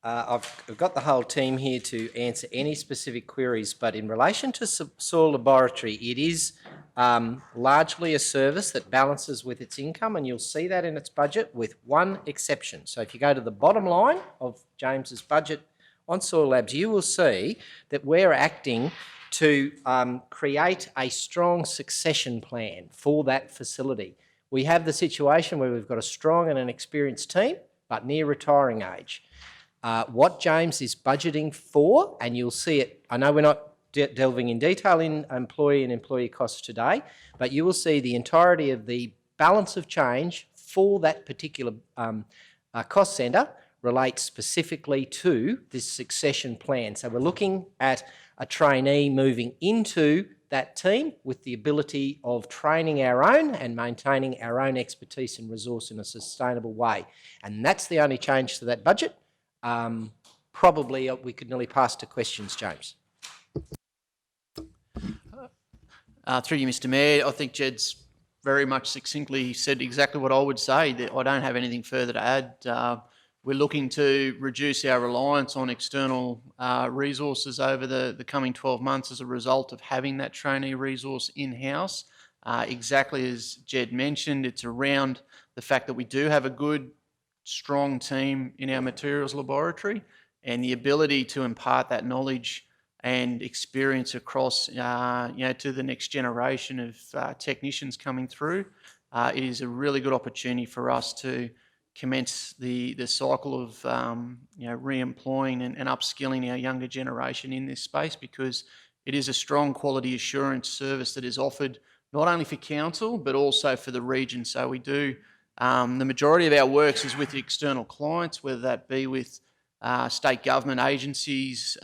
I've got the whole team here to answer any specific queries, but in relation to Soil Laboratory, it is largely a service that balances with its income, and you'll see that in its budget with one exception. So if you go to the bottom line of James's budget on Soil Labs, you will see that we're acting to create a strong succession plan for that facility. We have the situation where we've got a strong and an experienced team, but near retiring age. What James is budgeting for, and you'll see it, I know we're not delving in detail in employee and employee costs today, but you will see the entirety of the balance of change for that particular cost centre relates specifically to this succession plan. So we're looking at a trainee moving into that team with the ability of training our own and maintaining our own expertise and resource in a sustainable way. And that's the only change to that budget. Probably we could nearly pass to questions, James. Through you, Mr. Mayor, I think Jed's very much succinctly said exactly what I would say. I don't have anything further to add. We're looking to reduce our reliance on external resources over the coming 12 months as a result of having that trainee resource in-house. Exactly as Jed mentioned, it's around the fact that we do have a good, strong team in our materials laboratory, and the ability to impart that knowledge and experience across to the next generation of technicians coming through. It is a really good opportunity for us to commence the cycle of re-employing and upskilling our younger generation in this space, because it is a strong quality assurance service that is offered not only for council but also for the region. So we do The majority of our works is with external clients, whether that be with state government agencies.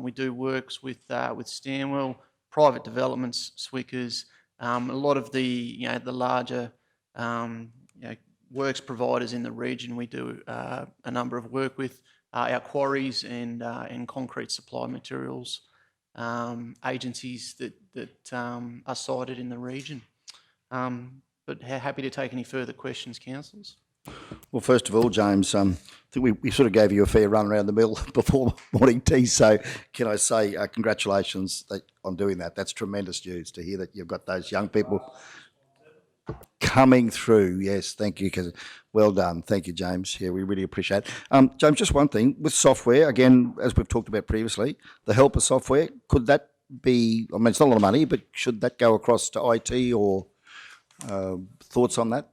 We do works with Stanwell, private developments, Swickers, a lot of the larger works providers in the region. We do a number of work with our quarries and concrete supply materials agencies that are sited in the region. But happy to take any further questions, councillors. Well, first of all, James, I think we sort of gave you a fair run around the mill before morning tea. So can I say congratulations on doing that? That's tremendous news to hear that you've got those young people coming through. Yes, thank you. Well done. Thank you, James. Yeah, we really appreciate it. James, just one thing. With software, again, as we've talked about previously, the helper software, could that be, I mean, it's not a lot of money, but should that go across to IT or thoughts on that?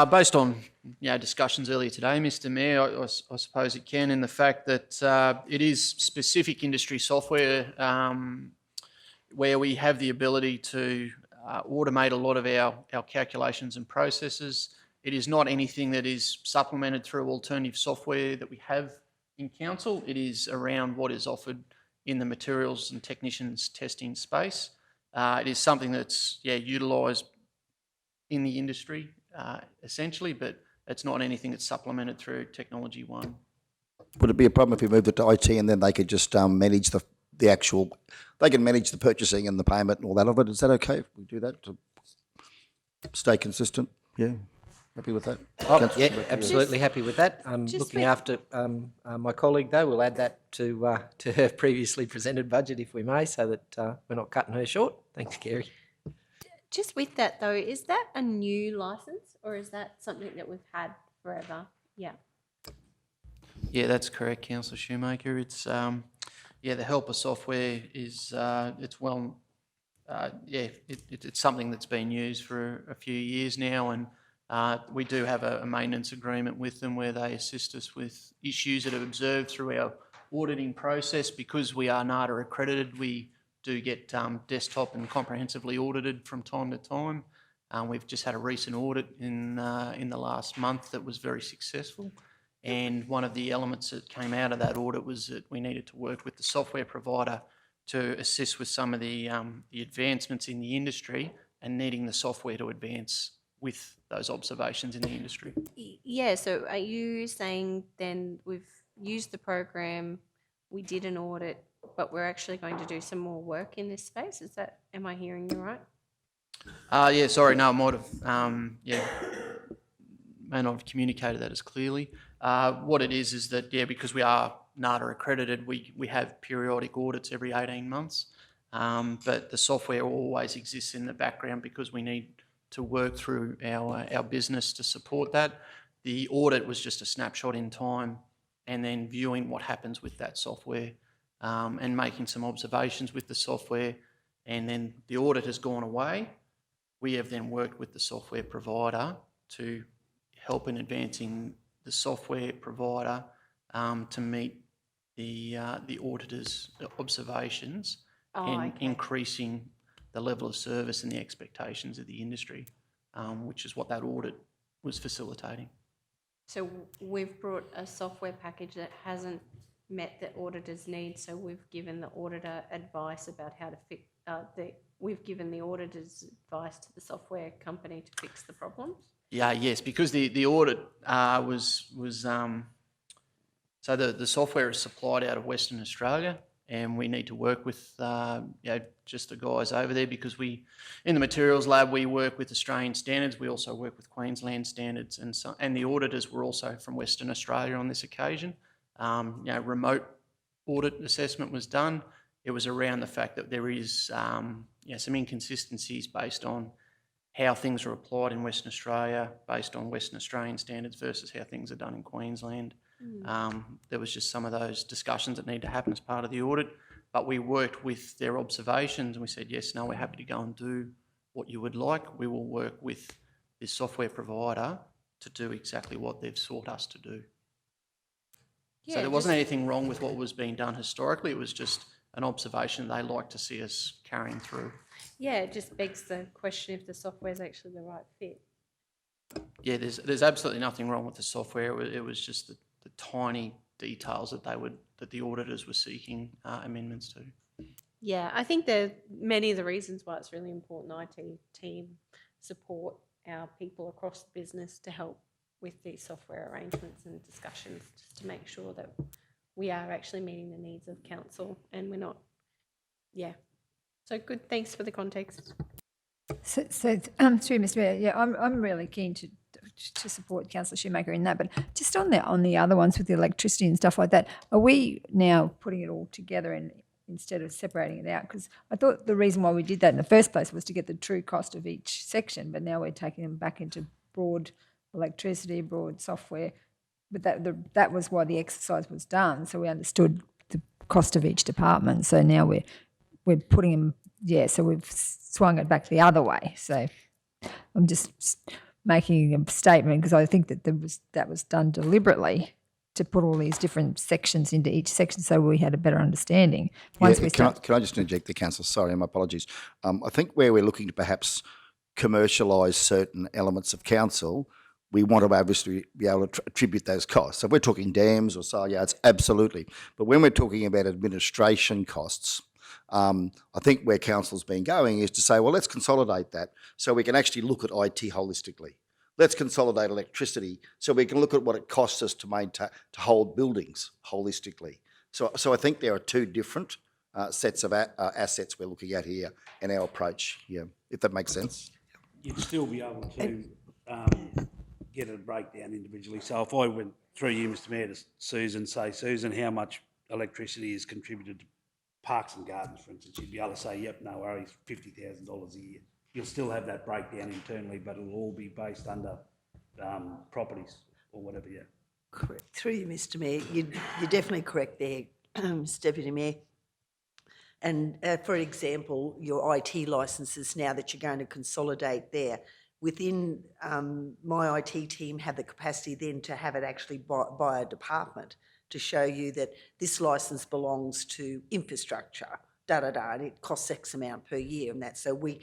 Based on discussions earlier today, Mr. Mayor, I suppose it can, in the fact that it is specific industry software where we have the ability to automate a lot of our calculations and processes. It is not anything that is supplemented through alternative software that we have in council. It is around what is offered in the materials and technicians testing space. It is something that's utilised in the industry essentially, but it's not anything that's supplemented through Technology One. Would it be a problem if we moved it to IT and then they could just manage the actual, they can manage the purchasing and the payment and all that of it? Is that okay if we do that to stay consistent? Yeah, happy with that? Oh, yeah, absolutely happy with that. Looking after my colleague though, we'll add that to her previously presented budget if we may, so that we're not cutting her short. Thanks, Kerry. Just with that though, is that a new licence or is that something that we've had forever? Yeah. Yeah, that's correct, Councillor Shoemaker. It's the helper software is it's well, it's something that's been used for a few years now, and we do have a maintenance agreement with them where they assist us with issues that are observed through our auditing process. Because we are NADA accredited, we do get desktop and comprehensively audited from time to time. We've just had a recent audit in the last month that was very successful. And one of the elements that came out of that audit was that we needed to work with the software provider to assist with some of the advancements in the industry and needing the software to advance with those observations in the industry. Yeah, so are you saying then we've used the program, we did an audit, but we're actually going to do some more work in this space? Am I hearing you right? Yeah, sorry, no, I might have, may not have communicated that as clearly. What it is that, because we are NADA accredited, we have periodic audits every 18 months, but the software always exists in the background because we need to work through our business to support that. The audit was just a snapshot in time and then viewing what happens with that software and making some observations with the software, and then the audit has gone away. We have then worked with the software provider to help in advancing the software provider to meet the auditor's observations and increasing the level of service and the expectations of the industry, which is what that audit was facilitating. So we've brought a software package that hasn't met the auditor's needs, so we've given the auditor advice about how to fix we've given the auditor's advice to the software company to fix the problems? Yes, because the audit was so the software is supplied out of Western Australia, and we need to work with just the guys over there, because in the materials lab we work with Australian standards. We also work with Queensland standards, and the auditors were also from Western Australia on this occasion. Remote audit assessment was done. It was around the fact that there is some inconsistencies based on how things are applied in Western Australia based on Western Australian standards versus how things are done in Queensland. There was just some of those discussions that need to happen as part of the audit, but we worked with their observations and we said, yes, no, we're happy to go and do what you would like. We will work with this software provider to do exactly what they've sought us to do. So there wasn't anything wrong with what was being done historically. It was just an observation they like to see us carrying through. Yeah, it just begs the question if the software is actually the right fit. Yeah, there's absolutely nothing wrong with the software. It was just the tiny details that the auditors were seeking amendments to. Yeah, I think there are many of the reasons why it's really important the IT team support our people across the business to help with these software arrangements and discussions, just to make sure that we are actually meeting the needs of council and we're not, yeah. So good, thanks for the context. So through Mr. Mayor, yeah, I'm really keen to support Councillor Shoemaker in that, but just on the other ones with the electricity and stuff like that, are we now putting it all together and instead of separating it out? Because I thought the reason why we did that in the first place was to get the true cost of each section, but now we're taking them back into broad electricity, broad software. But that was why the exercise was done, so we understood the cost of each department. So now we're putting them, so we've swung it back the other way. So I'm just making a statement because I think that was done deliberately to put all these different sections into each section so we had a better understanding. Can I just interject the council? Sorry, my apologies. I think where we're looking to perhaps commercialise certain elements of council, we want to obviously be able to attribute those costs. So if we're talking dams or solar yards, absolutely. But when we're talking about administration costs, I think where council's been going is to say, well, let's consolidate that so we can actually look at IT holistically. Let's consolidate electricity so we can look at what it costs us to maintain, to hold buildings holistically. So I think there are two different sets of assets we're looking at here in our approach, if that makes sense. You'd still be able to get a breakdown individually. So if I went through you, Mr. Mayor, to Susan, say, Susan, how much electricity is contributed to Parks and Gardens, for instance, you'd be able to say, yep, no worries, $50,000 a year. You'll still have that breakdown internally, but it'll all be based under properties or whatever, yeah. Correct. Through you, Mr. Mayor, you're definitely correct there, Mr. Deputy Mayor. And for example, your IT licences now that you're going to consolidate there, within my IT team have the capacity then to have it actually by a department to show you that this licence belongs to infrastructure, and it costs X amount per year and that. So we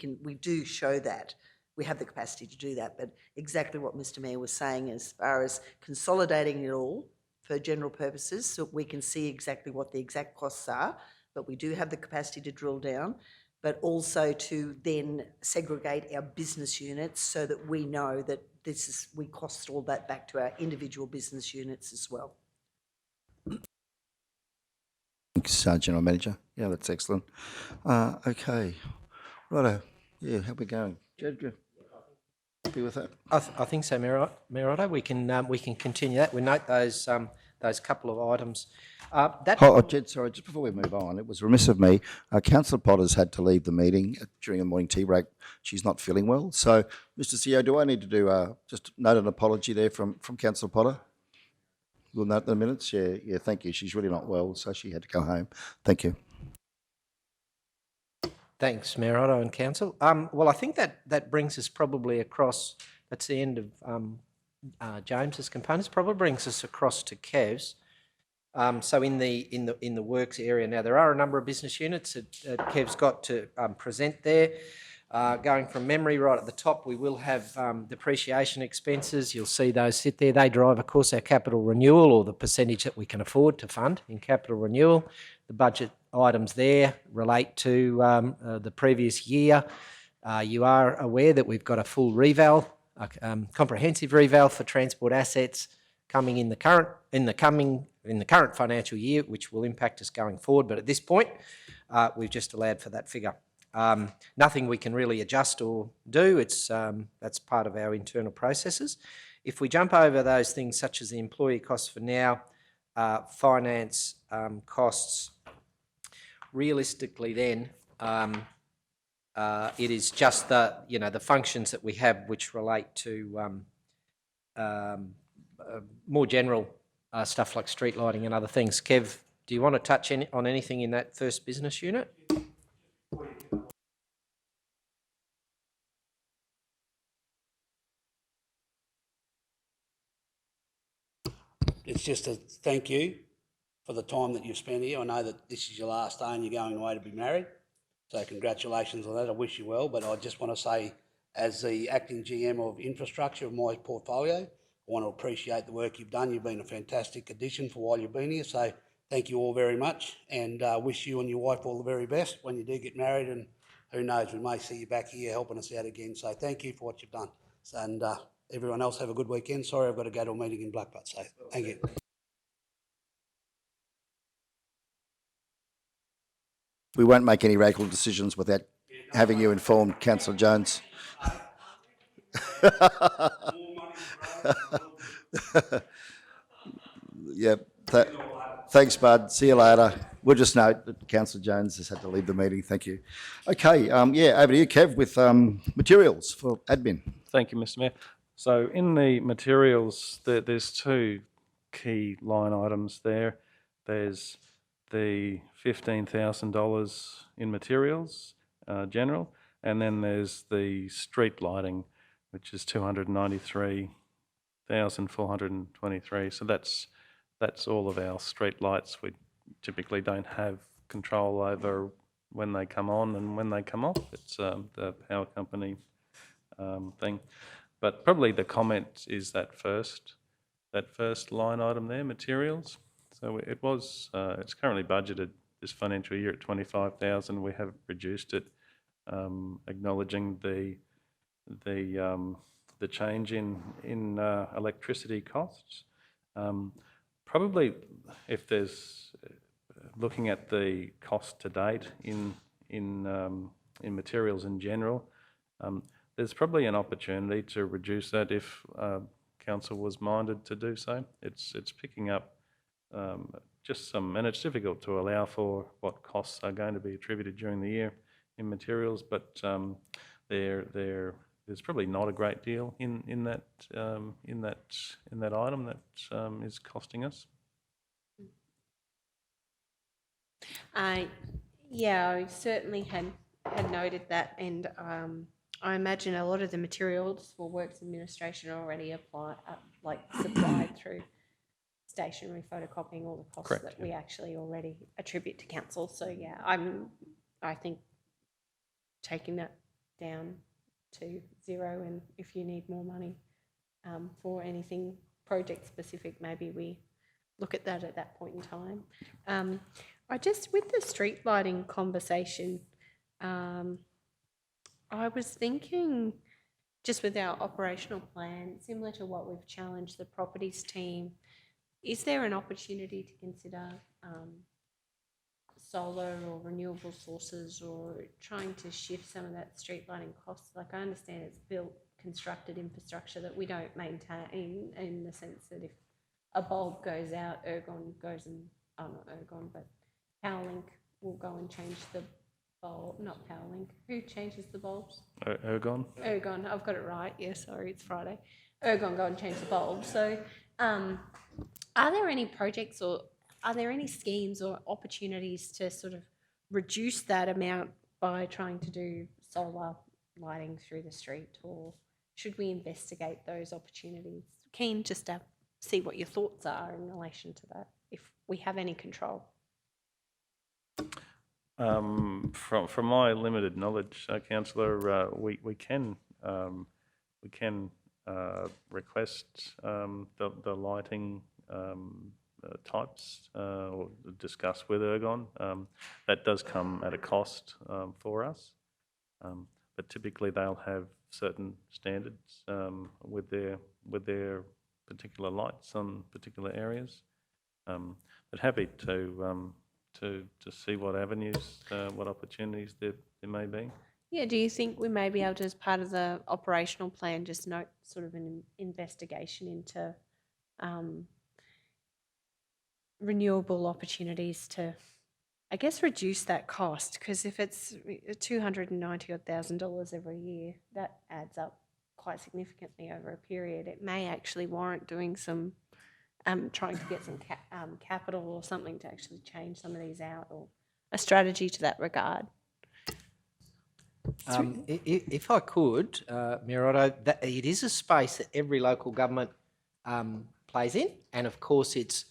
do show that. We have the capacity to do that. But exactly what Mr. Mayor was saying as far as consolidating it all for general purposes, so we can see exactly what the exact costs are, but we do have the capacity to drill down, but also to then segregate our business units so that we know that we cost all that back to our individual business units as well. Thanks, General Manager. Yeah, that's excellent. Okay. Righto. Yeah, how we going? Jed, happy with that? I think so, Mayor Otto. We can continue that. We note those couple of items. Jed, sorry, just before we move on, it was remiss of me. Councillor Potter's had to leave the meeting during a morning tea break. She's not feeling well. So, Mr. CEO, do I need to do just note an apology there from Councillor Potter? We'll note the minutes. Yeah, thank you. She's really not well, so she had to go home. Thank you. Thanks, Mayor Otto and Council. Well, I think that brings us probably across. That's the end of James's components. Probably brings us across to Kev's. So in the works area now, there are a number of business units that Kev's got to present there. Going from memory, right at the top, we will have depreciation expenses. You'll see those sit there. They drive, of course, our capital renewal, or the percentage that we can afford to fund in capital renewal. The budget items there relate to the previous year. You are aware that we've got a full reval, comprehensive reval for transport assets coming in the current financial year, which will impact us going forward. But at this point, we've just allowed for that figure. Nothing we can really adjust or do. That's part of our internal processes. If we jump over those things such as the employee costs for now, finance costs, realistically then, it is just the functions that we have which relate to more general stuff like street lighting and other things. Kev, do you want to touch on anything in that first business unit? It's just a thank you for the time that you've spent here. I know that this is your last day and you're going away to be married. So congratulations on that. I wish you well. But I just want to say, as the acting GM of infrastructure of my portfolio, I want to appreciate the work you've done. You've been a fantastic addition for while you've been here. So thank you all very much, and wish you and your wife all the very best when you do get married. And who knows, we may see you back here helping us out again. So thank you for what you've done. And everyone else have a good weekend. Sorry, I've got to go to a meeting in Blackbutt. So thank you. We won't make any radical decisions without having you informed, Councillor Jones. Yep. Thanks, Bud. See you later. We'll just note that Councillor Jones has had to leave the meeting. Thank you. Okay, yeah, over to you, Kev, with materials for admin. Thank you, Mr. Mayor. So in the materials, there's two key line items there. There's the $15,000 in materials, general, and then there's the street lighting, which is $293,423. So that's all of our street lights. We typically don't have control over when they come on and when they come off. It's the power company thing. But probably the comment is that first line item there, materials. So it was, it's currently budgeted this financial year at 25,000. We have reduced it, acknowledging the change in electricity costs. Probably, if there's looking at the cost to date in materials in general, there's probably an opportunity to reduce that if council was minded to do so. It's picking up just some, and it's difficult to allow for what costs are going to be attributed during the year in materials, but there's probably not a great deal in that item that is costing us. Yeah, I certainly had noted that, and I imagine a lot of the materials for Works Administration are already supplied through stationery photocopying, all the costs Correct, that we actually already attribute to council. So yeah, I think taking that down to zero, and if you need more money for anything project specific, maybe we look at that point in time. With the street lighting conversation, I was thinking, just with our operational plan, similar to what we've challenged the properties team, is there an opportunity to consider solar or renewable sources, or trying to shift some of that street lighting costs? Like, I understand it's constructed infrastructure that we don't maintain, in the sense that if a bulb goes out, Ergon goes and, not Ergon, but Powerlink will go and change the bulb, not Powerlink. Who changes the bulbs? Ergon. Ergon, I've got it right. Yeah, sorry, it's Friday. Ergon go and change the bulb. So are there any projects, or are there any schemes or opportunities to sort of reduce that amount by trying to do solar lighting through the street, or should we investigate those opportunities? Keen just to see what your thoughts are in relation to that, if we have any control. From my limited knowledge, Councillor, we can request the lighting types or discuss with Ergon. That does come at a cost for us, but typically they'll have certain standards with their particular lights on particular areas. But happy to see what avenues, what opportunities there may be. Yeah, do you think we may be able to, as part of the operational plan, just note sort of an investigation into renewable opportunities to, I guess, reduce that cost? Because if it's $290,000 every year, that adds up quite significantly over a period. It may actually warrant doing some, trying to get some capital or something to actually change some of these out, or a strategy to that regard. If I could, Mayor Otto, it is a space that every local government plays in, and of course it's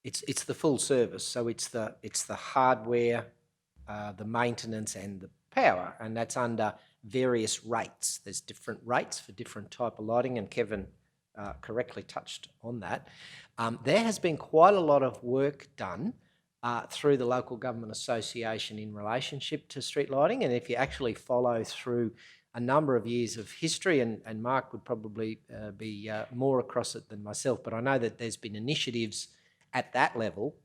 It's the full service, so it's the hardware, the maintenance and the power, and that's under various rates. There's different rates for different type of lighting, and Kevin correctly touched on that. There has been quite a lot of work done through the Local Government Association in relationship to street lighting, and if you actually follow through a number of years of history, and Mark would probably be more across it than myself, but I know that there's been initiatives at that level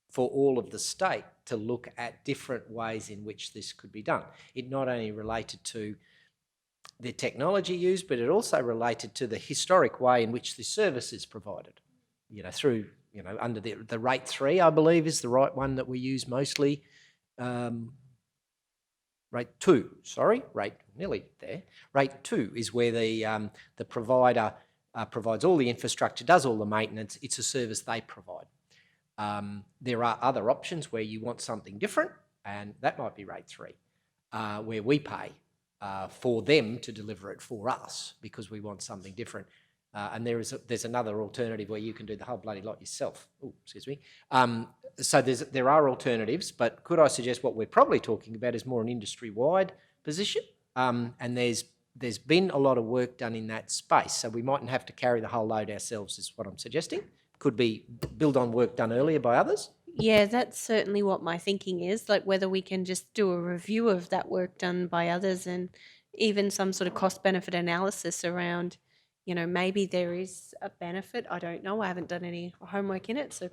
for all of the state to look at different ways in which this could be done. It not only related to the technology used, but it also related to the historic way in which the service is provided, through, under the rate 3, I believe, is the right one that we use mostly. Rate 2 is where the provider provides all the infrastructure, does all the maintenance. It's a service they provide. There are other options where you want something different, and that might be rate 3, where we pay for them to deliver it for us because we want something different. And there's another alternative where you can do the whole bloody lot yourself. Oh, excuse me. So there are alternatives, but could I suggest what we're probably talking about is more an industry-wide position? And there's been a lot of work done in that space, so we mightn't have to carry the whole load ourselves, is what I'm suggesting. Could be build on work done earlier by others. Yeah, that's certainly what my thinking is, like whether we can just do a review of that work done by others and even some sort of cost-benefit analysis around, maybe there is a benefit. I don't know. I haven't done any homework in it, so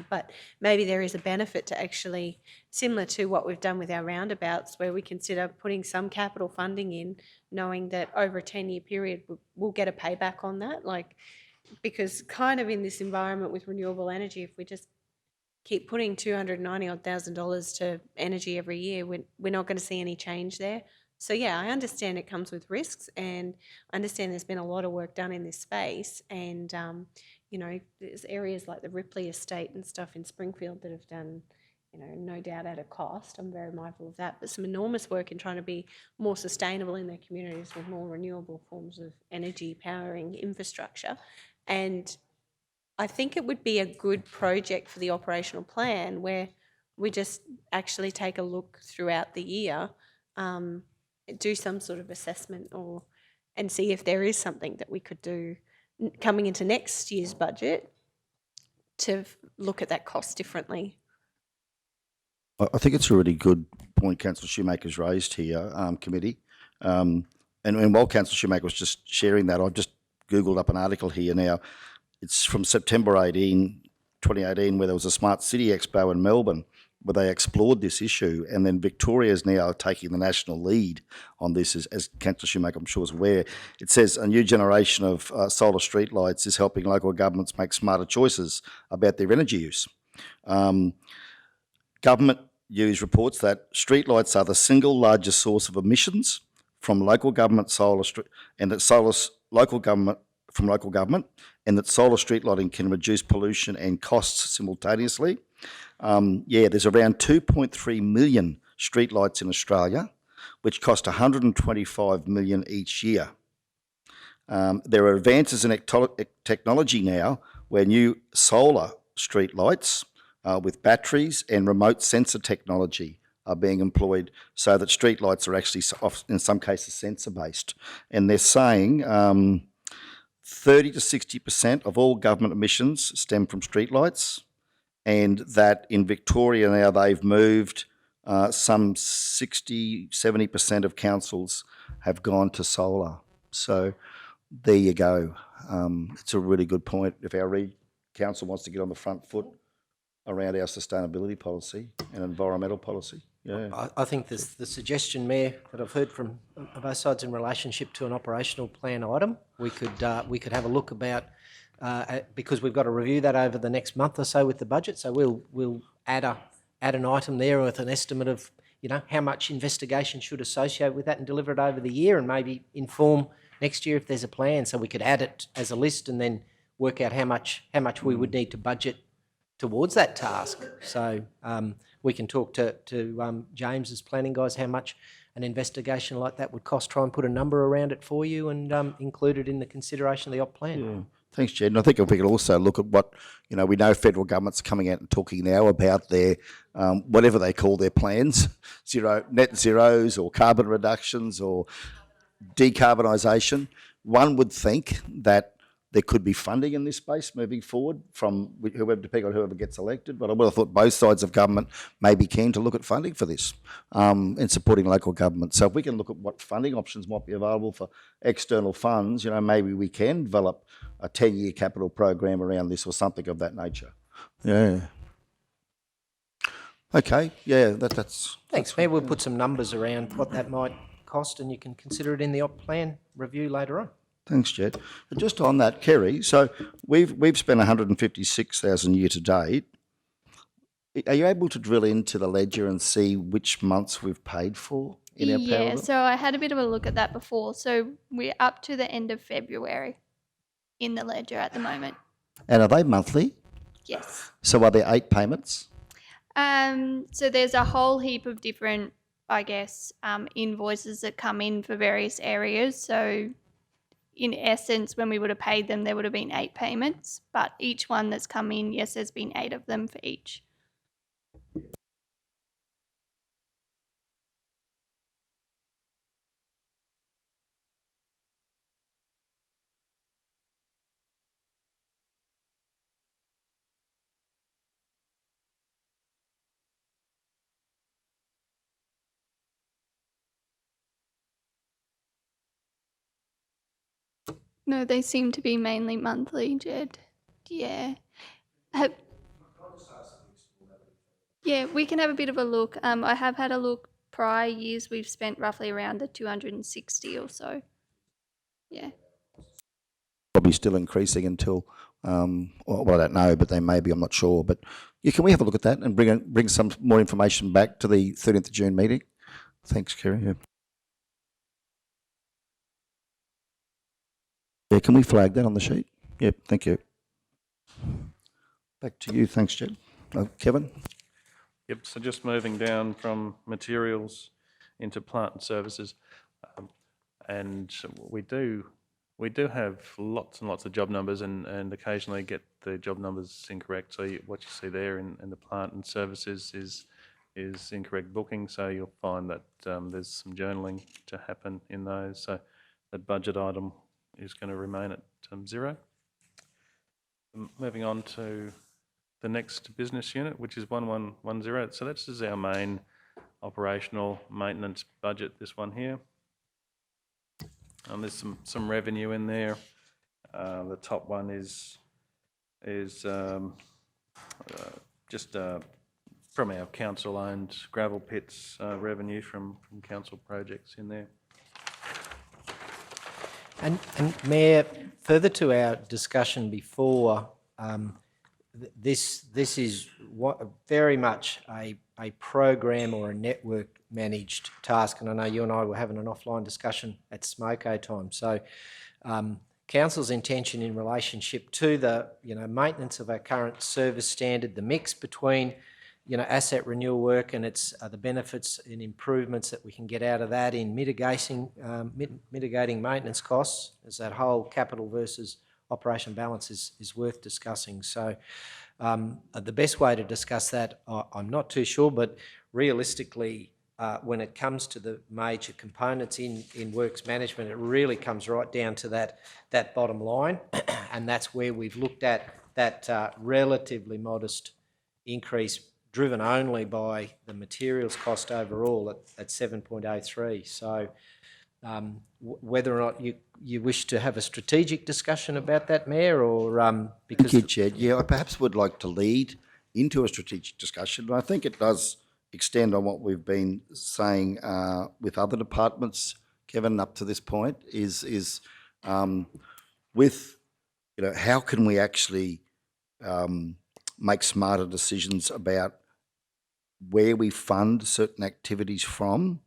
but maybe there is a benefit to actually, similar to what we've done with our roundabouts, where we consider putting some capital funding in, knowing that over a 10-year period we'll get a payback on that. Because kind of in this environment with renewable energy, if we just keep putting $290,000 to energy every year, we're not going to see any change there. So yeah, I understand it comes with risks, and I understand there's been a lot of work done in this space, and there's areas like the Ripley estate and stuff in Springfield that have done, no doubt at a cost. I'm very mindful of that, but some enormous work in trying to be more sustainable in their communities with more renewable forms of energy powering infrastructure. And I think it would be a good project for the operational plan where we just actually take a look throughout the year, do some sort of assessment and see if there is something that we could do coming into next year's budget to look at that cost differently. I think it's a really good point Councillor Shoemaker's raised here, committee. And while Councillor Shoemaker was just sharing that, I've just Googled up an article here now. It's from September 2018, where there was a Smart City Expo in Melbourne, where they explored this issue, and then Victoria is now taking the national lead on this, as Councillor Shoemaker, I'm sure, is aware. It says a new generation of solar streetlights is helping local governments make smarter choices about their energy use. Government News reports that streetlights are the single largest source of emissions from local government and that solar street lighting can reduce pollution and costs simultaneously. There's around 2.3 million streetlights in Australia, which cost $125 million each year. There are advances in technology now where new solar streetlights with batteries and remote sensor technology are being employed, so that streetlights are actually, in some cases, sensor-based. And they're saying 30 to 60% of all government emissions stem from streetlights, and that in Victoria now they've moved some 60, 70% of councils have gone to solar. So there you go. It's a really good point. If our council wants to get on the front foot around our sustainability policy and environmental policy. Yeah. I think the suggestion, Mayor, that I've heard from both sides in relationship to an operational plan item, we could have a look about, because we've got to review that over the next month or so with the budget. So we'll add an item there with an estimate of how much investigation should associate with that and deliver it over the year, and maybe inform next year if there's a plan. So we could add it as a list and then work out how much we would need to budget towards that task. So we can talk to James as planning guys how much an investigation like that would cost, try and put a number around it for you and include it in the consideration of the op plan. Yeah. Thanks, Jed. And I think if we could also look at what, we know federal government's coming out and talking now about their, whatever they call their plans, net zeros or carbon reductions or decarbonisation. One would think that there could be funding in this space moving forward from whoever, depending on whoever gets elected. But I would have thought both sides of government may be keen to look at funding for this and supporting local government. So if we can look at what funding options might be available for external funds, maybe we can develop a 10-year capital program around this or something of that nature. Yeah. Okay. Yeah. That's. Thanks, Mayor. We'll put some numbers around what that might cost, and you can consider it in the op plan review later on. Thanks, Jed. But just on that, Kerry, so we've spent 156,000 year to date. Are you able to drill into the ledger and see which months we've paid for in our Yeah, parallel? so I had a bit of a look at that before. So we're up to the end of February in the ledger at the moment. And are they monthly? Yes. So are there 8 payments? So there's a whole heap of different, I guess, invoices that come in for various areas. So in essence, when we would have paid them, there would have been 8 payments. But each one that's come in, yes, there's been 8 of them for each. No, they seem to be mainly monthly, Jed. Yeah. Yeah, we can have a bit of a look. I have had a look. Prior years, we've spent roughly around the 260 or so. Yeah. Probably still increasing until, well, I don't know, but they may be, I'm not sure. But yeah, can we have a look at that and bring some more information back to the 13th of June meeting? Thanks, Kerry. Yeah, can we flag that on the sheet? Yep, thank you. Back to you. Thanks, Jed. Kevin? Yep, so just moving down from materials into plant and services. And we do have lots and lots of job numbers and occasionally get the job numbers incorrect. So what you see there in the plant and services is incorrect booking. So you'll find that there's some journaling to happen in those. So that budget item is going to remain at 0. Moving on to the next business unit, which is 1110. So this is our main operational maintenance budget, this one here. And there's some revenue in there. The top one is just from our council-owned gravel pits revenue from council projects in there. And Mayor, further to our discussion before, this is very much a program or a network managed task, and I know you and I were having an offline discussion at Smoko time. So, council's intention in relationship to the maintenance of our current service standard, the mix between asset renewal work and its the benefits and improvements that we can get out of that in mitigating maintenance costs, as that whole capital versus operation balance is worth discussing. So the best way to discuss that, I'm not too sure, but realistically, when it comes to the major components in works management, it really comes right down to that bottom line, and that's where we've looked at that relatively modest increase driven only by the materials cost overall at 7.03. So whether or not you wish to have a strategic discussion about that, Mayor, or because... Thank you, Jed. Yeah, I perhaps would like to lead into a strategic discussion, and I think it does extend on what we've been saying with other departments, Kevin, up to this point, is with, how can we actually make smarter decisions about where we fund certain activities from,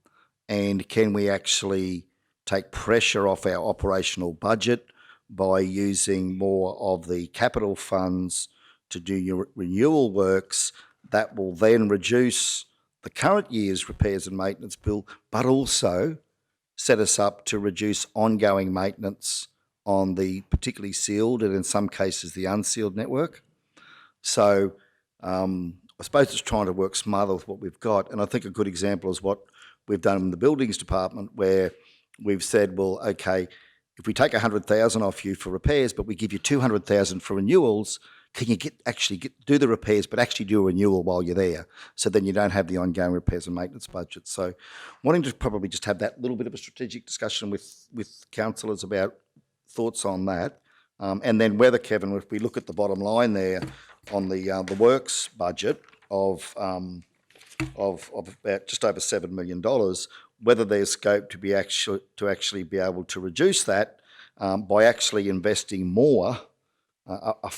and can we actually take pressure off our operational budget by using more of the capital funds to do your renewal works that will then reduce the current year's repairs and maintenance bill, but also set us up to reduce ongoing maintenance on the particularly sealed and in some cases the unsealed network. So I suppose it's trying to work smarter with what we've got. And I think a good example is what we've done in the buildings department, where we've said, well, okay, if we take 100,000 off you for repairs, but we give you 200,000 for renewals, can you do the repairs, but actually do a renewal while you're there? So then you don't have the ongoing repairs and maintenance budget. So wanting to probably just have that little bit of a strategic discussion with councillors about thoughts on that. And then whether, Kevin, if we look at the bottom line there on the works budget of about just over $7 million, whether there's scope to actually be able to reduce that by actually investing more, a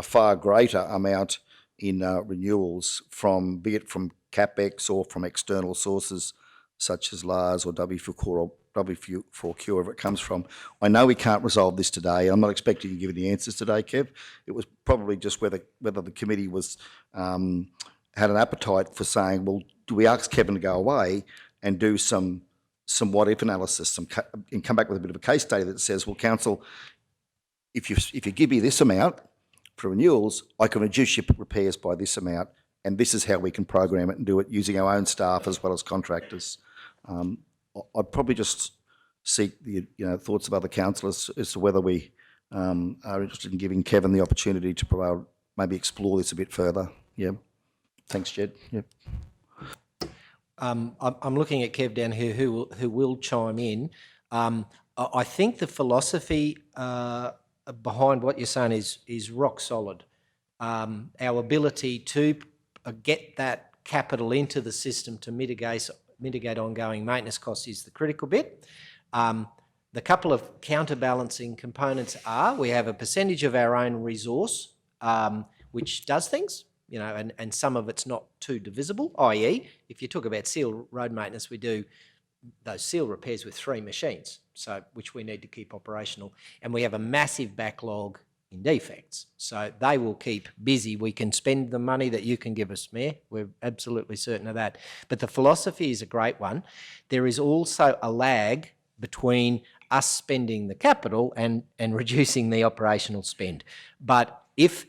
far greater amount in renewals be it from CapEx or from external sources such as LARS or W4Q, wherever it comes from. I know we can't resolve this today. I'm not expecting you to give any answers today, Kev. It was probably just whether the committee was had an appetite for saying, well, do we ask Kevin to go away and do some what-if analysis, and come back with a bit of a case study that says, well, council, if you give me this amount for renewals, I can reduce your repairs by this amount, and this is how we can program it and do it using our own staff as well as contractors. I'd probably just seek the thoughts of other councillors as to whether we are interested in giving Kevin the opportunity to provide, maybe explore this a bit further. Yeah. Thanks, Jed. Yep. I'm looking at Kev down here who will chime in. I think the philosophy behind what you're saying is rock solid. Our ability to get that capital into the system to mitigate ongoing maintenance costs is the critical bit. The couple of counterbalancing components are we have a percentage of our own resource which does things, and some of it's not too divisible, i.e. if you talk about seal road maintenance, we do those seal repairs with 3 machines, which we need to keep operational. And we have a massive backlog in defects. So they will keep busy. We can spend the money that you can give us, Mayor. We're absolutely certain of that. But the philosophy is a great one. There is also a lag between us spending the capital and reducing the operational spend. But if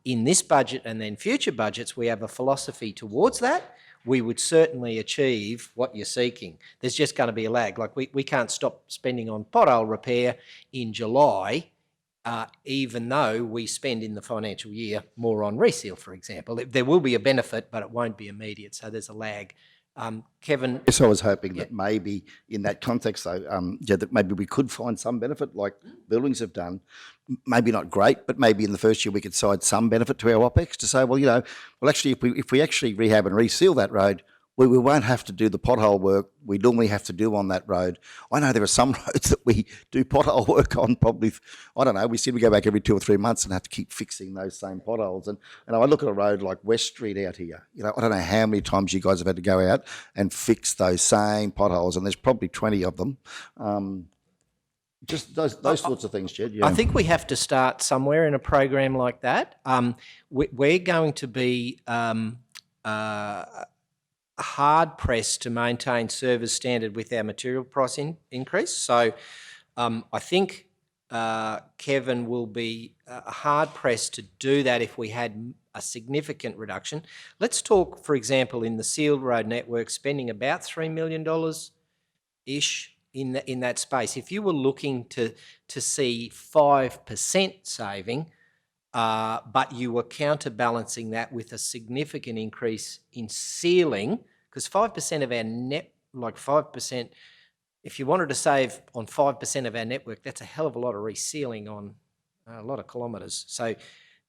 in this budget and then future budgets we have a philosophy towards that, we would certainly achieve what you're seeking. There's just going to be a lag. Like we can't stop spending on pothole repair in July, even though we spend in the financial year more on reseal, for example. There will be a benefit, but it won't be immediate, so there's a lag. Kevin? Yes, I was hoping that maybe in that context, though, that maybe we could find some benefit, like buildings have done. Maybe not great, but maybe in the first year we could side some benefit to our OPEX to say, well, actually, if we actually rehab and reseal that road, we won't have to do the pothole work we normally have to do on that road. I know there are some roads that we do pothole work on probably, I don't know, we said we go back every 2 or 3 months and have to keep fixing those same potholes. And I look at a road like West Street out here, I don't know how many times you guys have had to go out and fix those same potholes, and there's probably 20 of them. Just those sorts of things, Jed. Yeah. I think we have to start somewhere in a program like that. We're going to be hard pressed to maintain service standard with our material price increase. So I think Kevin will be hard pressed to do that if we had a significant reduction. Let's talk, for example, in the sealed road network, spending about $3 million-ish in that space. If you were looking to see 5% saving, but you were counterbalancing that with a significant increase in sealing, because 5% of our like 5%, if you wanted to save on 5% of our network, that's a hell of a lot of resealing on a lot of kilometres. So,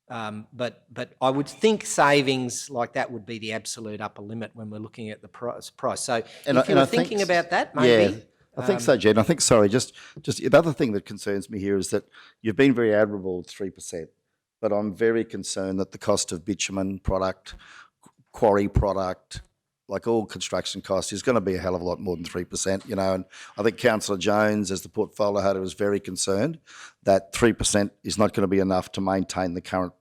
but I would think savings like that would be the absolute upper limit when we're looking at the price. So if you were thinking about that, maybe... Yeah. I think so, Jed. I think, sorry, just the other thing that concerns me here is that you've been very admirable at 3%, but I'm very concerned that the cost of bitumen product, quarry product, like all construction costs, is going to be a hell of a lot more than 3%, and I think Councillor Jones, as the portfolio head, was very concerned that 3% is not going to be enough to maintain the current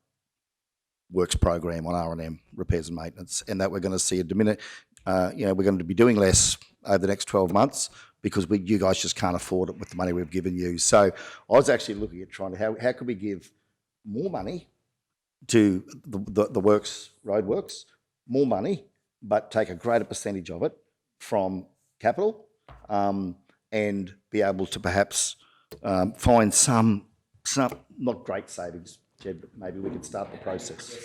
works program on R&M, repairs and maintenance, and that we're going to see a we're going to be doing less over the next 12 months, because you guys just can't afford it with the money we've given you. So I was actually looking at trying to, how could we give more money to the works, roadworks, more money, but take a greater percentage of it from capital, and be able to perhaps find some not great savings, Jed, but maybe we could start the process.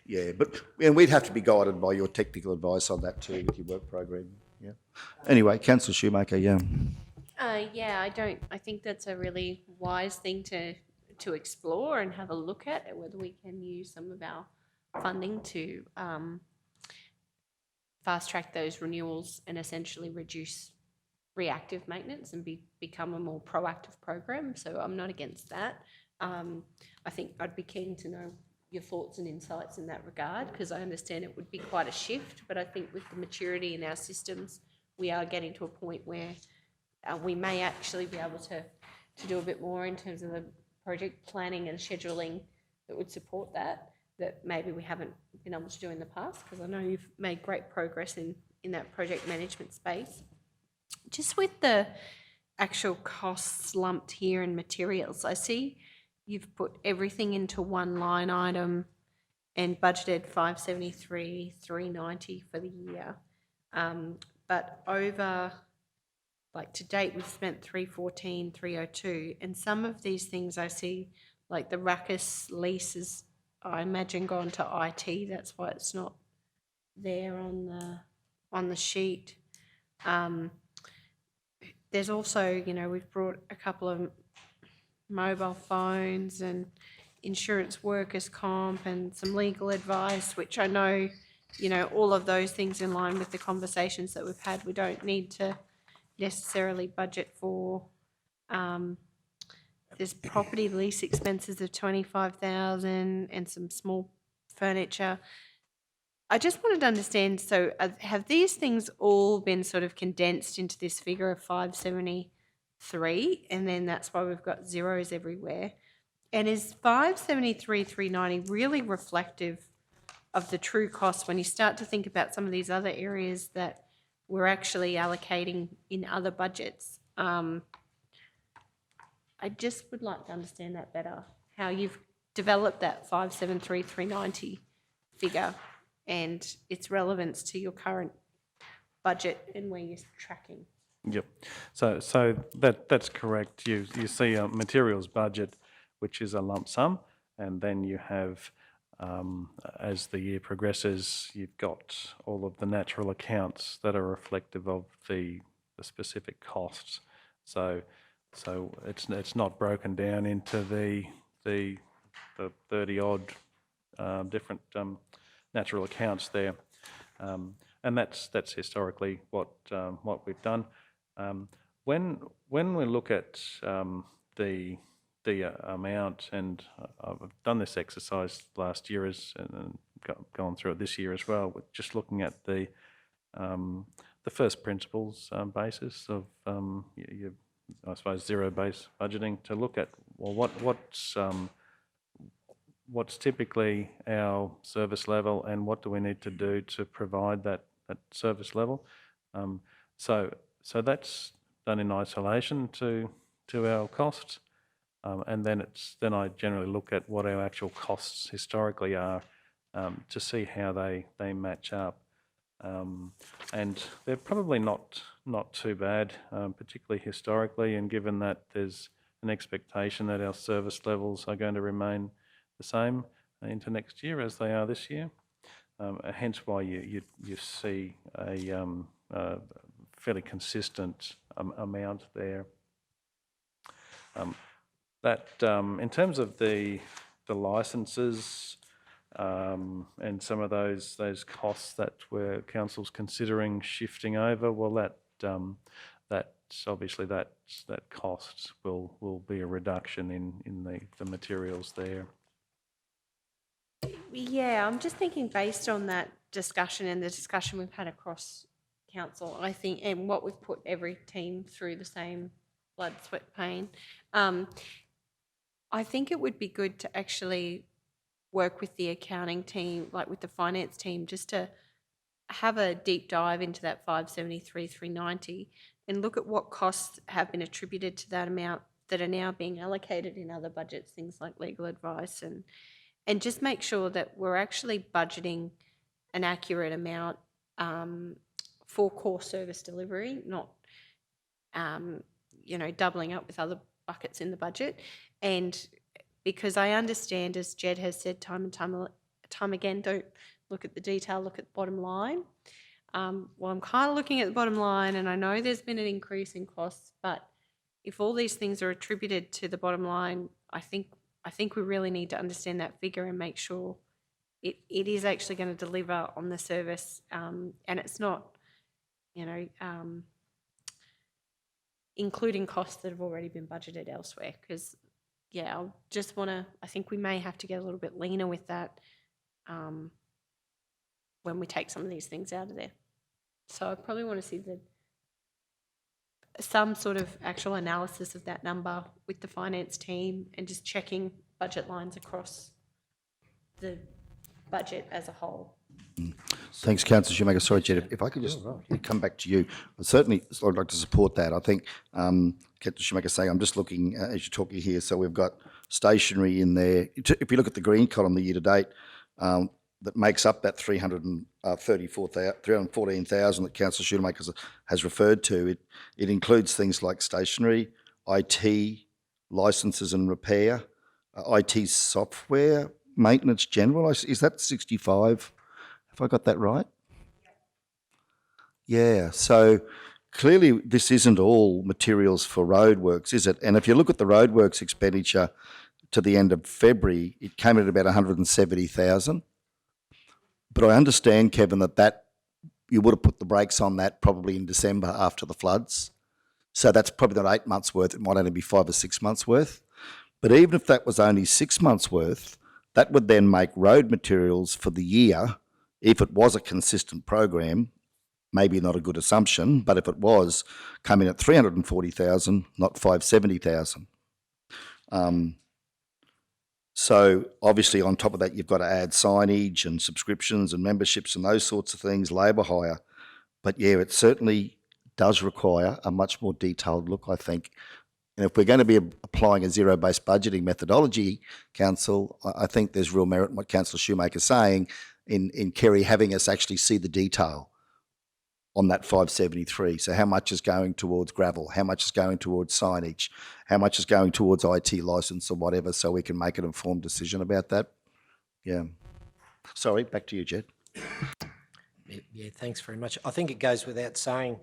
Yeah, and we'd have to be guided by your technical advice on that too with your work program. Yeah. Anyway, Councillor Shoemaker, yeah. I think that's a really wise thing to explore and have a look at whether we can use some of our funding to fast track those renewals and essentially reduce reactive maintenance and become a more proactive program. So I'm not against that. I think I'd be keen to know your thoughts and insights in that regard, because I understand it would be quite a shift, but I think with the maturity in our systems, we are getting to a point where we may actually be able to do a bit more in terms of the project planning and scheduling that would support that maybe we haven't been able to do in the past, because I know you've made great progress in that project management space. Just with the actual costs lumped here in materials, I see you've put everything into one line item and budgeted 573,390 for the year. But over, like to date, we've spent 314,302, and some of these things I see, like the Ruckus leases, I imagine gone to IT. That's why it's not there on the sheet. There's also, we've brought a couple of mobile phones and insurance workers' comp and some legal advice, which I know, all of those things in line with the conversations that we've had. We don't need to necessarily budget for. There's property lease expenses of 25,000 and some small furniture. I just wanted to understand, so have these things all been sort of condensed into this figure of 573, and then that's why we've got zeros everywhere? And is 573,390 really reflective of the true cost when you start to think about some of these other areas that we're actually allocating in other budgets? I just would like to understand that better, how you've developed that 573,390 figure and its relevance to your current budget and where you're tracking. Yep. So that's correct. You see a materials budget, which is a lump sum, and then you have, as the year progresses, you've got all of the natural accounts that are reflective of the specific costs. So it's not broken down into the 30 odd different natural accounts there, and that's historically what we've done. When we look at the amount, and I've done this exercise last year and gone through it this year as well, with just looking at the first principles basis of I suppose zero-based budgeting, to look at, well, what's typically our service level and what do we need to do to provide that service level. So that's done in isolation to our costs, and then I generally look at what our actual costs historically are, to see how they match up. And they're probably not too bad, particularly historically, and given that there's an expectation that our service levels are going to remain the same into next year as they are this year. Hence why you see a fairly consistent amount there. That in terms of the licences, and some of those costs that were council's considering shifting over, well, that's obviously that cost will be a reduction in the materials there. Yeah, I'm just thinking based on that discussion and the discussion we've had across council, I think, and what we've put every team through the same blood, sweat, pain, I think it would be good to actually work with the accounting team, like with the finance team, just to have a deep dive into that 573,390 and look at what costs have been attributed to that amount that are now being allocated in other budgets, things like legal advice, and just make sure that we're actually budgeting an accurate amount for core service delivery, not doubling up with other buckets in the budget. And because I understand, as Jed has said time and time again, don't look at the detail, look at the bottom line. Well, I'm kind of looking at the bottom line, and I know there's been an increase in costs, but if all these things are attributed to the bottom line, I think we really need to understand that figure and make sure it is actually going to deliver on the service, and it's not, including costs that have already been budgeted elsewhere. Because, I think we may have to get a little bit leaner with that when we take some of these things out of there. So I probably want to see some sort of actual analysis of that number with the finance team and just checking budget lines across the budget as a whole. Thanks, Councillor Shoemaker. Sorry, Jed, if I could just come back to you. Certainly, I'd like to support that. I think Councillor Shoemaker saying, I'm just looking as you're talking here, so we've got stationery in there. If you look at the green column, the year-to-date, that makes up that 314,000 that Councillor Shoemaker has referred to. It includes things like stationery, IT, licences and repair, IT software, maintenance general. Is that 65? Have I got that right? Yeah, so clearly this isn't all materials for roadworks, is it? And if you look at the roadworks expenditure to the end of February, it came in at about 170,000. But I understand, Kevin, that you would have put the brakes on that probably in December after the floods. So that's probably not 8 months worth. It might only be 5 or 6 months worth. But even if that was only 6 months worth, that would then make road materials for the year, if it was a consistent program, maybe not a good assumption, but if it was, come in at 340,000, not 570,000. So obviously on top of that, you've got to add signage and subscriptions and memberships and those sorts of things, labour hire. But yeah, it certainly does require a much more detailed look, I think. And if we're going to be applying a zero-based budgeting methodology, Council, I think there's real merit in what Councillor Shoemaker's saying in Kerry having us actually see the detail on that 573. So how much is going towards gravel? How much is going towards signage? How much is going towards IT licence or whatever, so we can make an informed decision about that? Yeah. Sorry, back to you, Jed. Yeah, thanks very much. I think it goes without saying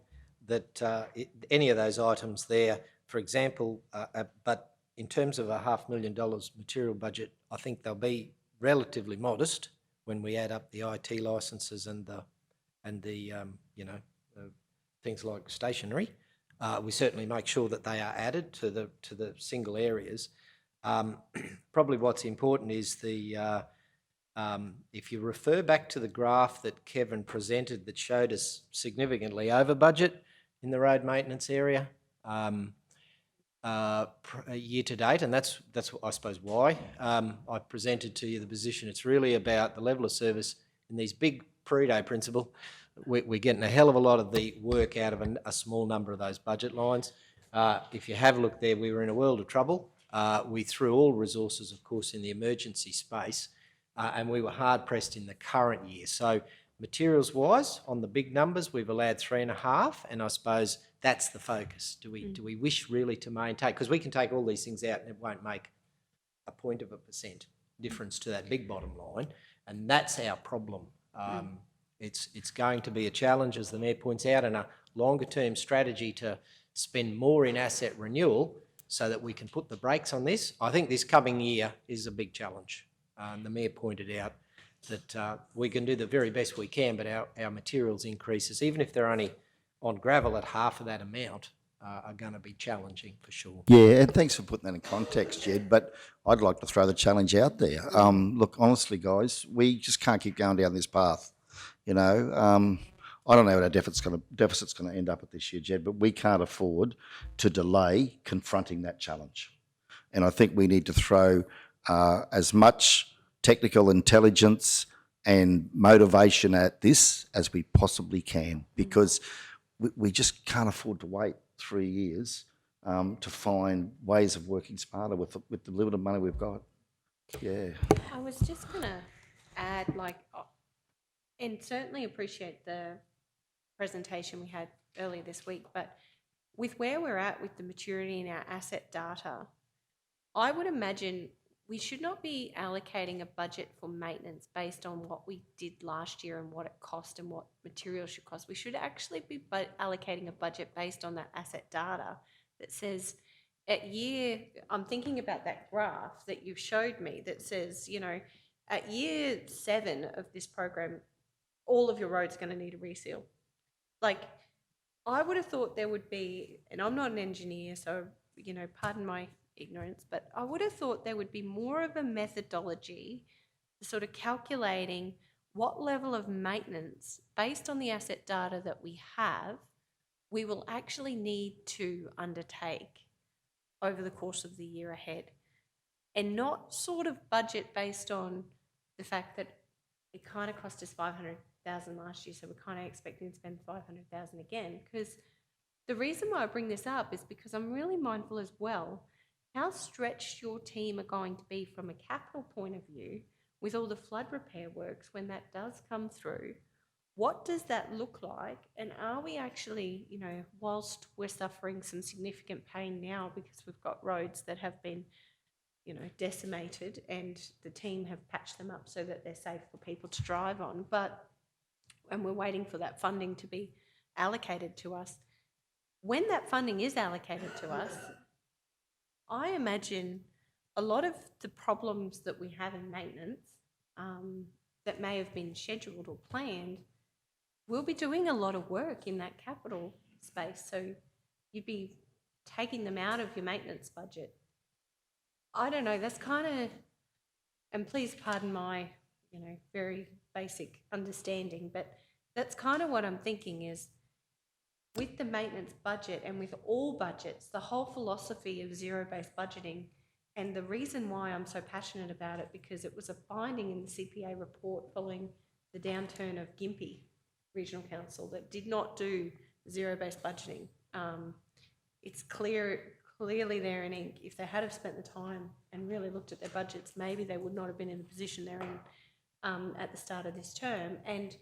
that any of those items there, for example, but in terms of $500,000 material budget, I think they'll be relatively modest when we add up the IT licences and the things like stationery. We certainly make sure that they are added to the single areas. Probably what's important is if you refer back to the graph that Kevin presented that showed us significantly over budget in the road maintenance area year to date, and that's I suppose why I presented to you the position. It's really about the level of service in these big Pareto principle. We're getting a hell of a lot of the work out of a small number of those budget lines. If you have a look there, we were in a world of trouble. We threw all resources, of course, in the emergency space, and we were hard pressed in the current year. So materials-wise, on the big numbers, we've allowed 3.5, and I suppose that's the focus. Do we wish really to maintain? Because we can take all these things out and it won't make a 0.1% difference to that big bottom line, and that's our problem. It's going to be a challenge, as the Mayor points out, and a longer-term strategy to spend more in asset renewal so that we can put the brakes on this. I think this coming year is a big challenge. The Mayor pointed out that we can do the very best we can, but our materials increases, even if they're only on gravel at half of that amount, are going to be challenging for sure. Yeah, and thanks for putting that in context, Jed, but I'd like to throw the challenge out there. Look, honestly, guys, we just can't keep going down this path. I don't know what our deficit's going to end up at this year, Jed, but we can't afford to delay confronting that challenge. And I think we need to throw as much technical intelligence and motivation at this as we possibly can, because we just can't afford to wait 3 years to find ways of working smarter with the limited money we've got. Yeah. I was just going to add, and certainly appreciate the presentation we had earlier this week, but with where we're at with the maturity in our asset data, I would imagine we should not be allocating a budget for maintenance based on what we did last year and what it cost and what materials should cost. We should actually be allocating a budget based on that asset data that says I'm thinking about that graph that you've showed me that says, at year 7 of this program, all of your roads are going to need a reseal. I would have thought there would be, and I'm not an engineer, so, pardon my ignorance, but I would have thought there would be more of a methodology sort of calculating what level of maintenance, based on the asset data that we have, we will actually need to undertake over the course of the year ahead, and not sort of budget based on the fact that it kind of cost us 500,000 last year, so we're kind of expecting to spend 500,000 again. Because the reason why I bring this up is because I'm really mindful as well how stretched your team are going to be from a capital point of view with all the flood repair works when that does come through. What does that look like? And are we actually, whilst we're suffering some significant pain now because we've got roads that have been, decimated and the team have patched them up so that they're safe for people to drive on, and we're waiting for that funding to be allocated to us. When that funding is allocated to us, I imagine a lot of the problems that we have in maintenance that may have been scheduled or planned, we'll be doing a lot of work in that capital space. So you'd be taking them out of your maintenance budget. I don't know, that's kind of, and please pardon my, very basic understanding, but that's kind of what I'm thinking is, with the maintenance budget and with all budgets, the whole philosophy of zero-based budgeting, and the reason why I'm so passionate about it, because it was a finding in the CPA report following the downturn of Gympie Regional Council that did not do zero-based budgeting. It's clearly there in ink. If they had have spent the time and really looked at their budgets, maybe they would not have been in the position they're in at the start of this term. And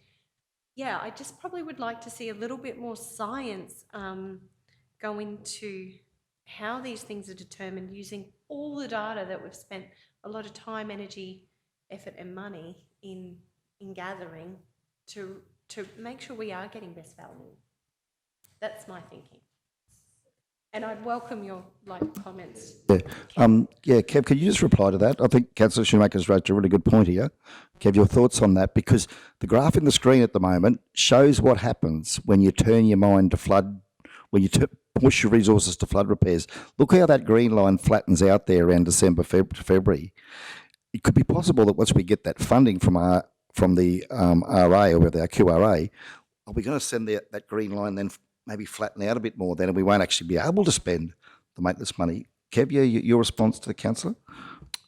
yeah, I just probably would like to see a little bit more science go into how these things are determined using all the data that we've spent a lot of time, energy, effort and money in gathering to make sure we are getting best value. That's my thinking. And I'd welcome your comments. Yeah, Kev, could you just reply to that? I think Councillor Schumacher's raised a really good point here. Kev, your thoughts on that? Because the graph in the screen at the moment shows what happens when you turn your mind to flood, when you push your resources to flood repairs. Look how that green line flattens out there around December, February. It could be possible that once we get that funding from the RA or our QRA, are we going to send that green line then maybe flatten out a bit more then, and we won't actually be able to spend the maintenance money? Kev, your response to the councillor?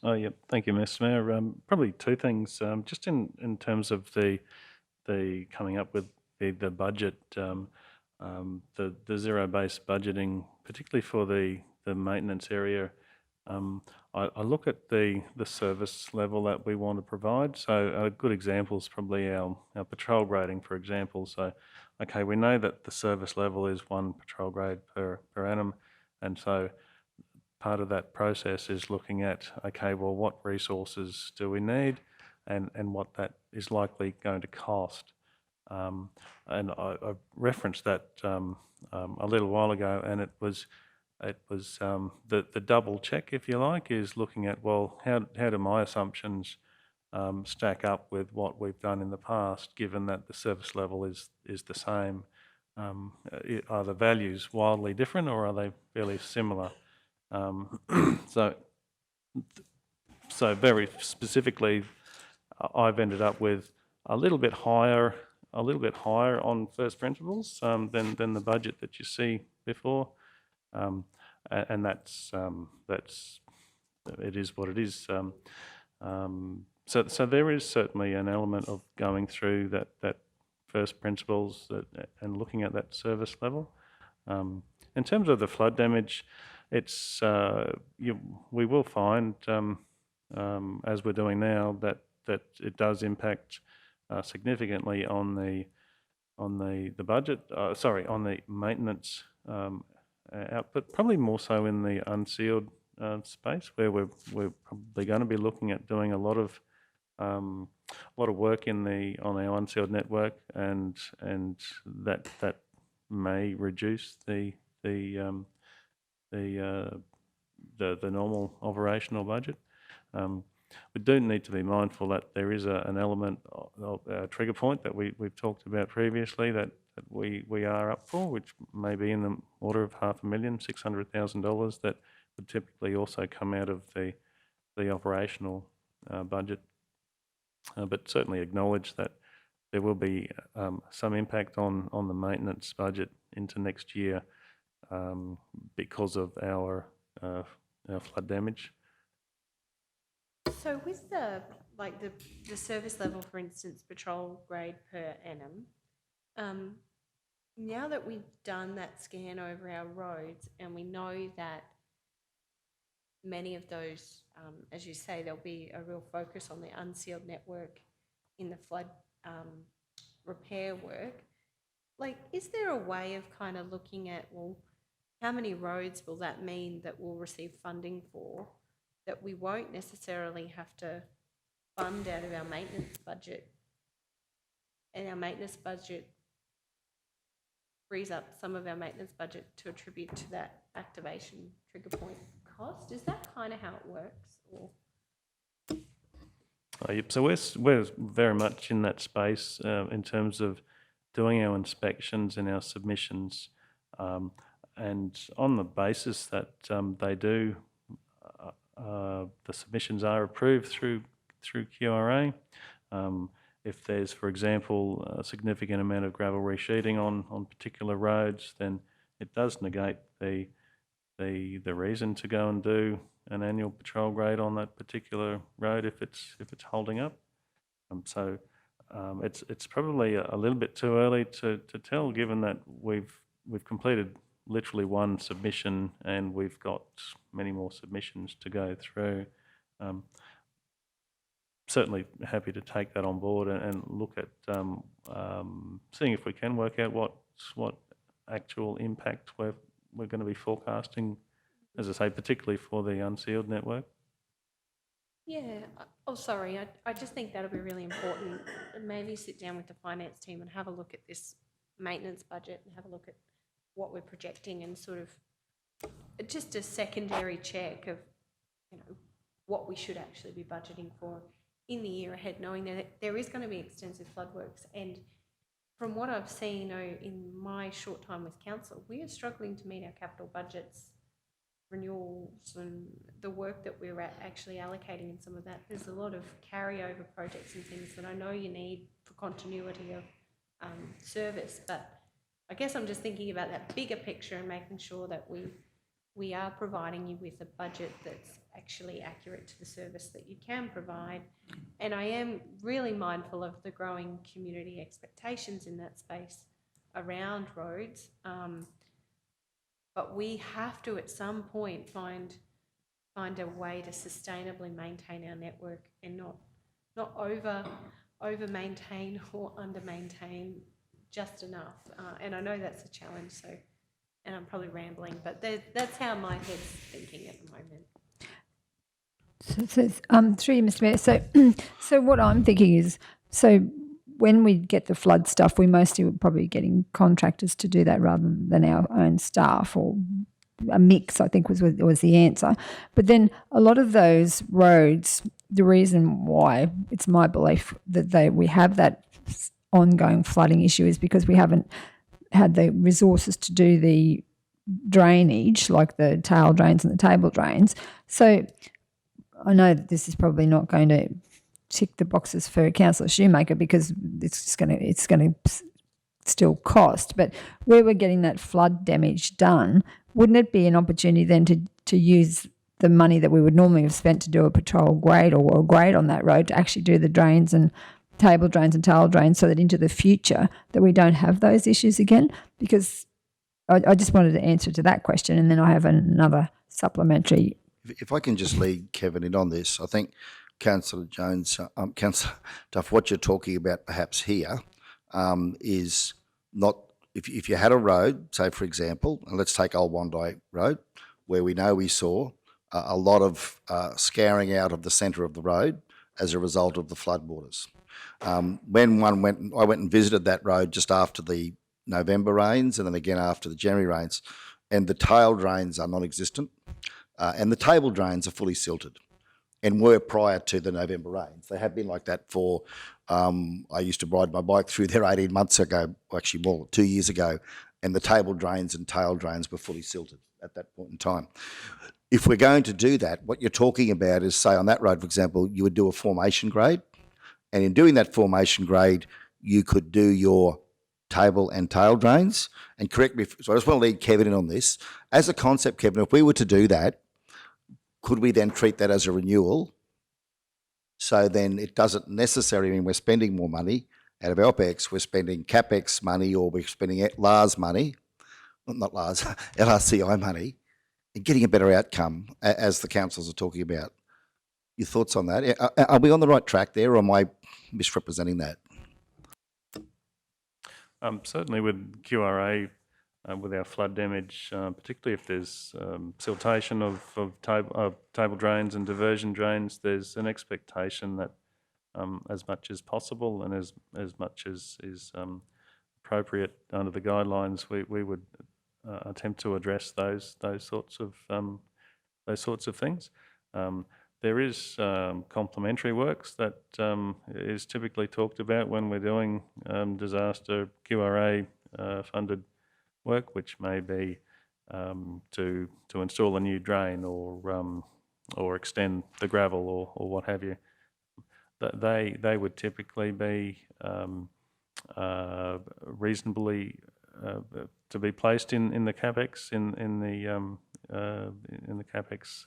Oh, yeah. Thank you, Mr. Mayor. Probably two things. Just in terms of the coming up with the budget, the zero-based budgeting, particularly for the maintenance area. I look at the service level that we want to provide. So a good example is probably our patrol grading, for example. So, okay, we know that the service level is 1 patrol grade per annum, and so part of that process is looking at, okay, well, what resources do we need, and what that is likely going to cost. And I referenced that a little while ago, and it was the double check, if you like, is looking at, well, how do my assumptions stack up with what we've done in the past, given that the service level is the same? Are the values wildly different, or are they fairly similar? So very specifically, I've ended up with a little bit higher on first principles than the budget that you see before, and that's it is what it is. So there is certainly an element of going through that first principles and looking at that service level. In terms of the flood damage, it's we will find, as we're doing now, that it does impact significantly on the budget. On the maintenance output, probably more so in the unsealed space, where we're probably going to be looking at doing a lot of work on our unsealed network, and that may reduce the normal operational budget. We do need to be mindful that there is an element of a trigger point that we've talked about previously that we are up for, which may be in the order of $500,000, $600,000, that would typically also come out of the operational budget. But certainly acknowledge that there will be some impact on the maintenance budget into next year because of our flood damage. So with the service level, for instance, patrol grade per annum, now that we've done that scan over our roads and we know that many of those, as you say, there'll be a real focus on the unsealed network in the flood repair work, is there a way of kind of looking at, well, how many roads will that mean that we'll receive funding for, that we won't necessarily have to fund out of our maintenance budget, and our maintenance budget frees up some of our maintenance budget to attribute to that activation trigger point cost? Is that kind of how it works? Or? Yep. So we're very much in that space in terms of doing our inspections and our submissions, and on the basis that they do, the submissions are approved through QRA. If there's, for example, a significant amount of gravel resheeting on particular roads, then it does negate the reason to go and do an annual patrol grade on that particular road if it's holding up. So it's probably a little bit too early to tell, given that we've completed literally one submission and we've got many more submissions to go through. Certainly happy to take that on board and look at seeing if we can work out what actual impact we're going to be forecasting, as I say, particularly for the unsealed network. Yeah. Oh, sorry. I just think that'll be really important. Maybe sit down with the finance team and have a look at this maintenance budget and have a look at what we're projecting, and sort of just a secondary check of, what we should actually be budgeting for in the year ahead, knowing that there is going to be extensive flood works. And from what I've seen in my short time with council, we are struggling to meet our capital budgets, renewals, and the work that we're actually allocating in some of that. There's a lot of carryover projects and things that I know you need for continuity of service, but I guess I'm just thinking about that bigger picture and making sure that we are providing you with a budget that's actually accurate to the service that you can provide. And I am really mindful of the growing community expectations in that space around roads. But we have to, at some point, find a way to sustainably maintain our network and not over maintain or under maintain just enough. And I know that's a challenge, and I'm probably rambling, but that's how my head's thinking at the moment. Through you, Mr. Mayor. So what I'm thinking is, when we get the flood stuff, we mostly were probably getting contractors to do that rather than our own staff, or a mix, I think was the answer. But then a lot of those roads, the reason why it's my belief that we have that ongoing flooding issue is because we haven't had the resources to do the drainage, like the tail drains and the table drains. So I know that this is probably not going to tick the boxes for Councillor Shoemaker, because it's going to still cost. But where we're getting that flood damage done, wouldn't it be an opportunity then to use the money that we would normally have spent to do a patrol grade or a grade on that road to actually do the drains and table drains and tile drains so that into the future that we don't have those issues again? Because I just wanted to answer to that question, and then I have another supplementary. If I can just lead Kevin in on this, I think Councillor Jones, Councillor Duff, what you're talking about perhaps here is not, if you had a road, say for example, and let's take Old Wandai Road, where we know we saw a lot of scouring out of the centre of the road as a result of the floodwaters. When I went and visited that road just after the November rains and then again after the January rains, and the tail drains are non-existent, and the table drains are fully silted, and were prior to the November rains. They have been like that for, I used to ride my bike through there 18 months ago, actually more, 2 years ago, and the table drains and tail drains were fully silted at that point in time. If we're going to do that, what you're talking about is, say on that road, for example, you would do a formation grade, and in doing that formation grade, you could do your table and tail drains. And correct me, so I just want to lead Kevin in on this. As a concept, Kevin, if we were to do that, could we then treat that as a renewal? So then it doesn't necessarily mean we're spending more money out of OPEX, we're spending CapEx money, or we're spending LARS money, not LARS, LRCI money, and getting a better outcome, as the councils are talking about. Your thoughts on that? Are we on the right track there, or am I misrepresenting that? Certainly with QRA, with our flood damage, particularly if there's siltation of table drains and diversion drains, there's an expectation that as much as possible and as much as is appropriate under the guidelines, we would attempt to address those sorts of things. There is complementary works that is typically talked about when we're doing disaster QRA funded work, which may be to install a new drain or extend the gravel or what have you. They would typically be reasonably to be placed in the capex in the capex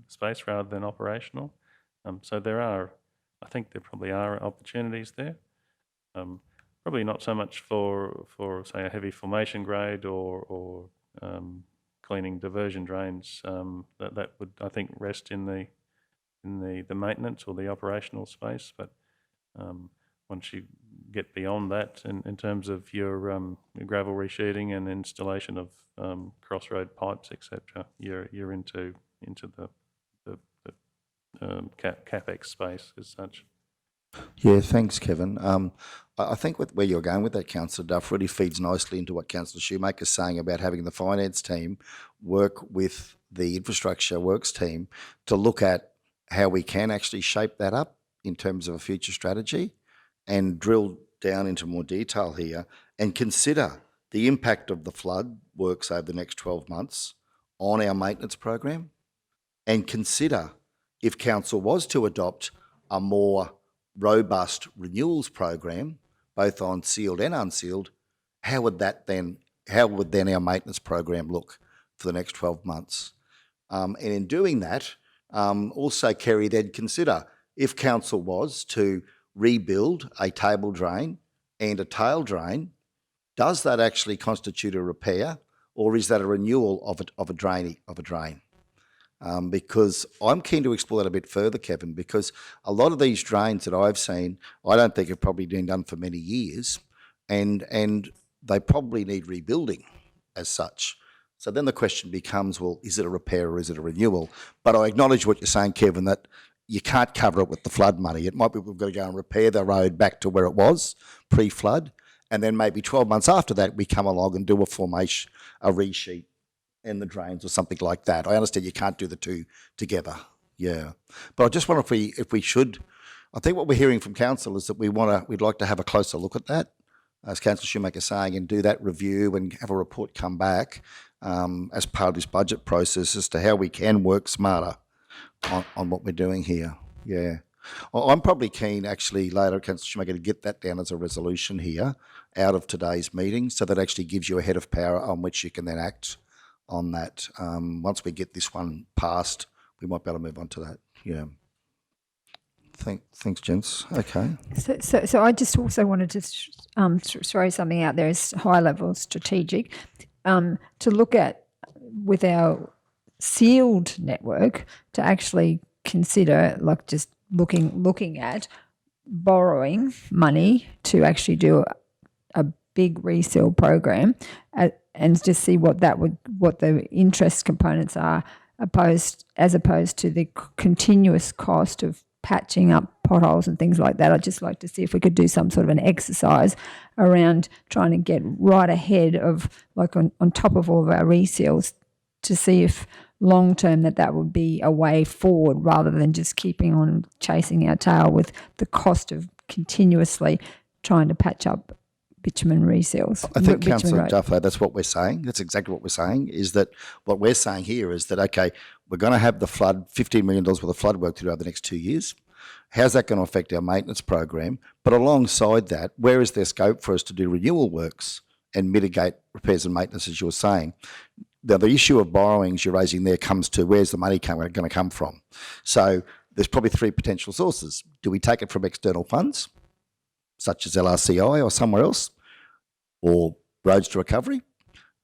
space rather than operational. So I think there probably are opportunities there. Probably not so much for say a heavy formation grade or cleaning diversion drains. That would, I think, rest in the maintenance or the operational space. But once you get beyond that, in terms of your gravel resheeting and installation of crossroad pipes, etc., you're into the capex space as such. Yeah, thanks, Kevin. I think where you're going with that, Councillor Duff, really feeds nicely into what Councillor Shoemaker's saying about having the finance team work with the infrastructure works team to look at how we can actually shape that up in terms of a future strategy and drill down into more detail here and consider the impact of the flood works over the next 12 months on our maintenance program, and consider if council was to adopt a more robust renewals program, both on sealed and unsealed, how would then our maintenance program look for the next 12 months? And in doing that, also, Kerry, then consider if council was to rebuild a table drain and a tail drain, does that actually constitute a repair, or is that a renewal of a drain? Because I'm keen to explore that a bit further, Kevin, because a lot of these drains that I've seen, I don't think have probably been done for many years, and they probably need rebuilding as such. So then the question becomes, well, is it a repair or is it a renewal? But I acknowledge what you're saying, Kevin, that you can't cover it with the flood money. It might be we've got to go and repair the road back to where it was pre-flood, and then maybe 12 months after that we come along and do a formation, a resheet in the drains or something like that. I understand you can't do the two together, yeah. But I just wonder if we should, I think what we're hearing from council is that we'd like to have a closer look at that, as Councillor Shoemaker's saying, and do that review and have a report come back as part of this budget process as to how we can work smarter on what we're doing here, yeah. I'm probably keen actually later, Councillor Shoemaker, to get that down as a resolution here out of today's meeting, so that actually gives you a head of power on which you can then act on that. Once we get this one passed, we might be able to move on to that, yeah. Thanks, gents. Okay. So I just also wanted to throw something out there as high level strategic, to look at with our sealed network, to actually consider like just looking at borrowing money to actually do a big resale program, and just see what the interest components are, as opposed to the continuous cost of patching up potholes and things like that. I'd just like to see if we could do some sort of an exercise around trying to get right ahead of, like on top of all of our reseals, to see if long term that would be a way forward, rather than just keeping on chasing our tail with the cost of continuously trying to patch up bitumen reseals. I think, bitumen Councillor road. Duffo, that's what we're saying. That's exactly what we're saying, is that what we're saying here is that, okay, we're going to have the flood, $15 million worth of flood work to do over the next 2 years. How's that going to affect our maintenance program? But alongside that, where is there scope for us to do renewal works and mitigate repairs and maintenance, as you're saying? Now, the issue of borrowings you're raising there comes to where's the money going to come from? So there's probably three potential sources. Do we take it from external funds, such as LRCI or somewhere else, or roads to recovery?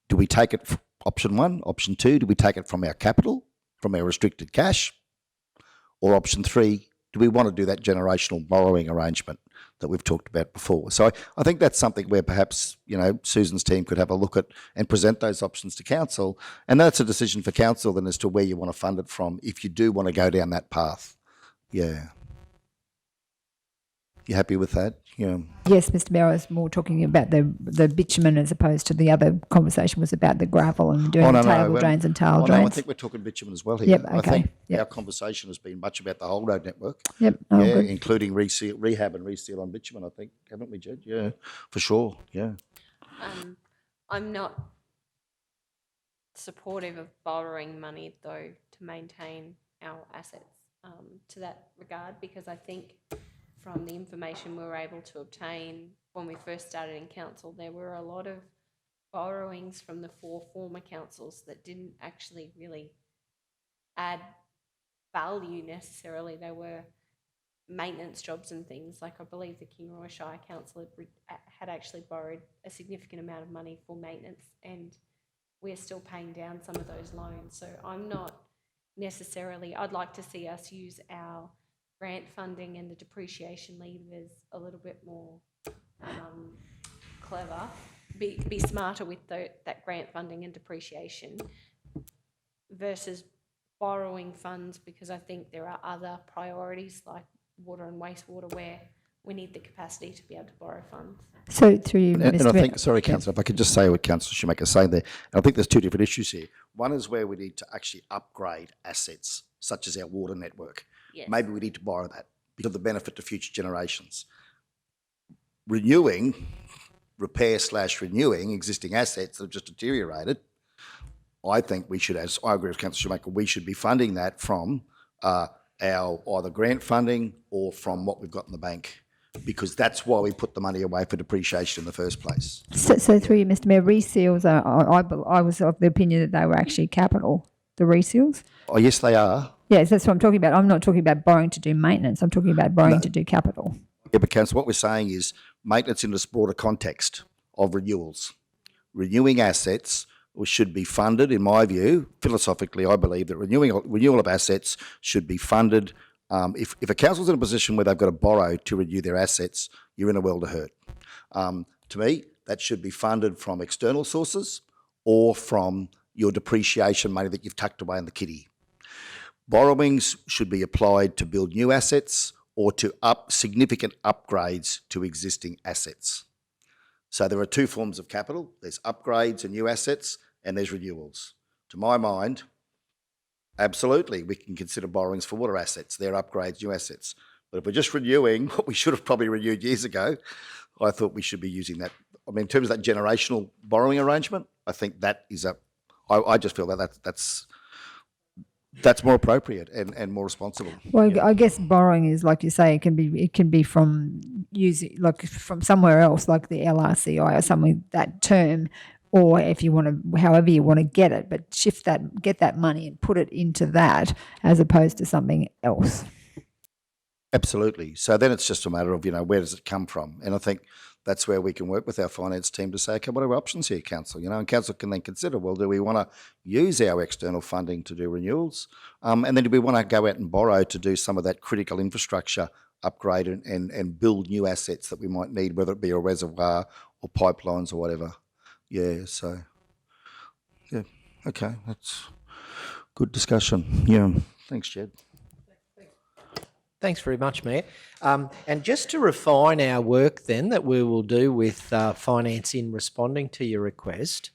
Do we take it from option one? Option two, do we take it from our capital, from our restricted cash? Or option three, do we want to do that generational borrowing arrangement that we've talked about before? So I think that's something where perhaps, Susan's team could have a look at and present those options to council. And that's a decision for council then as to where you want to fund it from, if you do want to go down that path. Yeah. You happy with that? Yeah. Yes, Mr. Mayor, I was more talking about the bitumen, as opposed to the other conversation was about the gravel and doing table drains and tile drains. No, I think we're talking bitumen as well here. Yep, okay. I think our conversation has been much about the whole road network. Yep. Yeah, including rehab and reseal on bitumen, I think. Haven't we, Jed? Yeah, for sure. Yeah. I'm not supportive of borrowing money, though, to maintain our assets to that regard, because I think from the information we were able to obtain when we first started in council, there were a lot of borrowings from the 4 former councils that didn't actually really add value necessarily. They were maintenance jobs and things. Like, I believe the Kinroy Shire Council had actually borrowed a significant amount of money for maintenance, and we're still paying down some of those loans. So I'm not necessarily, I'd like to see us use our grant funding and the depreciation levers a little bit more clever, be smarter with that grant funding and depreciation versus borrowing funds, because I think there are other priorities like water and wastewater where we need the capacity to be able to borrow funds. So through you, Mr. And I think, sorry, Councillor, if I could just say what Councillor Shoemaker's saying there, and I think there's two different issues here. One is where we need to actually upgrade assets, such as our water network. Yes. Maybe we need to borrow that because of the benefit to future generations. Repair/renewing existing assets that have just deteriorated, I think we should, as I agree with Councillor Shoemaker, we should be funding that from our either grant funding or from what we've got in the bank, because that's why we put the money away for depreciation in the first place. So through you, Mr. Mayor, reseals I was of the opinion that they were actually capital, the reseals. Oh, yes, they are. Yes, that's what I'm talking about. I'm not talking about borrowing to do maintenance. I'm talking about borrowing to do capital. Yeah, but Councillor, what we're saying is maintenance in this broader context of renewals. Renewing assets should be funded, in my view, philosophically, I believe that renewal of assets should be funded. If a council's in a position where they've got to borrow to renew their assets, you're in a world of hurt. To me, that should be funded from external sources or from your depreciation money that you've tucked away in the kitty. Borrowings should be applied to build new assets or to significant upgrades to existing assets. So there are two forms of capital. There's upgrades and new assets, and there's renewals. To my mind, absolutely, we can consider borrowings for water assets. They're upgrades, new assets. But if we're just renewing what we should have probably renewed years ago, I thought we should be using that. I mean, in terms of that generational borrowing arrangement, I think that is I just feel that's more appropriate and more responsible. Well, yeah. I guess borrowing is, like you say, it can be from using, like, from somewhere else, like the LRCI or something, that term, or if you want to, however you want to get it, but get that money and put it into that as opposed to something else. Absolutely. So then it's just a matter of, where does it come from? And I think that's where we can work with our finance team to say, okay, what are our options here, council? And council can then consider, well, do we want to use our external funding to do renewals? And then do we want to go out and borrow to do some of that critical infrastructure upgrade and build new assets that we might need, whether it be a reservoir or pipelines or whatever? Yeah, so, yeah, okay, that's good discussion. Yeah, thanks, Jed. Thanks very much, Mayor. And just to refine our work then that we will do with finance in responding to your request,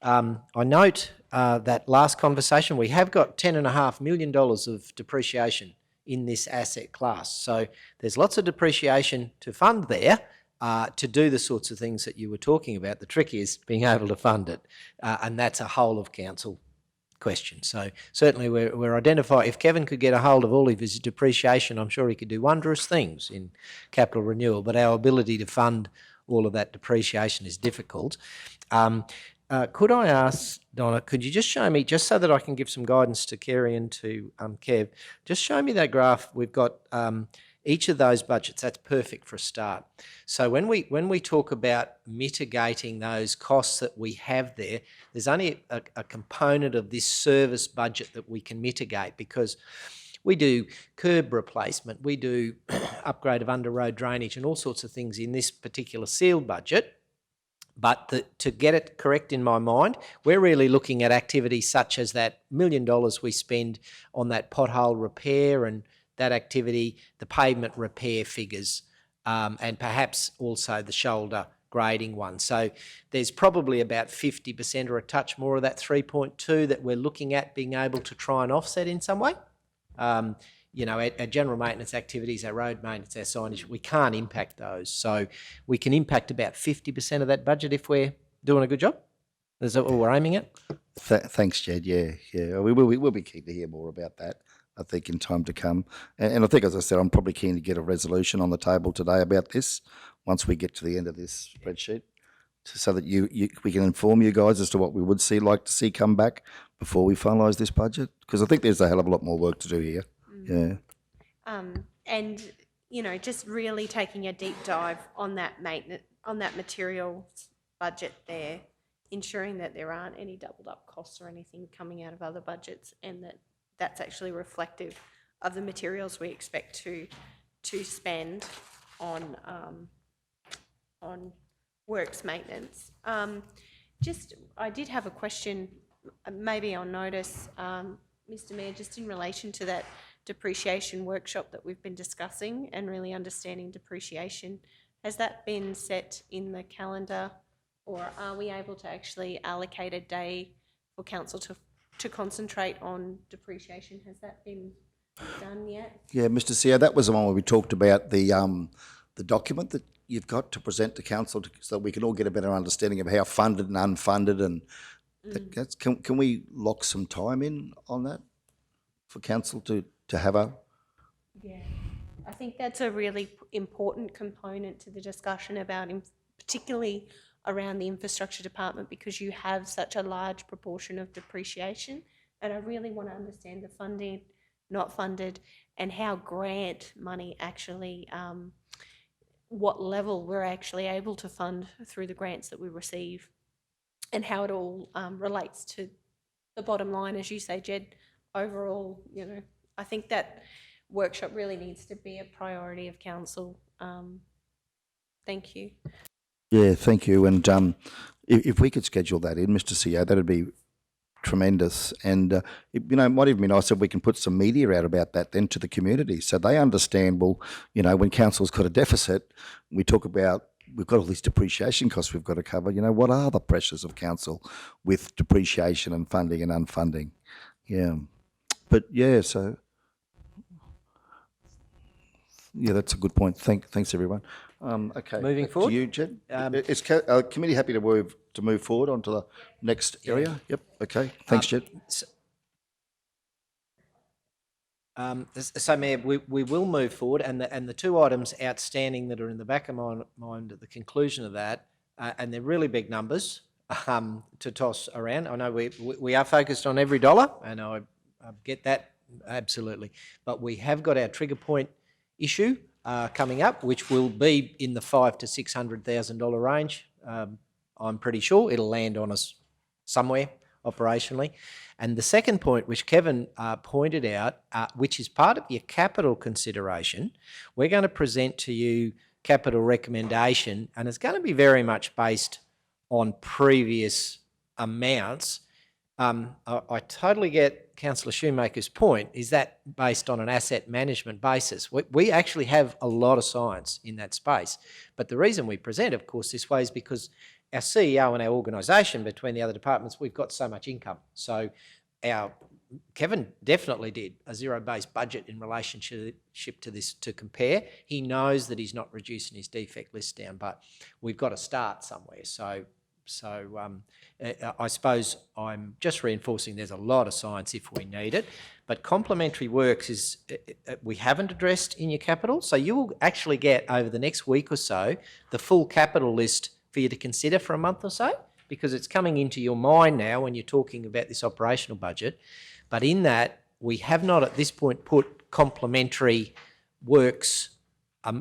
I note that last conversation we have got $10.5 million of depreciation in this asset class. So there's lots of depreciation to fund there to do the sorts of things that you were talking about. The trick is being able to fund it, and that's a whole of council question. So certainly we're identifying, if Kevin could get a hold of all of his depreciation, I'm sure he could do wondrous things in capital renewal, but our ability to fund all of that depreciation is difficult. Could I ask, Donna, could you just show me, just so that I can give some guidance to Kerry and to Kev, just show me that graph. We've got each of those budgets. That's perfect for a start. So when we talk about mitigating those costs that we have there, there's only a component of this service budget that we can mitigate, because we do curb replacement, we do upgrade of under road drainage and all sorts of things in this particular sealed budget. But to get it correct in my mind, we're really looking at activities such as that $1 million we spend on that pothole repair and that activity, the pavement repair figures, and perhaps also the shoulder grading one. So there's probably about 50% or a touch more of that 3.2 that we're looking at being able to try and offset in some way. Our general maintenance activities, our road maintenance, our signage, we can't impact those. So we can impact about 50% of that budget if we're doing a good job. Is that what we're aiming at? Thanks, Jed. Yeah. We'll be keen to hear more about that, I think, in time to come. And I think, as I said, I'm probably keen to get a resolution on the table today about this once we get to the end of this spreadsheet, so that we can inform you guys as to what we would like to see come back before we finalise this budget, because I think there's a hell of a lot more work to do here. Yeah. And just really taking a deep dive on that maintenance, on that materials budget there, ensuring that there aren't any doubled up costs or anything coming out of other budgets, and that's actually reflective of the materials we expect to spend on works maintenance. I did have a question, maybe on notice, Mr. Mayor, just in relation to that depreciation workshop that we've been discussing and really understanding depreciation. Has that been set in the calendar, or are we able to actually allocate a day for council to concentrate on depreciation? Has that been done yet? Yeah, Mr. CEO, that was the one where we talked about the document that you've got to present to council so that we can all get a better understanding of how funded and unfunded, and can we lock some time in on that for council to have a... Yeah, I think that's a really important component to the discussion about, particularly around the infrastructure department, because you have such a large proportion of depreciation, and I really want to understand the funding, not funded, and how grant money actually, what level we're actually able to fund through the grants that we receive, and how it all relates to the bottom line, as you say, Jed. Overall, I think that workshop really needs to be a priority of council. Thank you. Yeah, thank you. And if we could schedule that in, Mr. CEO, that'd be tremendous. And, it might even be nice if we can put some media out about that then to the community, so they understand, well, when council's got a deficit, we talk about, we've got all these depreciation costs we've got to cover. What are the pressures of council with depreciation and funding and unfunding? Yeah. But yeah, so yeah, that's a good point. Thanks everyone. Okay, moving forward to you, Jed. Is committee happy to move forward onto the next area? Yep. Okay. Thanks, Jed. So, Mayor, we will move forward, and the two items outstanding that are in the back of my mind at the conclusion of that, and they're really big numbers to toss around. I know we are focused on every dollar, and I get that absolutely, but we have got our trigger point issue coming up, which will be in the $500,000 to $600,000 range. I'm pretty sure it'll land on us somewhere operationally. And the second point, which Kevin pointed out, which is part of your capital consideration, we're going to present to you capital recommendation, and it's going to be very much based on previous amounts. I totally get Councillor Shoemaker's point. Is that based on an asset management basis? We actually have a lot of science in that space. But the reason we present, of course, this way is because our CEO and our organisation, between the other departments, we've got so much income. So Kevin definitely did a zero-based budget in relationship to this to compare. He knows that he's not reducing his defect list down, but we've got to start somewhere. So I suppose I'm just reinforcing there's a lot of science if we need it, but complementary works is we haven't addressed in your capital. So you will actually get over the next week or so the full capital list for you to consider for a month or so, because it's coming into your mind now when you're talking about this operational budget. But in that, we have not at this point put complementary works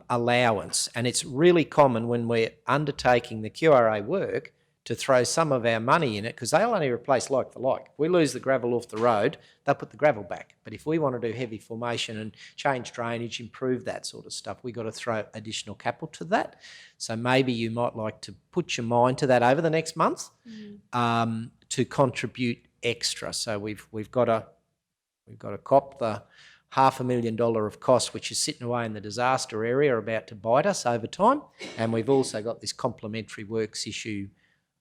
allowance. And it's really common when we're undertaking the QRA work to throw some of our money in it, because they'll only replace like for like. If we lose the gravel off the road, they'll put the gravel back. But if we want to do heavy formation and change drainage, improve that sort of stuff, we've got to throw additional capital to that. So maybe you might like to put your mind to that over the next month to contribute extra. So we've got to cop the $500,000 of cost, which is sitting away in the disaster area, about to bite us over time. And we've also got this complementary works issue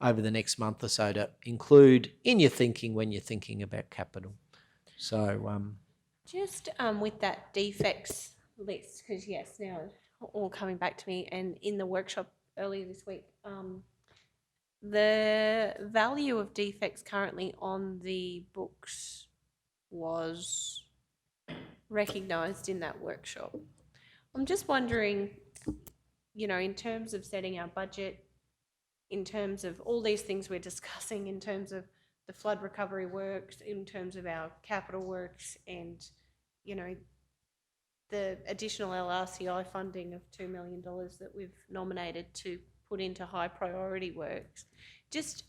over the next month or so to include in your thinking when you're thinking about capital. So just with that defects list, because yes, now it's all coming back to me, and in the workshop earlier this week, the value of defects currently on the books was recognised in that workshop. I'm just wondering, you know, in terms of setting our budget, in terms of all these things we're discussing, in terms of the flood recovery works, in terms of our capital works, and, you know, the additional LRCI funding of $2 million that we've nominated to put into high priority works, just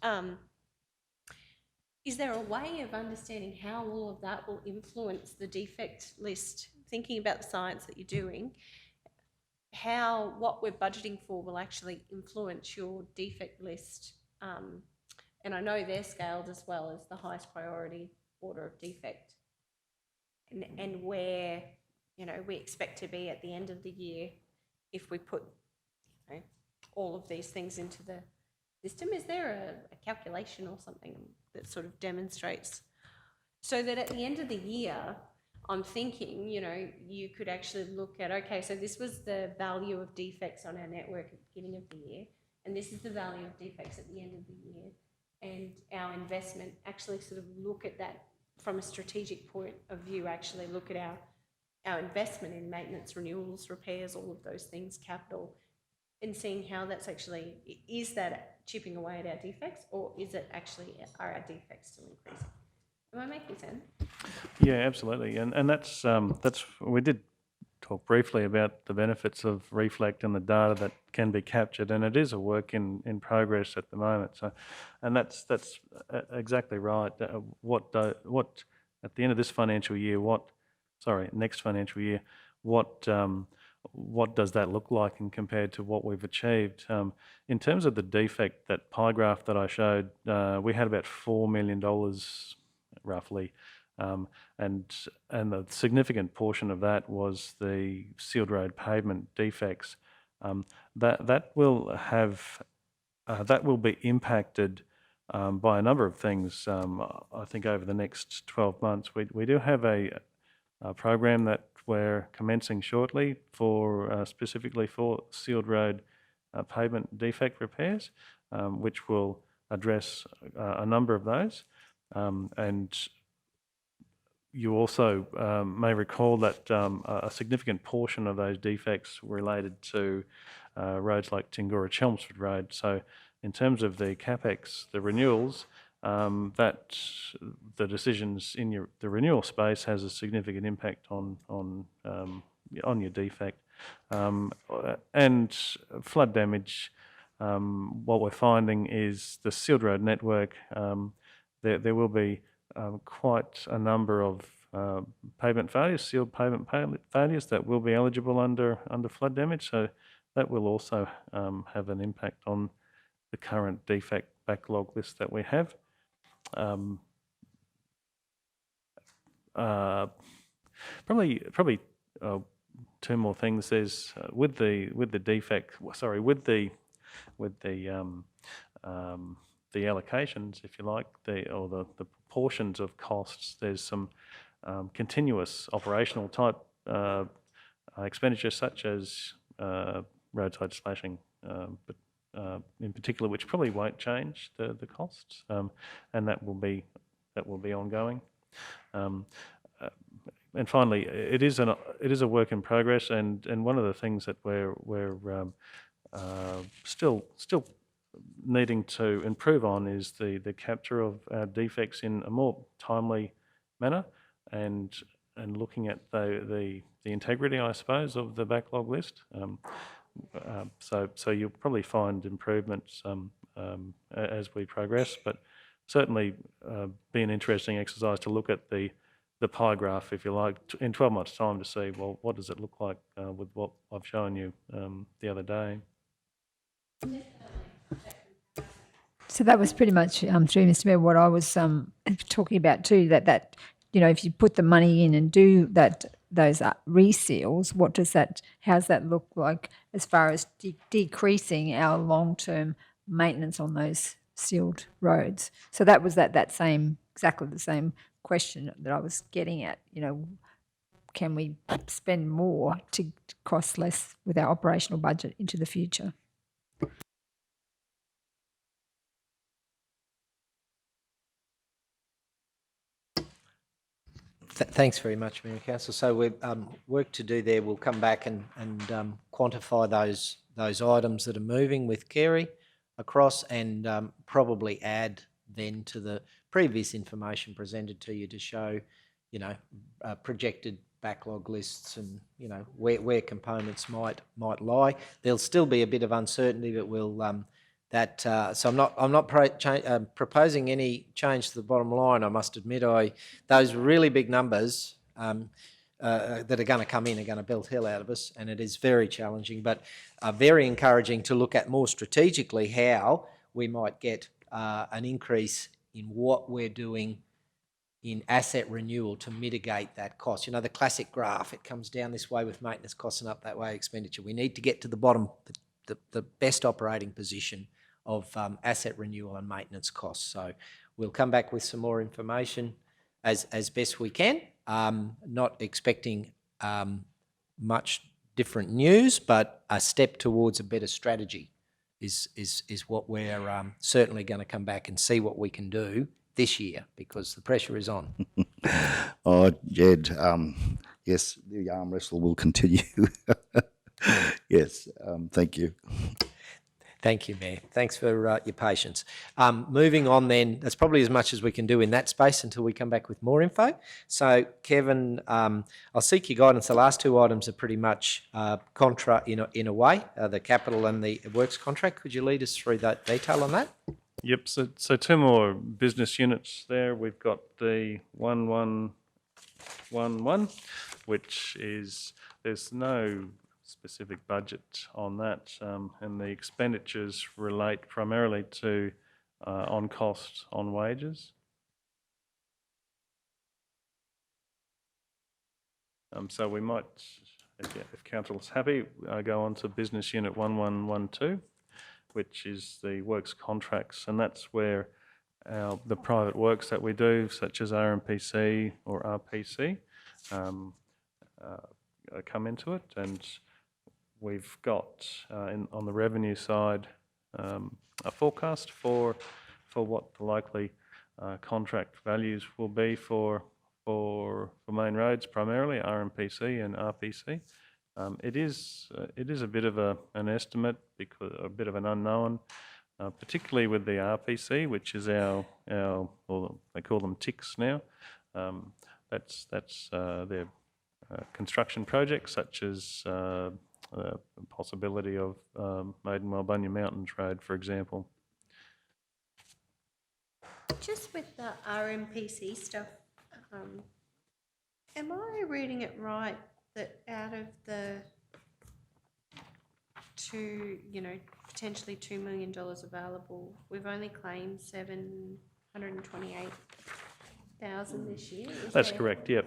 is there a way of understanding how all of that will influence the defect list, thinking about the science that you're doing, how what we're budgeting for will actually influence your defect list? And I know they're scaled as well as the highest priority order of defect, and where, you know, we expect to be at the end of the year if we put, you know, all of these things into the system. Is there a calculation or something that sort of demonstrates, so that at the end of the year, I'm thinking, you know, you could actually look at, okay, so this was the value of defects on our network at the beginning of the year, and this is the value of defects at the end of the year, and our investment, actually sort of look at that from a strategic point of view, actually look at our investment in maintenance, renewals, repairs, all of those things, capital, and seeing how that's actually, is that chipping away at our defects, or is it actually, are our defects still increasing? Am I making sense? Yeah, absolutely. And that's we did talk briefly about the benefits of Reflect and the data that can be captured, and it is a work in progress at the moment. So, and that's exactly right. What at the end of this financial year, next financial year, what does that look like and compared to what we've achieved? In terms of the defect, that pie graph that I showed, we had about $4 million roughly, and a significant portion of that was the sealed road pavement defects. That will be impacted by a number of things. I think over the next 12 months, we do have a program that we're commencing shortly for specifically for sealed road pavement defect repairs, which will address a number of those. And you also may recall that a significant portion of those defects related to roads like Tingura-Chelmsford Road. So in terms of the CapEx, the renewals, that the decisions in the renewal space has a significant impact on your defect. And flood damage, what we're finding is the sealed road network, there will be quite a number of pavement failures, sealed pavement failures that will be eligible under flood damage. So that will also have an impact on the current defect backlog list that we have. Probably two more things. There's with the allocations, if you like, the proportions of costs. There's some continuous operational type expenditure, such as roadside splashing, but in particular, which probably won't change the costs, and that will be ongoing. And finally, it is a work in progress, and one of the things that we're still needing to improve on is the capture of defects in a more timely manner, and looking at the integrity, I suppose, of the backlog list. So you'll probably find improvements as we progress, but certainly be an interesting exercise to look at the pie graph, if you like, in 12 months' time to see, well, what does it look like with what I've shown you the other day. So that was pretty much, through Mr. Mayor, what I was talking about too, that if you put the money in and do those reseals, how's that look like as far as decreasing our long-term maintenance on those sealed roads? So that was exactly the same question that I was getting at. Can we spend more to cost less with our operational budget into the future? Thanks very much, Mayor and Council. So we've work to do there. We'll come back and quantify those items that are moving with Kerry across, and probably add then to the previous information presented to you to show, projected backlog lists and where components might lie. There'll still be a bit of uncertainty, but we'll so I'm not proposing any change to the bottom line. I must admit, those really big numbers that are going to come in are going to belt hell out of us, and it is very challenging, but very encouraging to look at more strategically how we might get an increase in what we're doing in asset renewal to mitigate that cost. The classic graph, it comes down this way with maintenance costs and up that way expenditure. We need to get to the bottom, the best operating position of asset renewal and maintenance costs. So we'll come back with some more information as best we can. Not expecting much different news, but a step towards a better strategy is what we're certainly going to come back and see what we can do this year, because the pressure is on. Oh, Jed, yes, the arm wrestle will continue. Yes, thank you. Thank you, Mayor. Thanks for your patience. Moving on then, that's probably as much as we can do in that space until we come back with more info. So, Kevin, I'll seek your guidance. The last two items are pretty much contra in a way, the capital and the works contract. Could you lead us through that detail on that? Yep, so two more business units there. We've got the 1111, which is, there's no specific budget on that, and the expenditures relate primarily to on cost on wages. So we might, if council's happy, go on to business unit 1112, which is the works contracts, and that's where the private works that we do, such as RMPC or RPC, come into it. And we've got on the revenue side a forecast for what the likely contract values will be for main roads, primarily RMPC and RPC. It is a bit of an estimate, because a bit of an unknown, particularly with the RPC, which is our or they call them ticks now. That's their construction projects such as the possibility of Maiden Bunya Mountains Road, for example. Just with the RMPC stuff, am I reading it right that out of the potentially $2 million available, we've only claimed 728,000 this year? That's correct. Yep.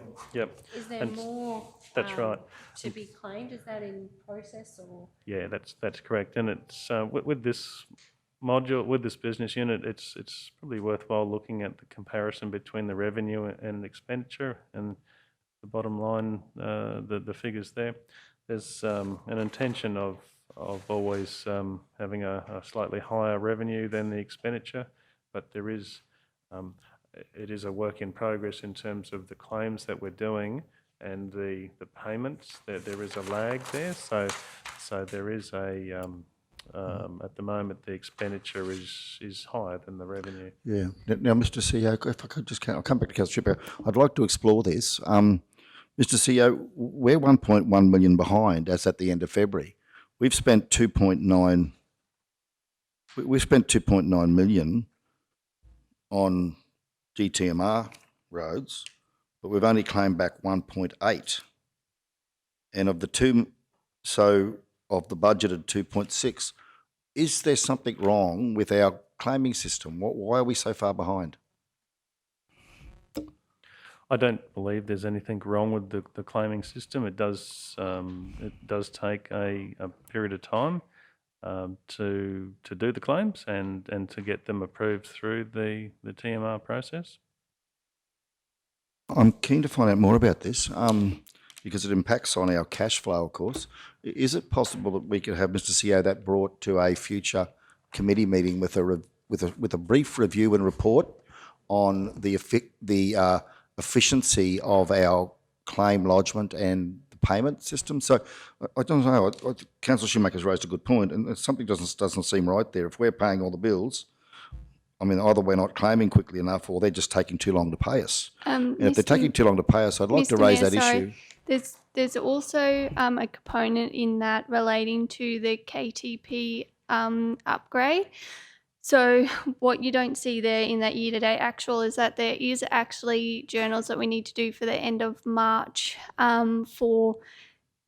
Is there And more? That's right. To be claimed? Is that in process or? Yeah, that's correct. And it's with this module, with this business unit, it's probably worthwhile looking at the comparison between the revenue and expenditure and the bottom line, the figures there. There's an intention of always having a slightly higher revenue than the expenditure, but there is it is a work in progress in terms of the claims that we're doing and the payments. There is a lag there, so there is a at the moment the expenditure is higher than the revenue. Yeah. Now, Mr. CEO, if I could just, I'll come back to Councillor Trippier. I'd like to explore this. Mr. CEO, we're 1.1 million behind as at the end of February. We've spent 2.9. We've spent 2.9 million on DTMR roads, but we've only claimed back 1.8. And of the of the budgeted 2.6, is there something wrong with our claiming system? Why are we so far behind? I don't believe there's anything wrong with the claiming system. It does take a period of time to do the claims and to get them approved through the TMR process. I'm keen to find out more about this because it impacts on our cash flow, of course. Is it possible that we could have, Mr. CEO, that brought to a future committee meeting with a brief review and report on the efficiency of our claim lodgement and the payment system? So I don't know. Councillor Shoemaker's raised a good point, and something doesn't seem right there. If we're paying all the bills, I mean, either we're not claiming quickly enough, or they're just taking too long to pay us. And if they're taking too long to pay us, I'd like to raise that issue. There's also a component in that relating to the KTP upgrade. So what you don't see there in that year-to-date actual is that there is actually journals that we need to do for the end of March for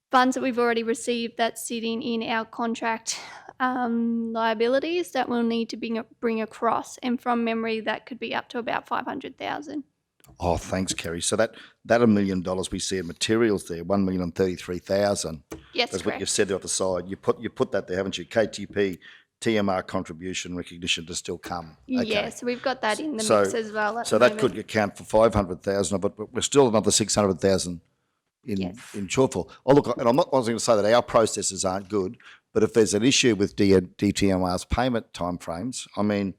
funds that we've already received that's sitting in our contract liabilities that we'll need to bring across. And from memory, that could be up to about 500,000. Oh, thanks, Kerry. So that $1 million we see in materials there, 1,033,000. Yes, that's correct. what you said at the side. You put that there, haven't you? KTP, TMR contribution recognition to still come. Okay. Yeah, so we've got that in the mix as well. So that could account for 500,000 of it, but we're still another 600,000 in shortfall. Oh, look, and I'm not going to say that our processes aren't good, but if there's an issue with DTMR's payment timeframes, I mean,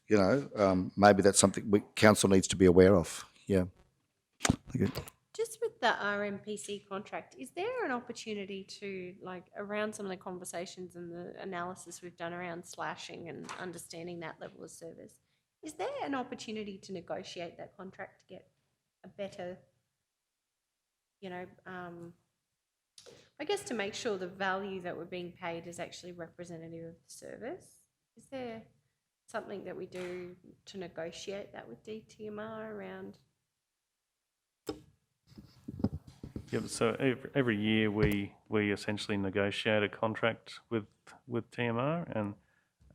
you know, maybe that's something council needs to be aware of. Yeah. Okay. Just with the RMPC contract, is there an opportunity to, like, around some of the conversations and the analysis we've done around slashing and understanding that level of service, is there an opportunity to negotiate that contract to get a better, you know, I guess to make sure the value that we're being paid is actually representative of the service? Is there something that we do to negotiate that with DTMR around? Yep. So every year we essentially negotiate a contract with TMR,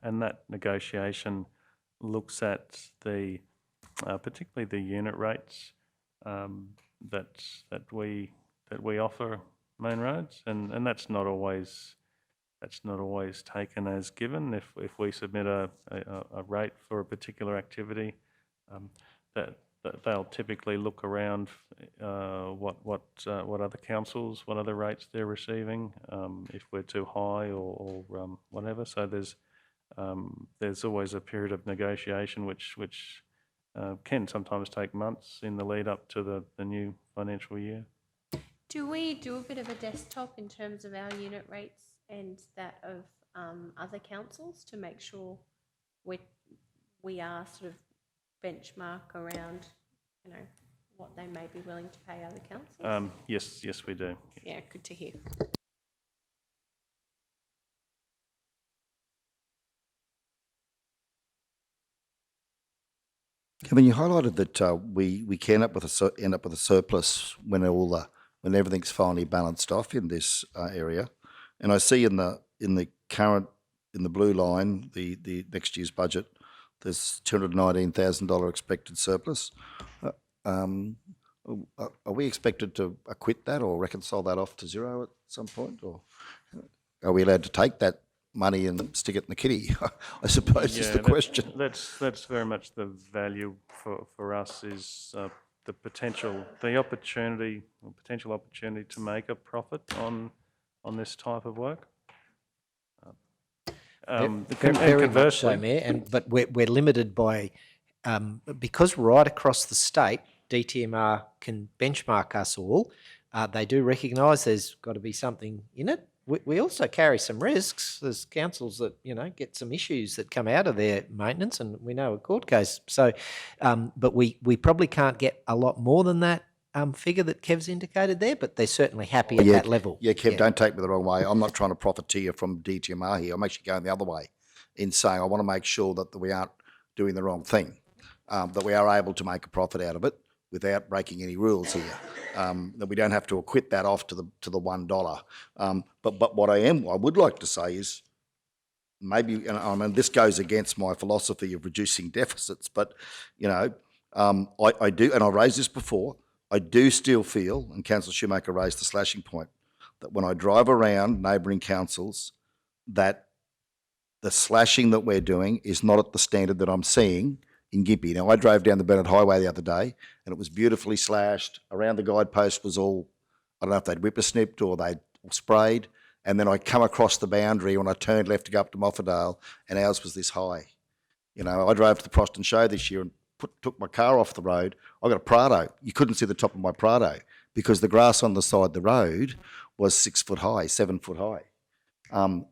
and that negotiation looks at the particularly the unit rates that we offer main roads, and that's not always taken as given. If we submit a rate for a particular activity, that they'll typically look around what other councils, what other rates they're receiving, if we're too high or whatever. So there's always a period of negotiation which can sometimes take months in the lead up to the new financial year. Do we do a bit of a desktop in terms of our unit rates and that of other councils to make sure we are sort of benchmark around, you know, what they may be willing to pay other councils? Yes, we do. Yeah, good to hear. Kevin, you highlighted that we can end up with a surplus when when everything's finally balanced off in this area, and I see in the blue line the next year's budget, there's $219,000 expected surplus. Um, are we expected to acquit that or reconcile that off to zero at some point, or are we allowed to take that money and stick it in the kitty? I suppose is the question. That's very much the value for us is the potential opportunity to make a profit on this type of work. Very much so, Mayor. But we're limited by because right across the state, DTMR can benchmark us all. They do recognise there's got to be something in it. We also carry some risks. There's councils that get some issues that come out of their maintenance, and we know a court case. So, but we probably can't get a lot more than that figure that Kev's indicated there. But they're certainly happy at that level. Yeah, Kev, don't take me the wrong way. I'm not trying to profiteer from DTMR here. I'm actually going the other way in saying I want to make sure that we aren't doing the wrong thing, that we are able to make a profit out of it without breaking any rules here. That we don't have to acquit that off to the $1. But what I would like to say is maybe, and I mean this goes against my philosophy of reducing deficits, but I do, and I raised this before. I do still feel, and Councillor Shoemaker raised the slashing point, that when I drive around neighbouring councils, that the slashing that we're doing is not at the standard that I'm seeing in Gympie. Now, I drove down the Bennett Highway the other day, and it was beautifully slashed. Around the guidepost was all, I don't know if they'd whippersnipped or they'd sprayed, and then I come across the boundary when I turned left to go up to Moffordale, and ours was this high. I drove to the Proston Show this year and took my car off the road. I got a Prado. You couldn't see the top of my Prado because the grass on the side of the road was 6 foot high, 7 foot high.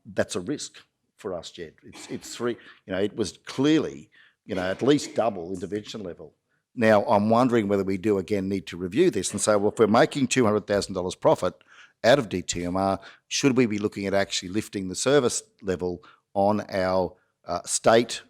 That's a risk for us, Jed. It's three. It was clearly, at least double intervention level. Now, I'm wondering whether we do again need to review this and say, well, if we're making $200,000 profit out of DTMR, should we be looking at actually lifting the service level on our state,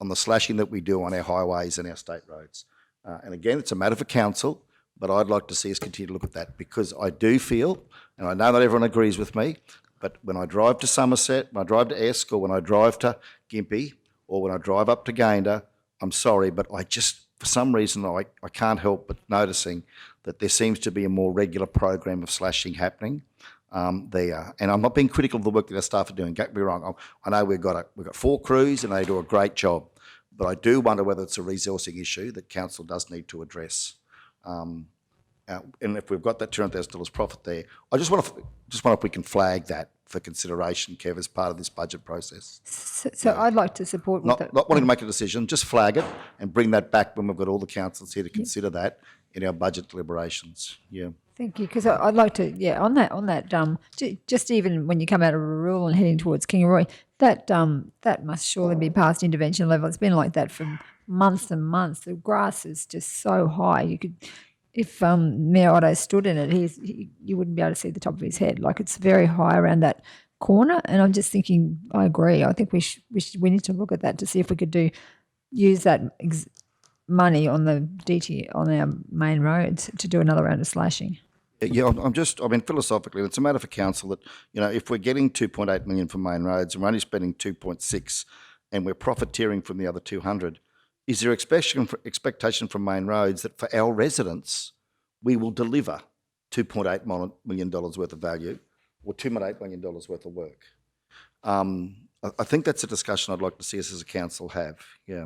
on the slashing that we do on our highways and our state roads? And again, it's a matter for council, but I'd like to see us continue to look at that because I do feel, and I know not everyone agrees with me, but when I drive to Somerset, when I drive to Esk, or when I drive to Gympie, or when I drive up to Gayndah, I'm sorry, but I just, for some reason, I can't help but noticing that there seems to be a more regular program of slashing happening there. And I'm not being critical of the work that our staff are doing, don't be wrong. I know we've got 4 crews and they do a great job, but I do wonder whether it's a resourcing issue that council does need to address. And if we've got that $200,000 profit there, I just wonder if we can flag that for consideration, Kev, as part of this budget process. So I'd like to support not wanting to make a decision, just flag it and bring that back when we've got all the councils here to consider that in our budget deliberations. Yeah. Thank you, because I'd like to, on that, just even when you come out of rural and heading towards Kingaroy, that must surely be past intervention level. It's been like that for months and months. The grass is just so high. You could, if Mayor Otto stood in it, you wouldn't be able to see the top of his head. Like, it's very high around that corner, and I'm just thinking, I agree. I think we need to look at that to see if we could use that money on on our main roads to do another round of slashing. Yeah, I mean, philosophically, it's a matter for council that, if we're getting 2.8 million from main roads and we're only spending 2.6 and we're profiteering from the other 200, is there expectation from main roads that for our residents, we will deliver $2.8 million worth of value or $2.8 million worth of work? I think that's a discussion I'd like to see us as a council have. Yeah.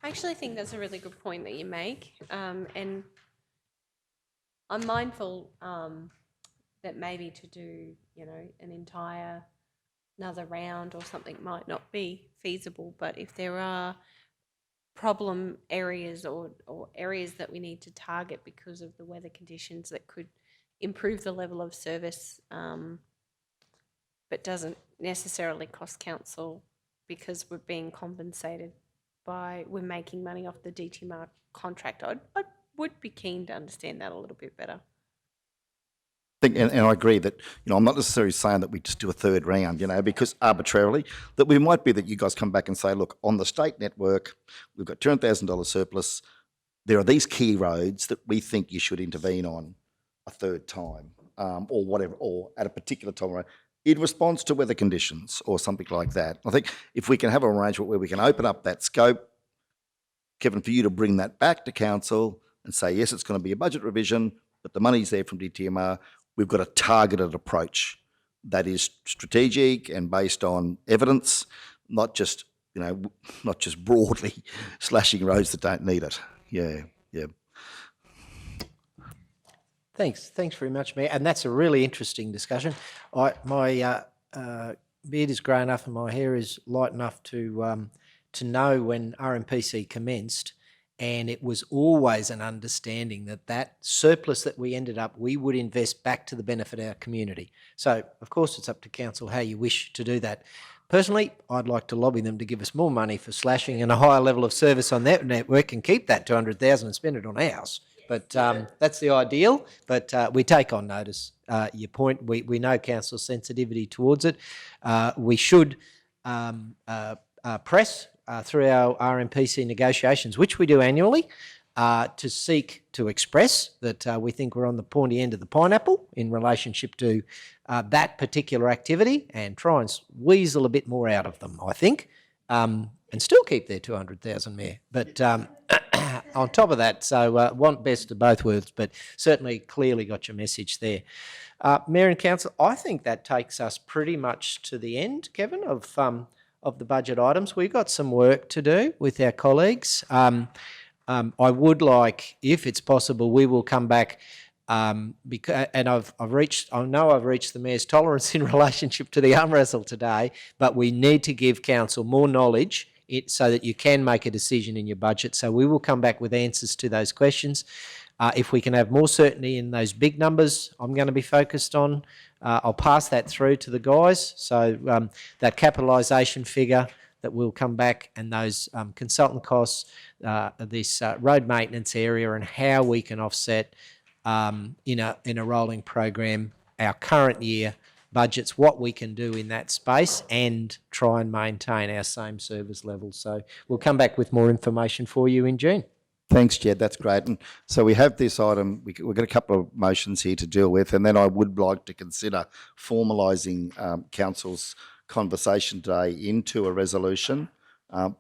I actually think that's a really good point that you make, and I'm mindful that maybe to do, another round or something might not be feasible, but if there are problem areas or areas that we need to target because of the weather conditions that could improve the level of service, but doesn't necessarily cost council because we're being compensated we're making money off the DTMR contract. I would be keen to understand that a little bit better. Think, and I agree that, I'm not necessarily saying that we just do a third round, because arbitrarily, that we might be that you guys come back and say, look, on the state network, we've got $200,000 surplus. There are these key roads that we think you should intervene on a third time, or whatever, or at a particular time, in response to weather conditions or something like that. I think if we can have an arrangement where we can open up that scope, Kevin, for you to bring that back to council and say, yes, it's going to be a budget revision, but the money's there from DTMR. We've got a targeted approach that is strategic and based on evidence, not just broadly slashing roads that don't need it. Yeah. Thanks very much, Mayor. And that's a really interesting discussion. My beard is grey enough and my hair is light enough to know when RMPC commenced, and it was always an understanding that surplus that we ended up, we would invest back to the benefit of our community. So, of course, it's up to council how you wish to do that. Personally, I'd like to lobby them to give us more money for slashing and a higher level of service on their network and keep that $200,000 and spend it on ours. But that's the ideal, but we take on notice your point. We know council's sensitivity towards it. We should press through our RMPC negotiations, which we do annually, to seek to express that we think we're on the pointy end of the pineapple in relationship to that particular activity, and try and weasel a bit more out of them, I think, and still keep their 200,000, Mayor. But on top of that, so want best of both worlds, but certainly clearly got your message there. Mayor and Council, I think that takes us pretty much to the end, Kevin, of the budget items. We've got some work to do with our colleagues. I would like, if it's possible, we will come back, because, and I know I've reached the Mayor's tolerance in relationship to the arm wrestle today, but we need to give Council more knowledge so that you can make a decision in your budget. So we will come back with answers to those questions. If we can have more certainty in those big numbers, I'm going to be focused on. I'll pass that through to the guys. So that capitalisation figure that will come back, and those consultant costs, this road maintenance area, and how we can offset in a rolling program our current year budgets, what we can do in that space, and try and maintain our same service levels. So we'll come back with more information for you in June. Thanks, Jed. That's great. And so we have this item. We've got a couple of motions here to deal with, and then I would like to consider formalising council's conversation today into a resolution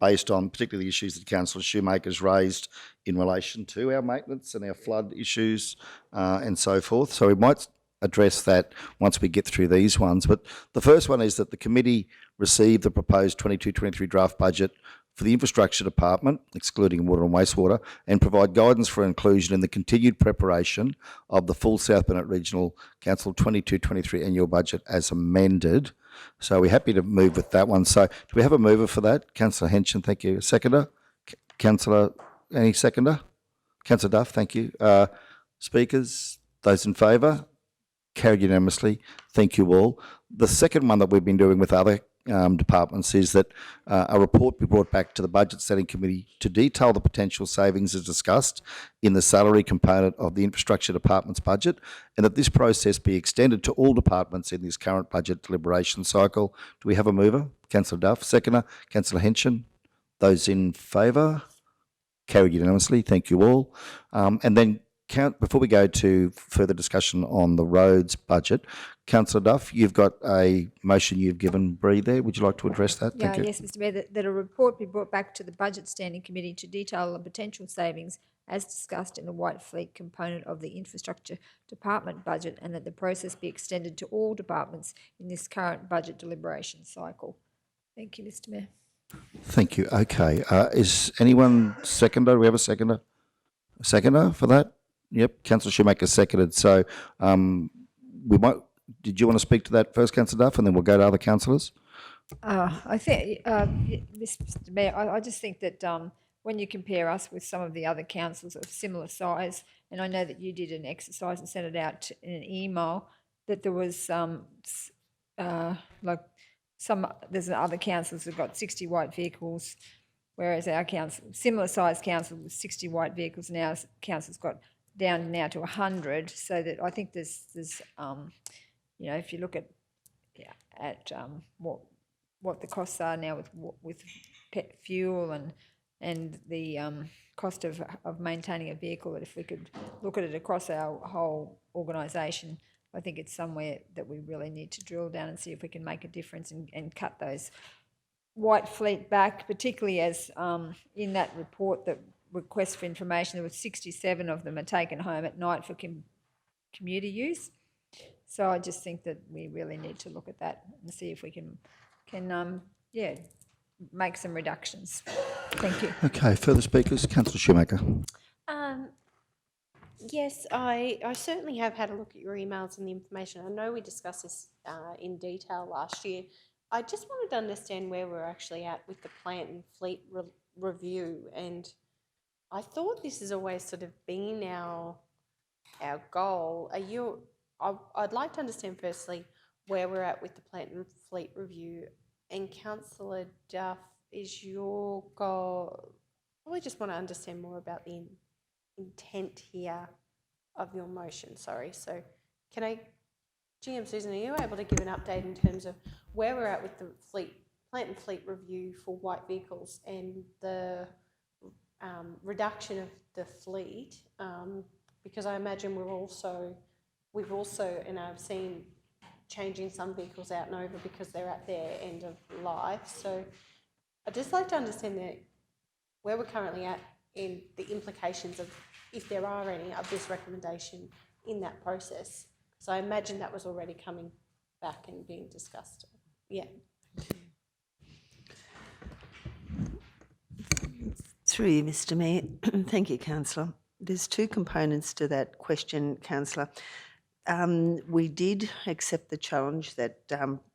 based on particularly the issues that Councillor Shoemaker's raised in relation to our maintenance and our flood issues and so forth. So we might address that once we get through these ones. But the first one is that the committee received the proposed 22-23 draft budget for the Infrastructure Department, excluding water and wastewater, and provide guidance for inclusion in the continued preparation of the full South Burnett Regional Council 22-23 annual budget as amended. So we're happy to move with that one. So do we have a mover for that? Councillor Henson, thank you. Seconder? Councillor, any seconder? Councillor Duff, thank you. Speakers, those in favour? Carried unanimously. Thank you all. The second one that we've been doing with other departments is that a report be brought back to the Budget Setting Committee to detail the potential savings as discussed in the salary component of the Infrastructure Department's budget, and that this process be extended to all departments in this current budget deliberation cycle. Do we have a mover? Councillor Duff. Seconder? Councillor Henson. Those in favour? Carried unanimously. Thank you all. And then before we go to further discussion on the roads budget, Councillor Duff, you've got a motion you've given Bree there. Would you like to address that? Yeah, Thank you. yes, Mr Mayor, that a report be brought back to the Budget Standing Committee to detail the potential savings as discussed in the White Fleet component of the Infrastructure Department budget, and that the process be extended to all departments in this current budget deliberation cycle. Thank you, Mr Mayor. Thank you. Okay. Is anyone seconder? Do we have a seconder? A seconder for that? Yep. Councillor Shoemaker seconded. So we might. Did you want to speak to that first, Councillor Duff, and then we'll go to other councillors? I think, Mr Mayor, I just think that when you compare us with some of the other councils of similar size, and I know that you did an exercise and sent it out in an email, that there was there's other councils that got 60 white vehicles, whereas our council, similar sized council with 60 white vehicles, now council's got down now to 100. So that I think there's you know, if you look at what the costs are now with pet fuel and the cost of maintaining a vehicle, that if we could look at it across our whole organisation, I think it's somewhere that we really need to drill down and see if we can make a difference and cut those white fleet back, particularly as in that report, that request for information, there were 67 of them are taken home at night for commuter use. So I just think that we really need to look at that and see if we can make some reductions. Thank you. Okay, further speakers? Councillor Schumacher. Yes, I certainly have had a look at your emails and the information. I know we discussed this in detail last year. I just wanted to understand where we're actually at with the plant and fleet review, and I thought this has always sort of been our goal. I'd like to understand firstly where we're at with the plant and fleet review, and Councillor Duff, is your goal? I just want to understand more about the intent here of your motion. Sorry. So can GM Susan, are you able to give an update in terms of where we're at with the plant and fleet review for white vehicles and the reduction of the fleet? Because I imagine we've also, and I've seen changing some vehicles out and over because they're at their end of life. So I'd just like to understand where we're currently at in the implications of, if there are any, of this recommendation in that process. So I imagine that was already coming back and being discussed. Yeah. Through you, Mr Mayor. Thank you, Councillor. There's two components to that question, Councillor. We did accept the challenge that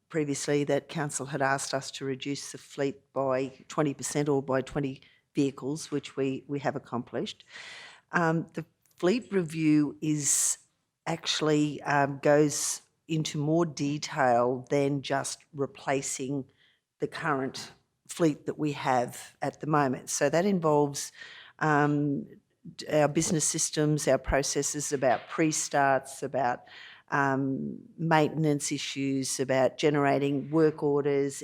previously that Council had asked us to reduce the fleet by 20% or by 20 vehicles, which we have accomplished. The fleet review is actually goes into more detail than just replacing the current fleet that we have at the moment. So that involves our business systems, our processes about pre-starts, about maintenance issues, about generating work orders.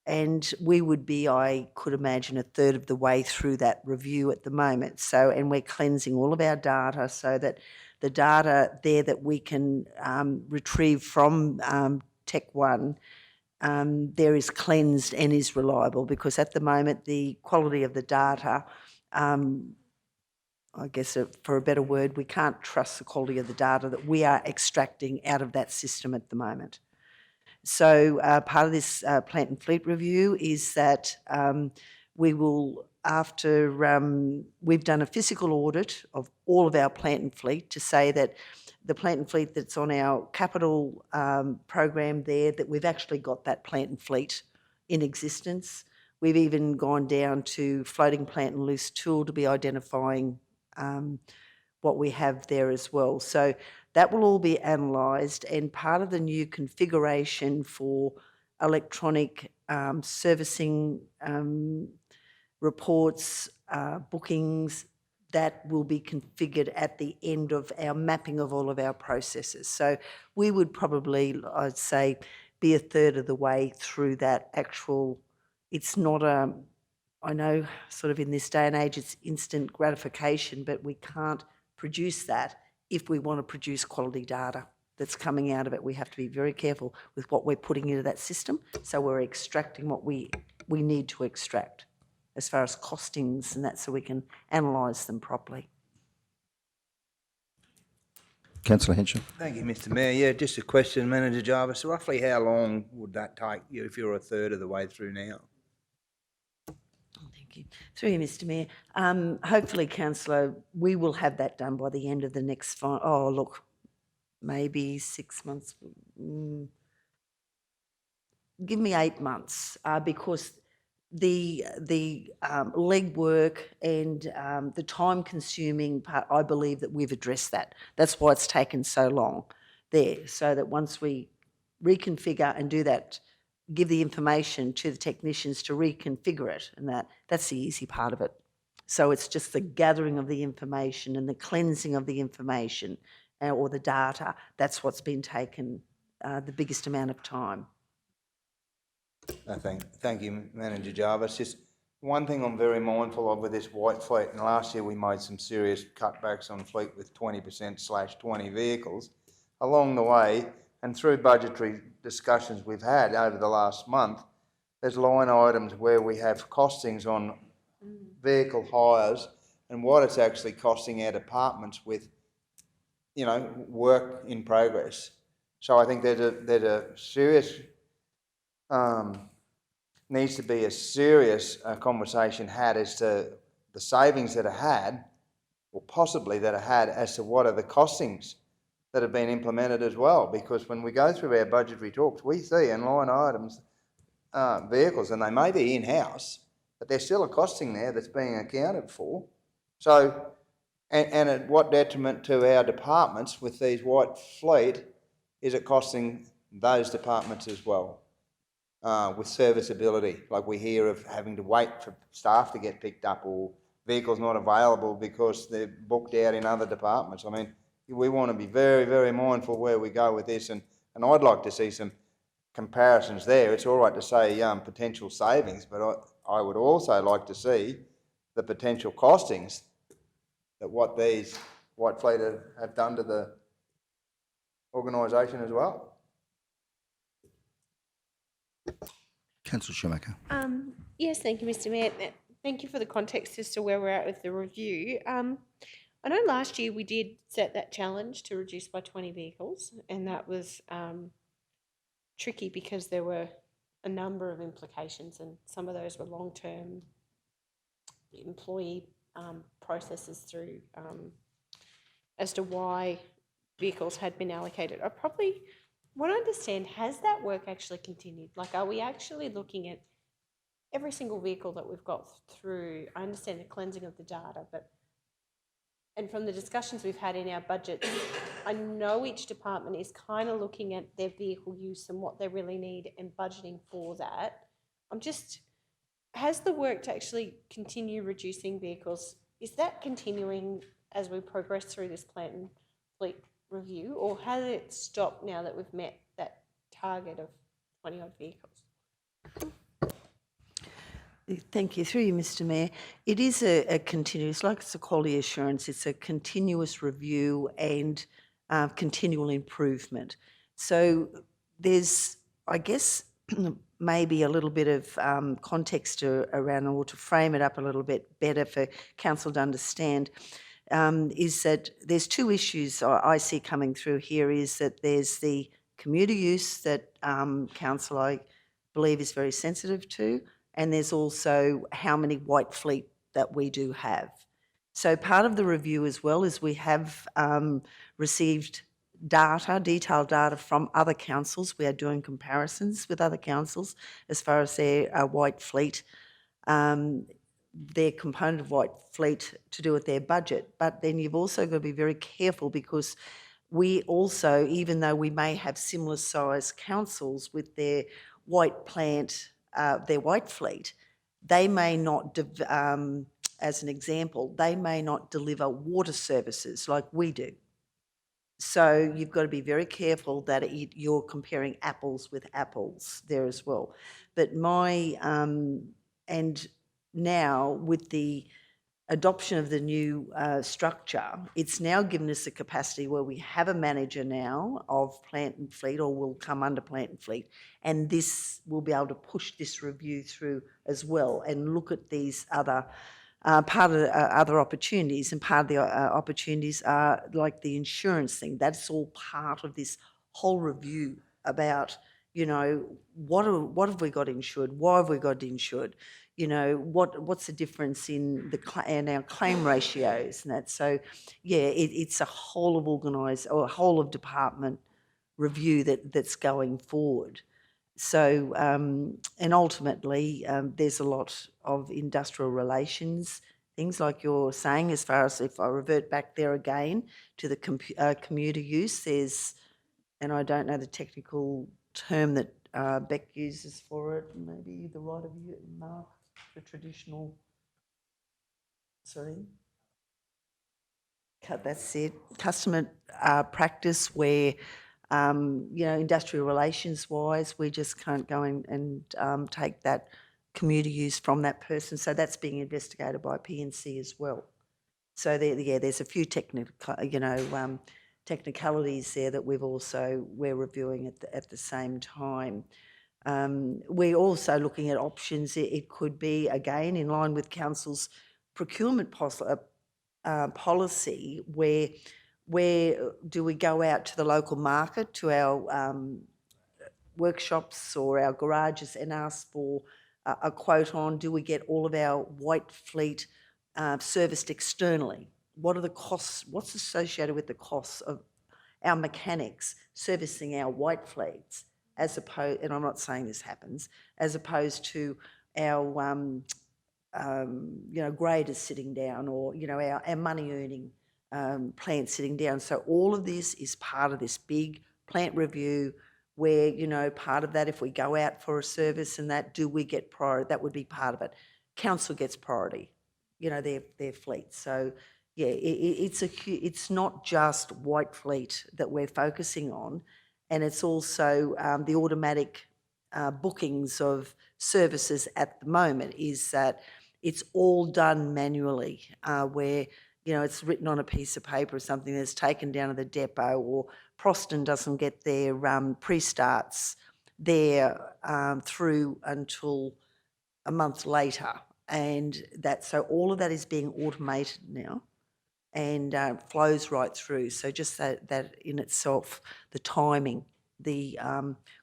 And we would be, I could imagine, a third of the way through that review at the moment. So, and we're cleansing all of our data so that the data there that we can retrieve from Tech One, there is cleansed and is reliable, because at the moment the quality of the data, I guess for a better word, we can't trust the quality of the data that we are extracting out of that system at the moment. So part of this plant and fleet review is that we will, after we've done a physical audit of all of our plant and fleet to say that the plant and fleet that's on our capital program there, that we've actually got that plant and fleet in existence. We've even gone down to floating plant and loose tool to be identifying what we have there as well. So that will all be analysed, and part of the new configuration for electronic servicing reports, bookings, that will be configured at the end of our mapping of all of our processes. So we would probably, I'd say, be a third of the way through that actual. It's not I know sort of in this day and age it's instant gratification, but we can't produce that if we want to produce quality data that's coming out of it. We have to be very careful with what we're putting into that system, so we're extracting what we need to extract as far as costings and that, so we can analyse them properly. Councillor Henshaw. Thank you, Mr Mayor. Yeah, just a question, Manager Jarvis. Roughly how long would that take you if you're a third of the way through now? Thank you. Through you, Mr Mayor. Hopefully, Councillor, we will have that done by the end of the next maybe 6 months. Give me 8 months, because the legwork and the time-consuming part, I believe that we've addressed that. That's why it's taken so long there, so that once we reconfigure and do that give the information to the technicians to reconfigure it, and that's the easy part of it. So it's just the gathering of the information and the cleansing of the information or the data. That's what's been taken the biggest amount of time. Thank you, Manager Jarvis. Just one thing I'm very mindful of with this white fleet, and last year we made some serious cutbacks on fleet with 20%/20 vehicles. Along the way, and through budgetary discussions we've had over the last month, there's line items where we have costings on vehicle hires and what it's actually costing our departments with, work in progress. So I think there's a serious, needs to be a serious conversation had as to the savings that are had, or possibly that are had, as to what are the costings that have been implemented as well. Because when we go through our budgetary talks, we see in line items vehicles, and they may be in-house, but there's still a costing there that's being accounted for. So, and at what detriment to our departments with these white fleet is it costing those departments as well? With serviceability, like we hear of having to wait for staff to get picked up or vehicles not available because they're booked out in other departments. I mean, we want to be very, very mindful where we go with this, and I'd like to see some comparisons there. It's all right to say potential savings, but I would also like to see the potential costings that what these white fleet have done to the organisation as well. Councillor Schumacher. Yes, thank you, Mr. Mayor. Thank you for the context as to where we're at with the review. I know last year we did set that challenge to reduce by 20 vehicles, and that was tricky because there were a number of implications, and some of those were long-term employee processes through as to why vehicles had been allocated. I probably want to understand, has that work actually continued? Like, are we actually looking at every single vehicle that we've got through? I understand the cleansing of the data, and from the discussions we've had in our budget, I know each department is kind of looking at their vehicle use and what they really need and budgeting for that. Has the work to actually continue reducing vehicles, is that continuing as we progress through this plant and fleet review, or has it stopped now that we've met that target of 20 odd vehicles? Thank you. Through you, Mr. Mayor. It is a continuous, like it's a quality assurance, it's a continuous review and continual improvement. So there's, I guess, maybe a little bit of context around, or to frame it up a little bit better for council to understand, is that there's two issues I see coming through here. Is that there's the commuter use that council, I believe, is very sensitive to, and there's also how many white fleet that we do have. So part of the review as well is we have received data, detailed data from other councils. We are doing comparisons with other councils as far as their white fleet, their component of white fleet to do with their budget. But then you've also got to be very careful, because we also, even though we may have similar size councils with their white plant, their white fleet, they may not, as an example, they may not deliver water services like we do. So you've got to be very careful that you're comparing apples with apples there as well. But and now with the adoption of the new structure, it's now given us a capacity where we have a manager now of plant and fleet, or will come under plant and fleet, and this will be able to push this review through as well and look at these other part of other opportunities. And part of the opportunities are like the insurance thing. That's all part of this whole review about, what have we got insured? Why have we got insured? What's the difference in our claim ratios and that. So, yeah, it's a whole of organised, or a whole of department review that's going forward. So, and ultimately, there's a lot of industrial relations, things like you're saying, as far as, if I revert back there again to the commuter use, and I don't know the technical term that Beck uses for it, maybe the right of you, Mark, the traditional, sorry. That's it. Customer practice where, industrial relations wise, we just can't go in and take that commuter use from that person. So that's being investigated by PNC as well. So there's a few technicalities there that we're reviewing at the same time. We're also looking at options. It could be, again, in line with council's procurement policy, where do we go out to the local market, to our workshops or our garages and ask for a quote on, do we get all of our white fleet serviced externally? What are the costs? What's associated with the costs of our mechanics servicing our white fleets, as opposed, and I'm not saying this happens, as opposed to our graders sitting down, or our money earning plant sitting down. So all of this is part of this big plant review, where part of that, if we go out for a service and that, do we get priority? That would be part of it. Council gets priority, their fleet. So yeah, it's not just white fleet that we're focusing on, and it's also the automatic bookings of services at the moment is that it's all done manually, where it's written on a piece of paper or something that's taken down to the depot, or Proston doesn't get their pre-starts there through until a month later, and so all of that is being automated now and flows right through. So just that in itself, the timing, the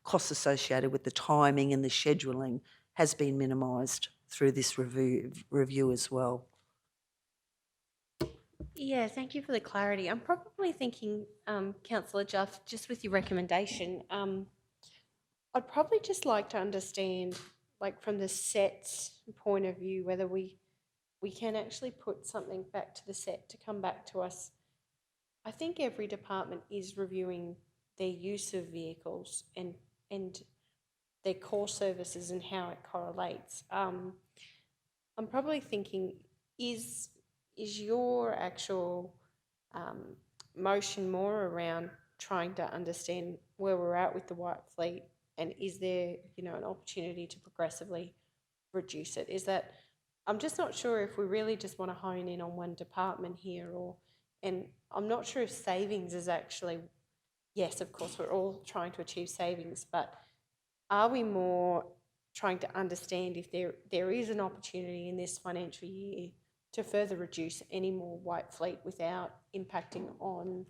costs associated with the timing and the scheduling has been minimised through this review as well. Yeah, thank you for the clarity. I'm probably thinking, Councillor Juff, just with your recommendation, I'd probably just like to understand, like from the set's point of view, whether we can actually put something back to the set to come back to us. I think every department is reviewing their use of vehicles and their core services and how it correlates. I'm probably thinking, is your actual motion more around trying to understand where we're at with the white fleet, and is there an opportunity to progressively reduce it? Is that, I'm just not sure if we really just want to hone in on one department here, and I'm not sure if savings is actually, yes, of course we're all trying to achieve savings, but are we more trying to understand if there is an opportunity in this financial year to further reduce any more white fleet without impacting on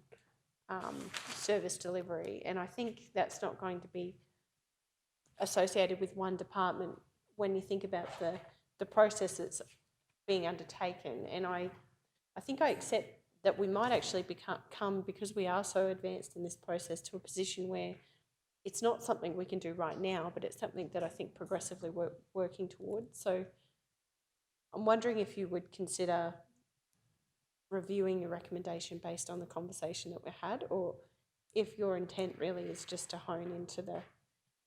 service delivery? And I think that's not going to be associated with one department when you think about the process that's being undertaken. And I think I accept that we might actually become, because we are so advanced in this process, to a position where it's not something we can do right now, but it's something that I think progressively we're working towards. So I'm wondering if you would consider reviewing your recommendation based on the conversation that we had, or if your intent really is just to hone into the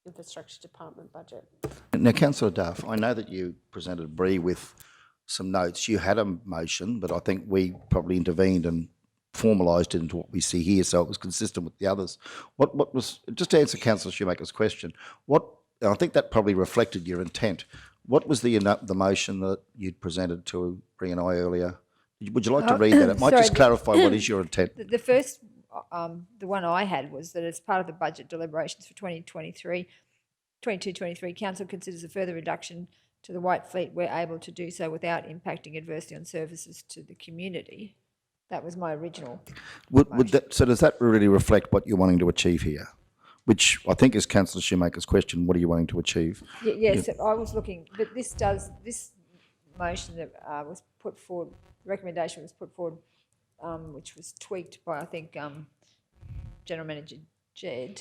infrastructure department budget. Now, Councillor Duff, I know that you presented Bree with some notes. You had a motion, but I think we probably intervened and formalised it into what we see here, so it was consistent with the others. What was, just to answer Councillor Shoemaker's question, I think that probably reflected your intent. What was the motion that you'd presented to Bree and I earlier? Would you like to read that? It might just clarify what is your intent. The first, the one I had was that as part of the budget deliberations for 22-23, Council considers a further reduction to the white fleet where able to do so without impacting adversely on services to the community. That was my original. So does that really reflect what you're wanting to achieve here? Which I think is Councillor Shoemaker's question, what are you wanting to achieve? Yes, I was looking, but this motion that was put forward, the recommendation was put forward, which was tweaked by, I think, General Manager Jed.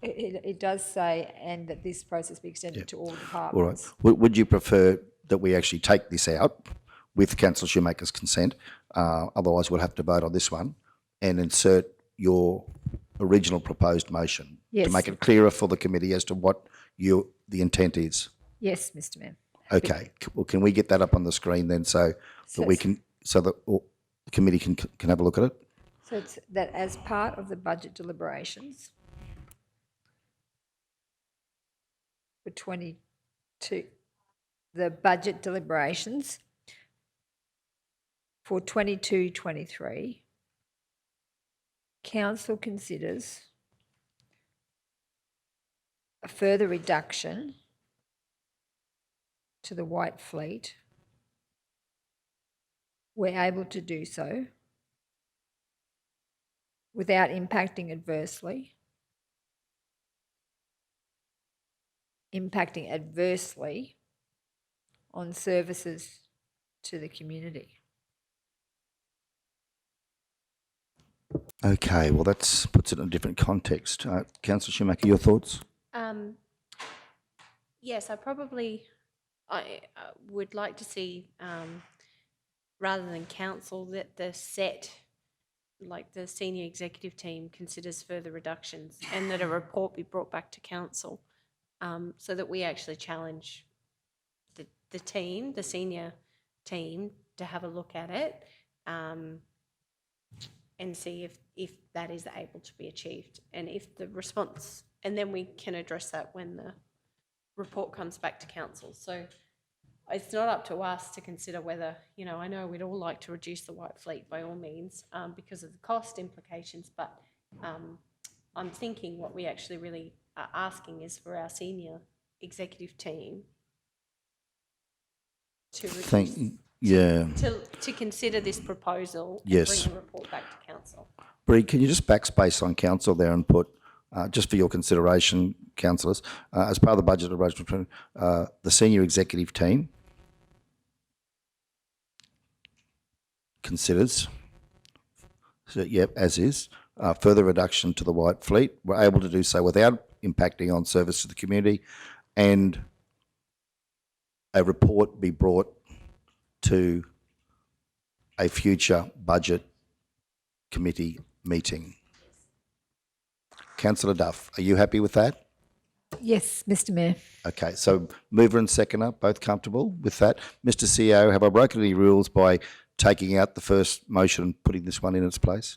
It does say, and that this process be extended to all departments. All right. Would you prefer that we actually take this out with Councillor Shoemaker's consent? Otherwise, we'll have to vote on this one and insert your original proposed motion to make it clearer for the committee as to what the intent is? Yes, Mr Mayor. Okay. Well, can we get that up on the screen then so that we can, so that the committee can have a look at it? So it's that as part of the budget deliberations for 22, the budget deliberations for 22-23, council considers a further reduction to the white fleet. We're able to do so without impacting adversely on services to the community. Okay, well, that puts it in a different context. Councillor Schumacher, your thoughts? Yes, I would like to see, rather than council, that the senior executive team considers further reductions and that a report be brought back to council, so that we actually challenge the senior team to have a look at it, and see if that is able to be achieved, and if the response, and then we can address that when the report comes back to council. So it's not up to us to consider whether, I know we'd all like to reduce the white fleet by all means, because of the cost implications, but I'm thinking what we actually really are asking is for our senior executive team to reduce, to consider this proposal and Yes. bring a report back to council. Bree, can you just backspace on council there and put, just for your consideration, councillors, as part of the budget arrangement, the senior executive team considers, so, yep, as is, further reduction to the white fleet. We're able to do so without impacting on service to the community, and a report be brought to a future budget committee meeting. Councillor Duff, are you happy with that? Yes, Mr Mayor. Okay, so mover and seconder, both comfortable with that? Mr CEO, have I broken any rules by taking out the first motion and putting this one in its place?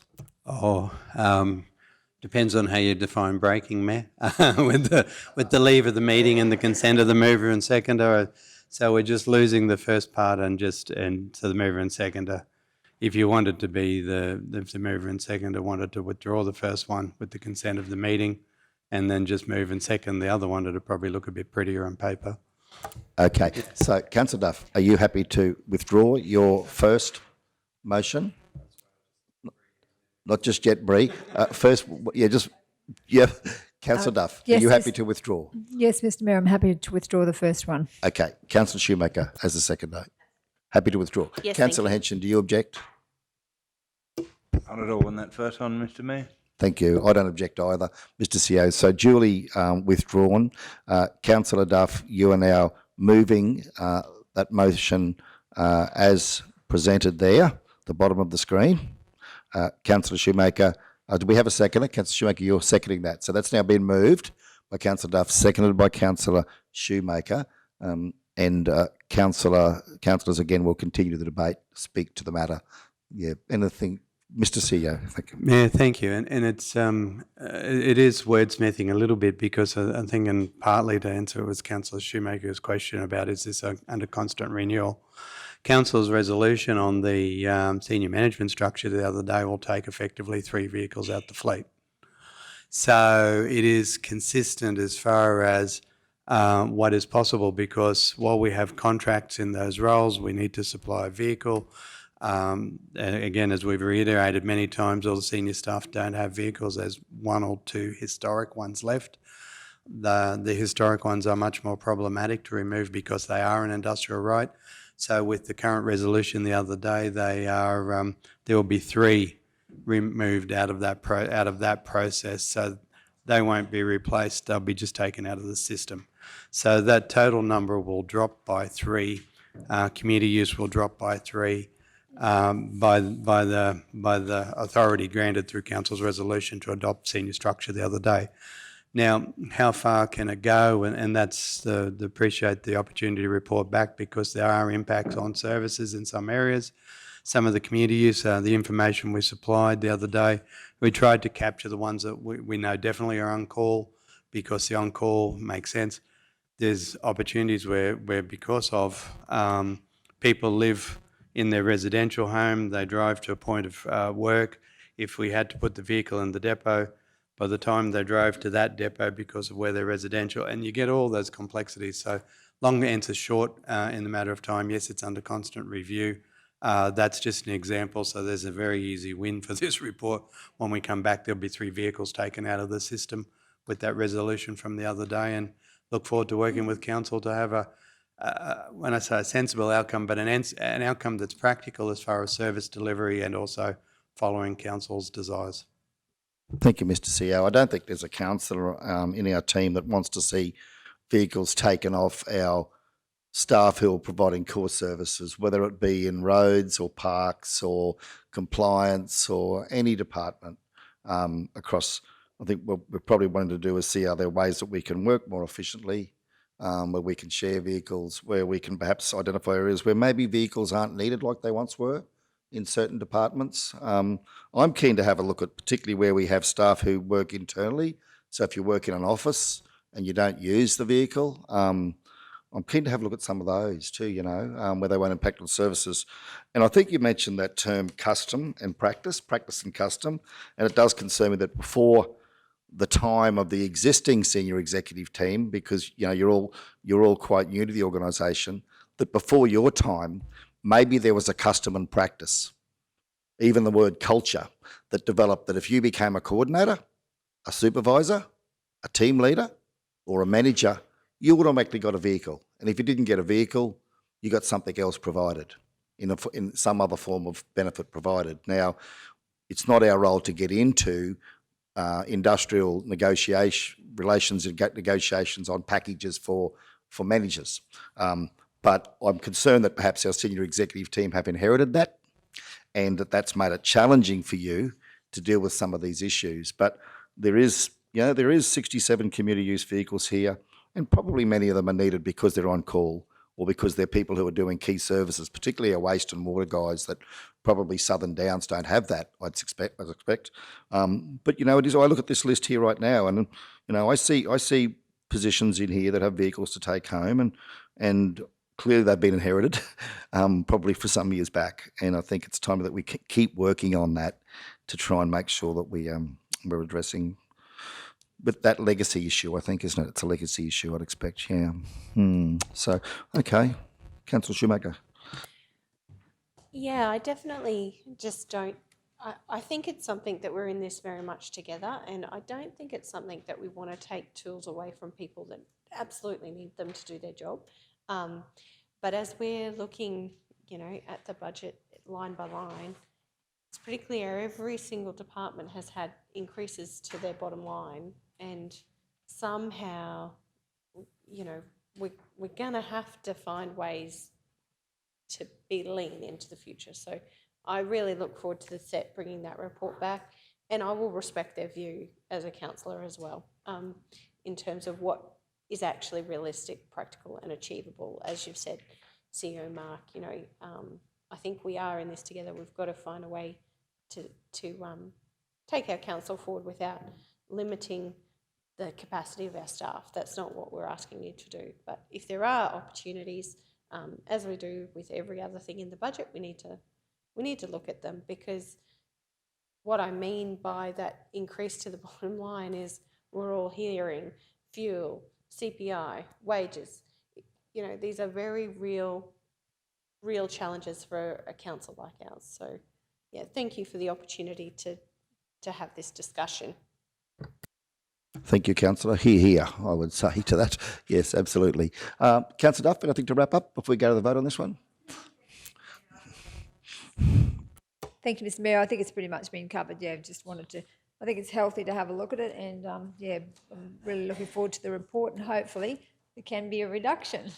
Depends on how you define breaking, Mayor, with the leave of the meeting and the consent of the mover and seconder. So we're just losing the first part and so the mover and seconder, if you wanted to be if the mover and seconder wanted to withdraw the first one with the consent of the meeting and then just move and second the other one, it'd probably look a bit prettier on paper. Okay, so Councillor Duff, are you happy to withdraw your first motion? Not just yet, Bree. First, Councillor Duff, Yes, are you happy yes. to withdraw? Yes, Mr Mayor, I'm happy to withdraw the first one. Okay, Councillor Schumacher as a seconder, happy to withdraw. Yes, Councillor thank Henson, do you object? Not at all on that first one, Mr Mayor. Thank you. I don't object either, Mr CEO. So duly withdrawn. Councillor Duff, you are now moving that motion as presented there, the bottom of the screen. Councillor Shoemaker, do we have a seconder? Councillor Shoemaker, you're seconding that. So that's now been moved by Councillor Duff, seconded by Councillor Shoemaker. And councillors again will continue the debate, speak to the matter. Yeah, anything, Mr CEO, thank you. Yeah, thank you. And it's it is wordsmithing a little bit because I'm thinking partly to answer was Councillor Shoemaker's question about is this under constant renewal. Council's resolution on the senior management structure the other day will take effectively 3 vehicles out the fleet. So it is consistent as far as what is possible, because while we have contracts in those roles, we need to supply a vehicle. Again, as we've reiterated many times, all the senior staff don't have vehicles. There's 1 or 2 historic ones left. The historic ones are much more problematic to remove because they are an industrial right. So with the current resolution the other day, they are there will be 3 removed out of that process. So they won't be replaced. They'll be just taken out of the system. So that total number will drop by 3. Community use will drop by 3 by the authority granted through council's resolution to adopt senior structure the other day. Now, how far can it go? And that's appreciate the opportunity to report back, because there are impacts on services in some areas. Some of the community use, the information we supplied the other day, we tried to capture the ones that we know definitely are on call, because the on call makes sense. There's opportunities where because of people live in their residential home, they drive to a point of work. If we had to put the vehicle in the depot, by the time they drove to that depot because of where they're residential, and you get all those complexities. So long answer short, in the matter of time, yes, it's under constant review. That's just an example. So there's a very easy win for this report. When we come back, there'll be 3 vehicles taken out of the system with that resolution from the other day, and look forward to working with council to have when I say a sensible outcome, but an outcome that's practical as far as service delivery and also following council's desires. Thank you, Mr. CEO. I don't think there's a councillor in our team that wants to see vehicles taken off our staff who are providing core services, whether it be in roads or parks or compliance or any department across. I think what we're probably wanting to do is see are there ways that we can work more efficiently, where we can share vehicles, where we can perhaps identify areas where maybe vehicles aren't needed like they once were in certain departments. I'm keen to have a look at particularly where we have staff who work internally. So if you work in an office and you don't use the vehicle, I'm keen to have a look at some of those too, where they won't impact on services. And I think you mentioned that term custom and practice and custom, and it does concern me that before the time of the existing senior executive team, because you're all quite new to the organisation, that before your time, maybe there was a custom and practice, even the word culture, that developed that if you became a coordinator, a supervisor, a team leader, or a manager, you automatically got a vehicle. And if you didn't get a vehicle, you got something else provided in some other form of benefit provided. Now, it's not our role to get into industrial relations and negotiations on packages for managers. But I'm concerned that perhaps our senior executive team have inherited that, and that's made it challenging for you to deal with some of these issues. But there is 67 community use vehicles here, and probably many of them are needed because they're on call or because they're people who are doing key services, particularly our waste and water guys that probably Southern Downs don't have that, I'd expect. But it is. I look at this list here right now, and I see positions in here that have vehicles to take home, and clearly they've been inherited, probably for some years back. And I think it's time that we keep working on that to try and make sure that we're addressing. But that legacy issue, I think, isn't it? It's a legacy issue, I'd expect, yeah. So, okay. Councillor Shoemaker. Yeah, I definitely just don't. I think it's something that we're in this very much together, and I don't think it's something that we want to take tools away from people that absolutely need them to do their job. But as we're looking, at the budget line by line, it's pretty clear every single department has had increases to their bottom line, and somehow, we're going to have to find ways to be lean into the future. So I really look forward to the set bringing that report back, and I will respect their view as a councillor as well, in terms of what is actually realistic, practical and achievable. As you've said, CEO Mark, I think we are in this together. We've got to find a way to take our council forward without limiting the capacity of our staff. That's not what we're asking you to do. But if there are opportunities, as we do with every other thing in the budget, we need to look at them, because what I mean by that increase to the bottom line is we're all hearing fuel, CPI, wages. These are very real challenges for a council like ours. So, yeah, thank you for the opportunity to have this discussion. Thank you, Councillor. Here, I would say to that. Yes, absolutely. Councillor Duff, anything to wrap up before we go to the vote on this one? Thank you, Mr. Mayor. I think it's pretty much been covered. Yeah, just wanted to. I think it's healthy to have a look at it, and I'm really looking forward to the report, and hopefully there can be a reduction.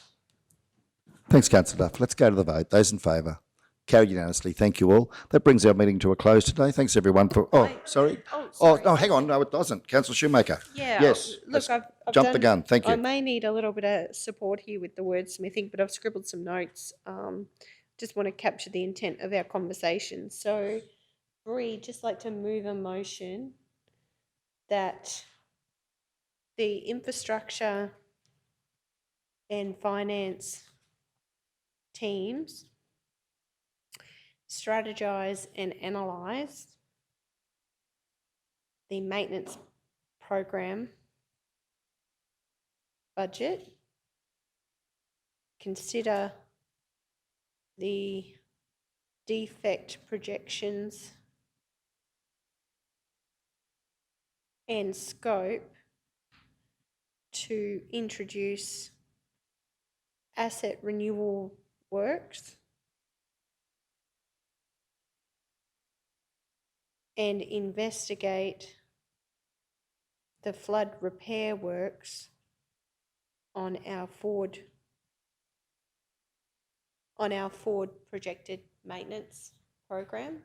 Thanks, Councillor Duff. Let's go to the vote. Those in favour, Carried unanimously. Thank you all. That brings our meeting to a close today. Thanks everyone for. Oh, sorry. sorry. No, hang on. No, it doesn't. Councillor Shoemaker. Yeah. Yes. Look, I've jumped the done- gun. Thank I you. may need a little bit of support here with the wordsmithing, but I've scribbled some notes. Just want to capture the intent of our conversation. So, Bree, just like to move a motion that the infrastructure and finance teams strategize and analyse the maintenance program budget, consider the defect projections and scope to introduce asset renewal works and investigate the flood repair works on our forward projected maintenance program.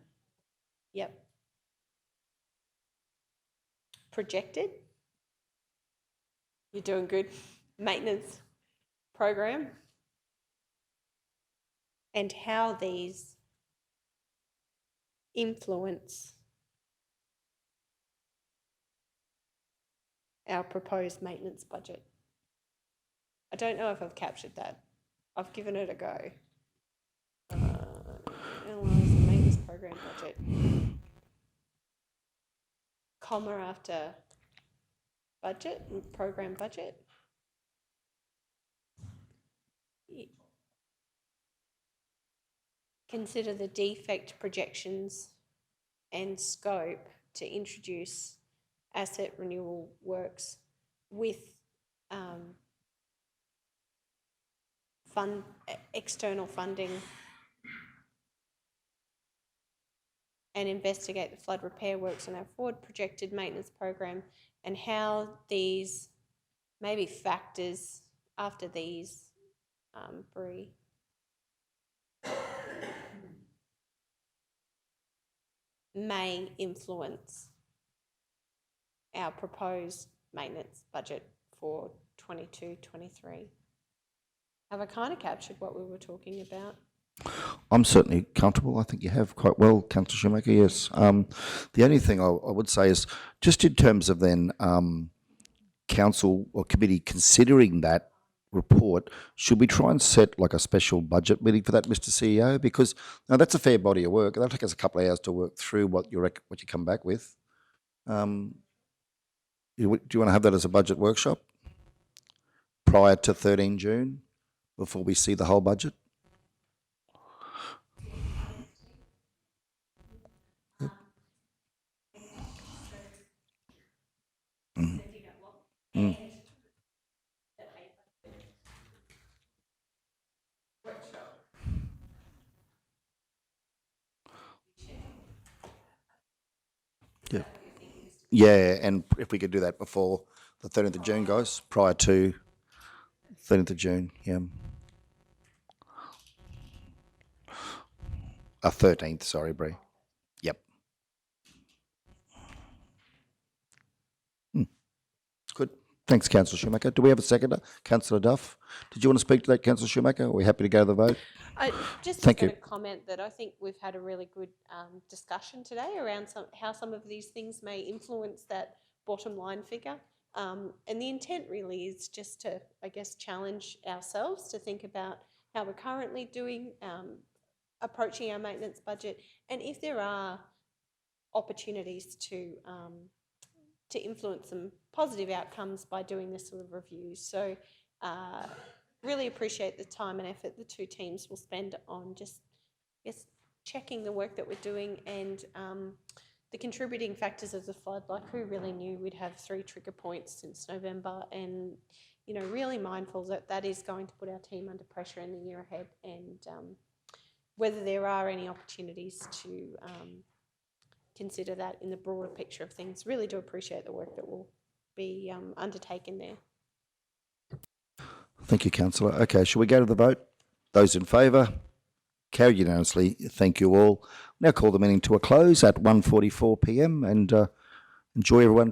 Yep. Projected. You're doing good. Maintenance program. And how these influence our proposed maintenance budget. I don't know if I've captured that. I've given it a go. Analyse the maintenance program budget. Comma after budget, program budget. Consider the defect projections and scope to introduce asset renewal works with external funding and investigate the flood repair works on our forward projected maintenance program and how these maybe factors after these, Bree. May influence our proposed maintenance budget for 22-23. Have I kind of captured what we were talking about? I'm certainly comfortable. I think you have quite well, Councillor Shoemaker, yes. The only thing I would say is just in terms of then council or committee considering that report, should we try and set like a special budget meeting for that, Mr. CEO? Because now that's a fair body of work. That'll take us a couple of hours to work through what you come back with. Do you want to have that as a budget workshop prior to 13 June before we see the whole budget? Mm. Yeah. Yeah, and if we could do that before the 13th of June, guys, prior to 13th of June, yeah. 13th, sorry, Bree. Yep. Good. Thanks, Councillor Shoemaker. Do we have a seconder? Councillor Duff, did you want to speak to that, Councillor Shoemaker? Are we happy to go to the vote? Thank you. A comment that I think we've had a really good discussion today around how some of these things may influence that bottom line figure. And the intent really is just to, I guess, challenge ourselves to think about how we're currently doing, approaching our maintenance budget, and if there are opportunities to influence some positive outcomes by doing this sort of review. So really appreciate the time and effort the two teams will spend on just, I guess, checking the work that we're doing and the contributing factors of the flood. Like, who really knew we'd have 3 trigger points since November, and you know, really mindful that that is going to put our team under pressure in the year ahead, and whether there are any opportunities to consider that in the broader picture of things. Really do appreciate the work that will be undertaken there. Thank you, Councillor. Okay, shall we go to the vote? Those in favour? Carried unanimously. Thank you all. Now call the meeting to a close at 1:44 p.m. and enjoy everyone